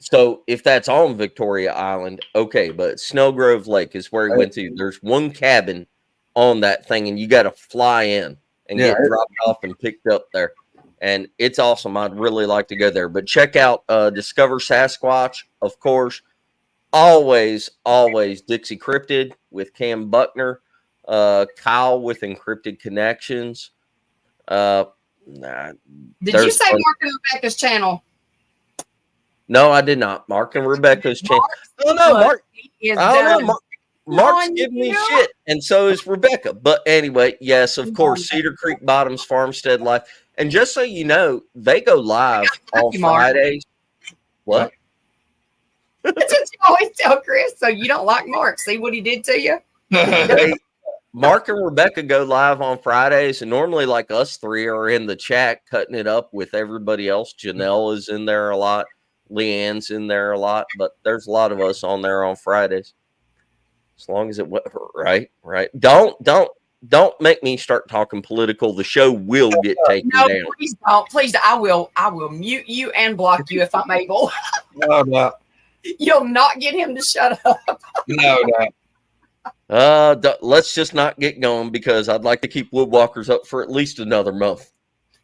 Speaker 1: So if that's on Victoria Island, okay, but Snellgrove Lake is where he went to. There's one cabin on that thing, and you got to fly in and get dropped off and picked up there. And it's awesome. I'd really like to go there. But check out Discover Sasquatch, of course. Always Dixie Cryptid with Cam Buckner. Kyle with Encrypted Connections.
Speaker 2: Did you say Mark and Rebecca's channel?
Speaker 1: No, I did not. Mark and Rebecca's channel. Oh no, Mark. I don't know. Mark's giving me shit, and so is Rebecca. But anyway, yes, of course, Cedar Creek Bottoms Farmstead Life. And just so you know, they go live on Fridays. What?
Speaker 2: That's what you always tell Chris. So you don't like Mark. See what he did to you?
Speaker 1: Mark and Rebecca go live on Fridays, and normally, like us three are in the chat cutting it up with everybody else. Janelle is in there a lot. Leanne's in there a lot, but there's a lot of us on there on Fridays. As long as it went right. Don't make me start talking political. The show will get taken down.
Speaker 2: Please don't. Please, I will mute you and block you if I'm able.
Speaker 4: No.
Speaker 2: You'll not get him to shut up.
Speaker 4: No.
Speaker 1: Let's just not get going because I'd like to keep Woodwalkers up for at least another month.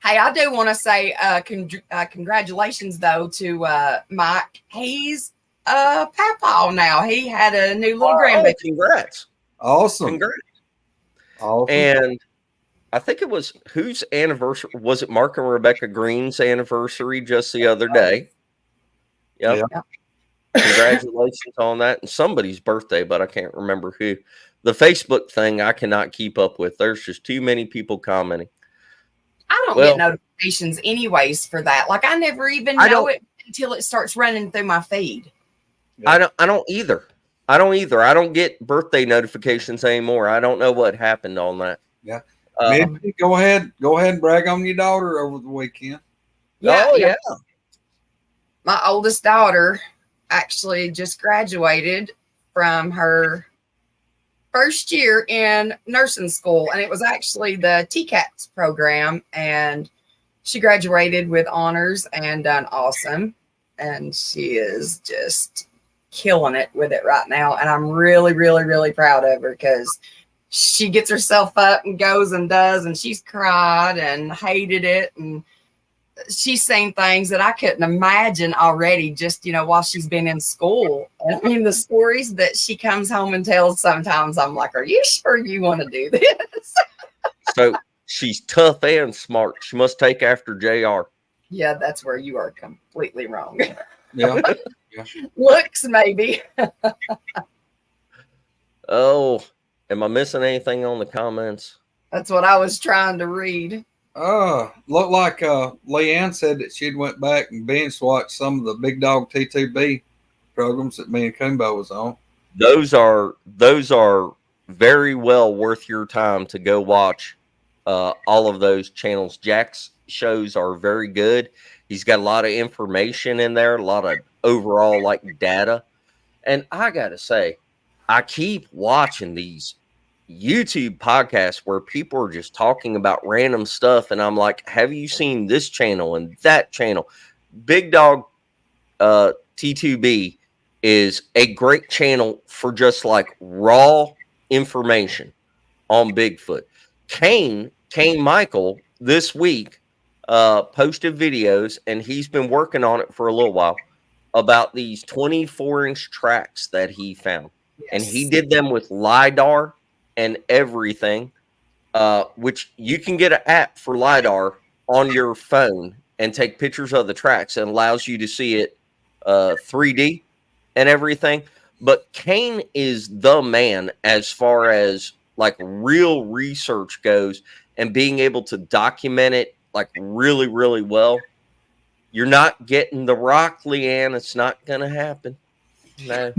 Speaker 2: Hey, I do want to say congratulations, though, to Mike. He's a papa now. He had a new little grandbaby.
Speaker 1: Congrats.
Speaker 4: Awesome.
Speaker 1: Congrats.
Speaker 4: Awesome.
Speaker 1: And I think it was whose anniversary? Was it Mark and Rebecca Green's anniversary just the other day? Yep.
Speaker 4: Yeah.
Speaker 1: Congratulations on that. And somebody's birthday, but I can't remember who. The Facebook thing I cannot keep up with. There's just too many people commenting.
Speaker 2: I don't get notifications anyways for that. Like I never even know it until it starts running through my feed.
Speaker 1: I don't either. I don't get birthday notifications anymore. I don't know what happened on that.
Speaker 4: Yeah. Maybe go ahead and brag on your daughter over the weekend.
Speaker 2: Yeah. My oldest daughter actually just graduated from her first year in nursing school, and it was actually the TCATS program, and she graduated with honors and done awesome, and she is just killing it with it right now, and I'm really, really, really proud of her because she gets herself up and goes and does, and she's cried and hated it, and she's seen things that I couldn't imagine already just, while she's been in school. And I mean, the stories that she comes home and tells, sometimes I'm like, are you sure you want to do this?
Speaker 1: So she's tough and smart. She must take after JR.
Speaker 2: Yeah, that's where you are completely wrong.
Speaker 4: Yeah.
Speaker 2: Looks, maybe.
Speaker 1: Oh, am I missing anything on the comments?
Speaker 2: That's what I was trying to read.
Speaker 4: Looked like Leanne said that she'd went back and binge watched some of the Big Dog T2B programs that me and Kumbo was on.
Speaker 1: Those are very well worth your time to go watch. All of those channels. Jack's shows are very good. He's got a lot of information in there, a lot of overall like data. And I gotta say, I keep watching these YouTube podcasts where people are just talking about random stuff, and I'm like, have you seen this channel and that channel? Big Dog T2B is a great channel for just like raw information on Bigfoot. Kane Michael this week posted videos, and he's been working on it for a little while, about these 24-inch tracks that he found.
Speaker 2: Yes.
Speaker 1: And he did them with LiDAR and everything, which you can get an app for LiDAR on your phone and take pictures of the tracks, and allows you to see it 3D and everything. But Kane is the man as far as like real research goes, and being able to document it like really, really well. You're not getting the rock, Leanne. It's not going to happen. No.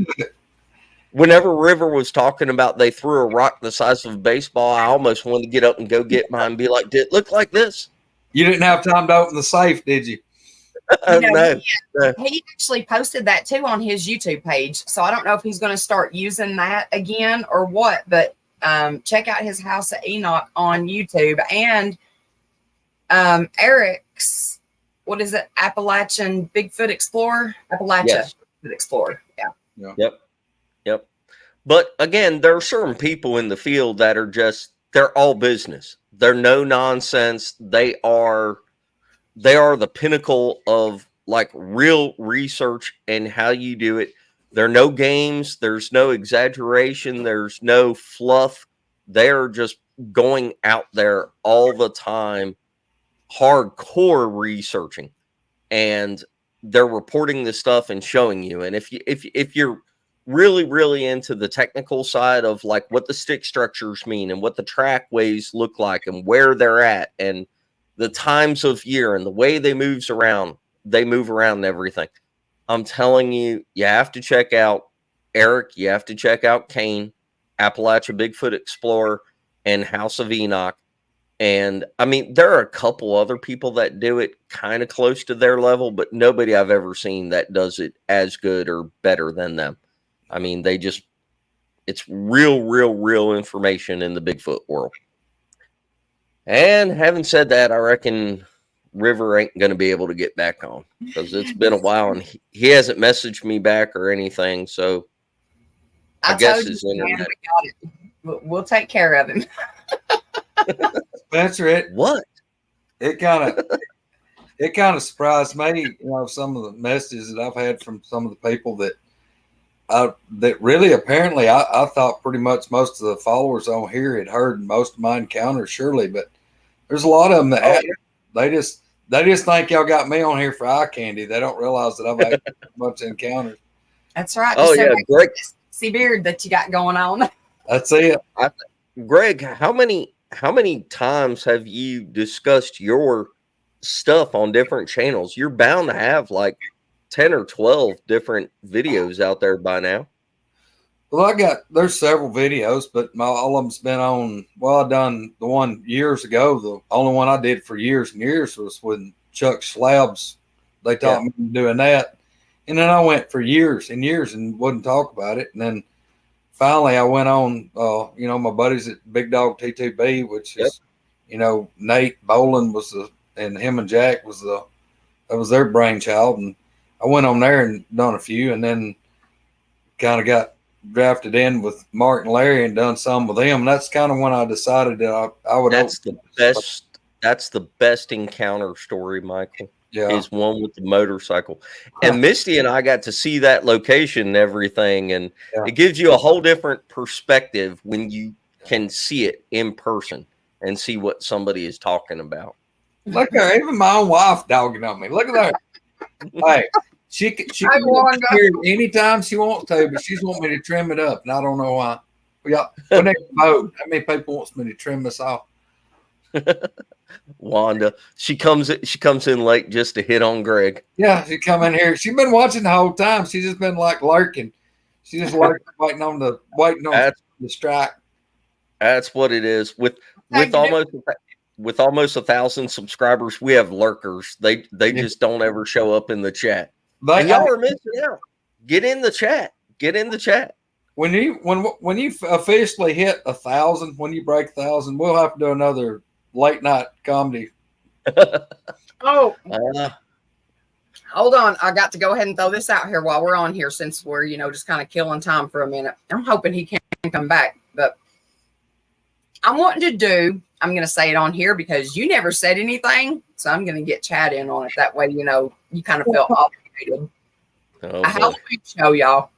Speaker 1: Whenever River was talking about they threw a rock the size of a baseball, I almost wanted to get up and go get mine and be like, did it look like this?
Speaker 4: You didn't have time to open the safe, did you?
Speaker 1: No.
Speaker 2: He actually posted that too on his YouTube page. So I don't know if he's going to start using that again or what, but check out his House of Enoch on YouTube. And Eric's, what is it? Appalachian Bigfoot Explorer? Appalachia
Speaker 1: Yes.
Speaker 2: Bigfoot Explorer. Yeah.
Speaker 1: Yep. But again, there are certain people in the field that are just, they're all business. They're no nonsense. They are the pinnacle of like real research and how you do it. There are no games. There's no exaggeration. There's no fluff. They're just going out there all the time, hardcore researching, and they're reporting this stuff and showing you. And if you're really, really into the technical side of like what the stick structures mean and what the trackways look like and where they're at and the times of year and the way they move around and everything, I'm telling you, you have to check out Eric. You have to check out Kane, Appalachia Bigfoot Explorer, and House of Enoch. And I mean, there are a couple other people that do it kind of close to their level, but nobody I've ever seen that does it as good or better than them. I mean, it's real information in the Bigfoot world. And having said that, I reckon River ain't going to be able to get back on because it's been a while and he hasn't messaged me back or anything. So I guess his internet.
Speaker 2: We'll take care of him.
Speaker 4: Spencer, it kind of surprised me, some of the messages that I've had from some of the people that really apparently I thought pretty much most of the followers on here had heard most of my encounters, surely, but there's a lot of them that they just think y'all got me on here for eye candy. They don't realize that I've had a bunch of encounters.
Speaker 2: That's right.
Speaker 1: Oh yeah, Greg,
Speaker 2: beard that you got going on.
Speaker 4: That's it.
Speaker 1: Greg, how many times have you discussed your stuff on different channels? You're bound to have like 10 or 12 different videos out there by now.
Speaker 4: Well, there's several videos, but all of them's been on. Well, I done the one years ago. The only one I did for years and years was when Chuck Slabs. They taught me doing that, And then I went for years and years and wouldn't talk about it. And then finally I went on, my buddies at Big Dog T2B, which is, Nate Boland and him and Jack that was their brainchild. And I went on there and done a few, and then kind of got drafted in with Mark and Larry and done some with them. And that's kind of when I decided that I would.
Speaker 1: That's the best. That's the best encounter story, Michael.
Speaker 4: Yeah.
Speaker 1: Is one with the motorcycle. And Misty and I got to see that location and everything. And it gives you a whole different perspective when you can see it in person and see what somebody is talking about.
Speaker 4: Look at her, even my own wife dogging on me. Look at her. Hey, she can here anytime she wants to, but she's want me to trim it up, and I don't know why. When they vote, how many people wants me to trim this off?
Speaker 1: Wanda, she comes in late just to hit on Greg.
Speaker 4: Yeah, she come in here. She's been watching the whole time. She's just been like lurking. She's just lurking, waiting on the strike.
Speaker 1: That's what it is. With almost 1,000 subscribers, we have lurkers. They just don't ever show up in the chat. And y'all are missing out. Get in the chat. Get in the chat.
Speaker 4: When you officially hit 1,000, when you break 1,000, we'll have to do another late night comedy.
Speaker 2: Hold on. I got to go ahead and throw this out here while we're on here, since we're, just kind of killing time for a minute. I'm hoping he can come back, but I'm wanting to I'm going to say it on here because you never said anything. So I'm going to get Chad in on it. That way, you kind of feel obligated. A Halloween show, y'all.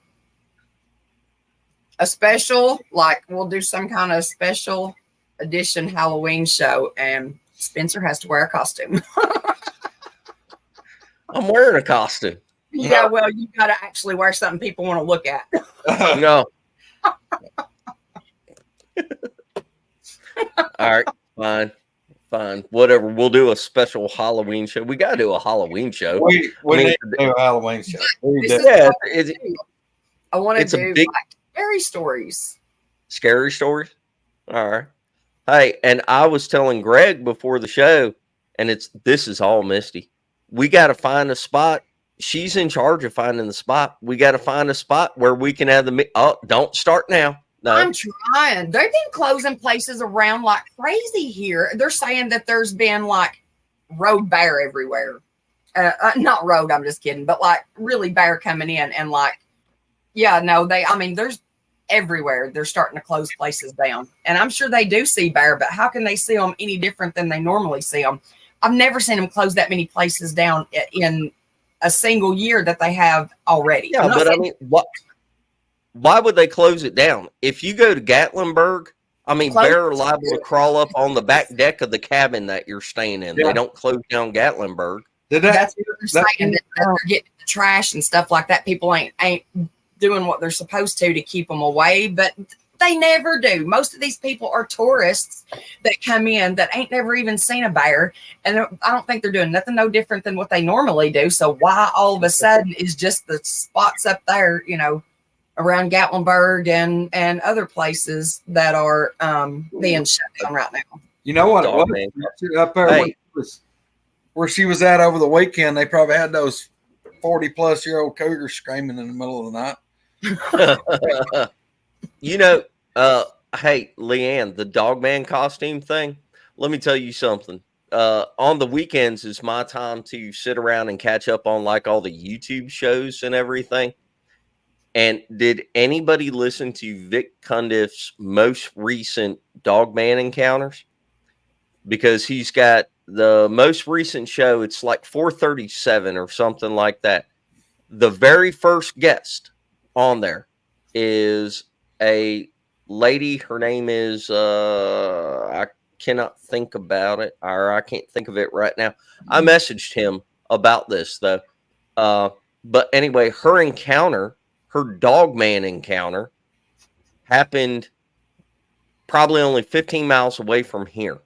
Speaker 2: A special, we'll do some kind of special edition Halloween show, and Spencer has to wear a costume.
Speaker 1: I'm wearing a costume.
Speaker 2: Yeah, well, you got to actually wear something people want to look at.
Speaker 1: No. All right, fine, whatever. We'll do a special Halloween show. We got to do a Halloween show.
Speaker 4: We need to do a Halloween show.
Speaker 2: I want to do scary stories.
Speaker 1: Scary stories? All right. Hey, and I was telling Greg before the show, and this is all Misty. We got to find a spot. She's in charge of finding the spot. We got to find a spot where we can have don't start now. No.
Speaker 2: I'm trying. They've been closing places around like crazy here. They're saying that there's been road bear everywhere. Not road, I'm just kidding, but really bear coming in and there's everywhere. They're starting to close places down. And I'm sure they do see bear, but how can they see them any different than they normally see them? I've never seen them close that many places down in a single year that they have already.
Speaker 1: Yeah, but what? Why would they close it down? If you go to Gatlinburg, bear are liable to crawl up on the back deck of the cabin that you're staying in. Yeah. They don't close down Gatlinburg.
Speaker 2: That's what they're saying, that they're getting the trash and stuff like that. People ain't doing what they're supposed to keep them away, but they never do. Most of these people are tourists that come in that ain't never even seen a bear, and I don't think they're doing nothing no different than what they normally do. So why all of a sudden is just the spots up there, around Gatlinburg and other places that are being shut down right now?
Speaker 4: You know what it was? Up there where she was at over the weekend, they probably had those 40-plus-year-old cougars screaming in the middle of the night.
Speaker 1: Hey, Leanne, the Dogman costume thing, let me tell you something. On the weekends is my time to sit around and catch up on all the YouTube shows and everything. And did anybody listen to Vic Cundiff's most recent Dogman encounters? Because he's got the most recent show. It's 437 or something like that. The very first guest on there is a lady. Her name is, I cannot think about it, or I can't think of it right now. I messaged him about this though. But anyway, her Dogman encounter happened probably only 15 miles away from here.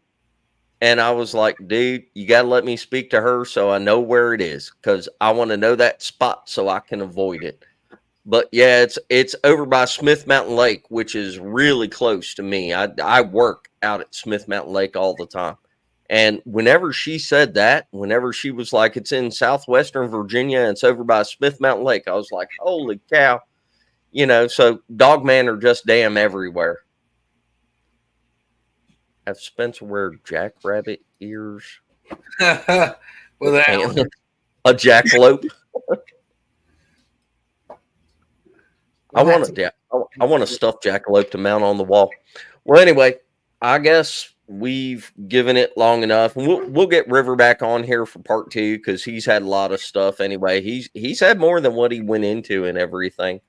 Speaker 1: And I was like, dude, you got to let me speak to her so I know where it is, because I want to know that spot so I can avoid it. But yeah, it's over by Smith Mountain Lake, which is really close to me. I work out at Smith Mountain Lake all the time. And whenever she said that, whenever she was like, it's in southwestern Virginia and it's over by Smith Mountain Lake, I was like, holy cow. You know, so dogmen are just damn everywhere. Have Spencer wear jackrabbit ears?
Speaker 4: Without
Speaker 1: And a jackalope. I want a stuffed jackalope to mount on the wall. Well, anyway, I guess we've given it long enough. We'll get River back on here for part 2 because he's had a lot of stuff anyway. He's had more than what he went into and everything.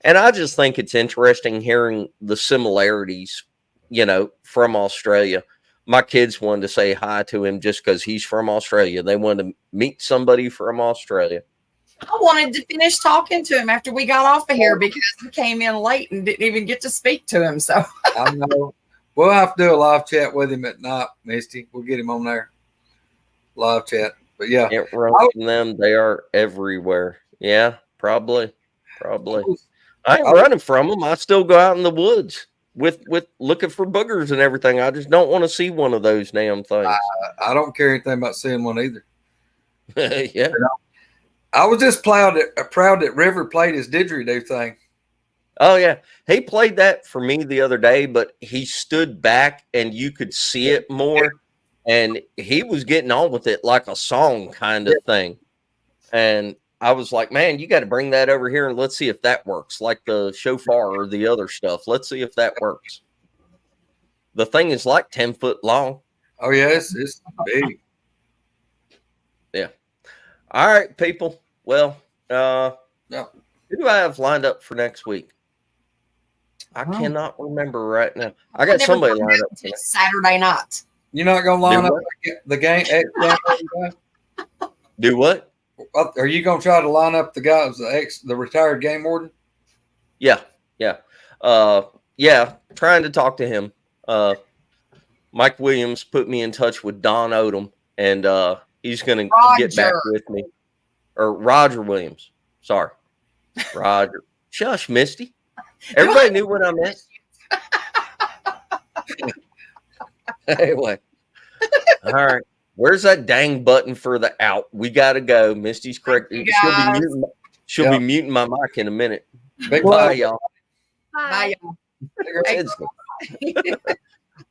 Speaker 1: And I just think it's interesting hearing the similarities, you know, from Australia. My kids wanted to say hi to him just because he's from Australia. They wanted to meet somebody from Australia.
Speaker 2: I wanted to finish talking to him after we got off of here because I came in late and didn't even get to speak to him. So
Speaker 4: I know. We'll have to do a live chat with him at night, Misty. We'll get him on there. Live chat. But yeah.
Speaker 1: Can't run from them. They are everywhere. Yeah, probably. I ain't running from them. I still go out in the woods with looking for boogers and everything. I just don't want to see one of those damn things.
Speaker 4: I don't care anything about seeing one either.
Speaker 1: Yeah.
Speaker 4: You know, I was just proud that River played his didgeridoo thing.
Speaker 1: Oh, yeah. He played that for me the other day, but he stood back and you could see it more. And he was getting on with it like a song kind of thing. And I was like, man, you got to bring that over here and let's see if that works. Like the shofar or the other stuff. Let's see if that works. The thing is like 10 foot long.
Speaker 4: Oh, yeah. It's big.
Speaker 1: Yeah. All right, people. Well, who do I have lined up for next week? I cannot remember right now. I got somebody lined up for
Speaker 2: Saturday night.
Speaker 4: You're not going to line up the game?
Speaker 1: Do what?
Speaker 4: Are you going to try to line up the guy who's the retired game warden?
Speaker 1: Yeah. Trying to talk to him. Mike Williams put me in touch with Don Odom, and he's going to get back with me. Or Roger Williams. Sorry. Roger. Shush, Misty. Everybody knew what I meant. Anyway. All right. Where's that dang button for the out? We got to go. Misty's correct. She'll be muting my mic in a minute. Bye, y'all.
Speaker 2: Bye, y'all.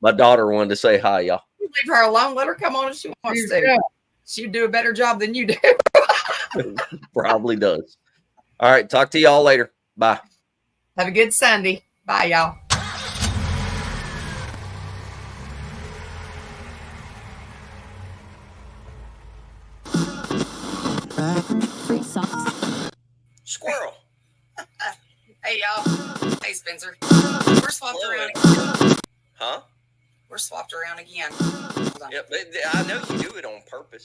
Speaker 1: My daughter wanted to say hi, y'all.
Speaker 2: Leave her alone. Let her come on if she wants to.
Speaker 4: Yeah.
Speaker 2: She'd do a better job than you do.
Speaker 1: Probably does. All right. Talk to y'all later. Bye.
Speaker 2: Have a good Sunday. Bye, y'all.
Speaker 1: Squirrel.
Speaker 2: Hey, y'all. Hey, Spencer. We're swapped around again.
Speaker 1: Huh?
Speaker 2: We're swapped around again.
Speaker 1: Yep. I know you do it on purpose.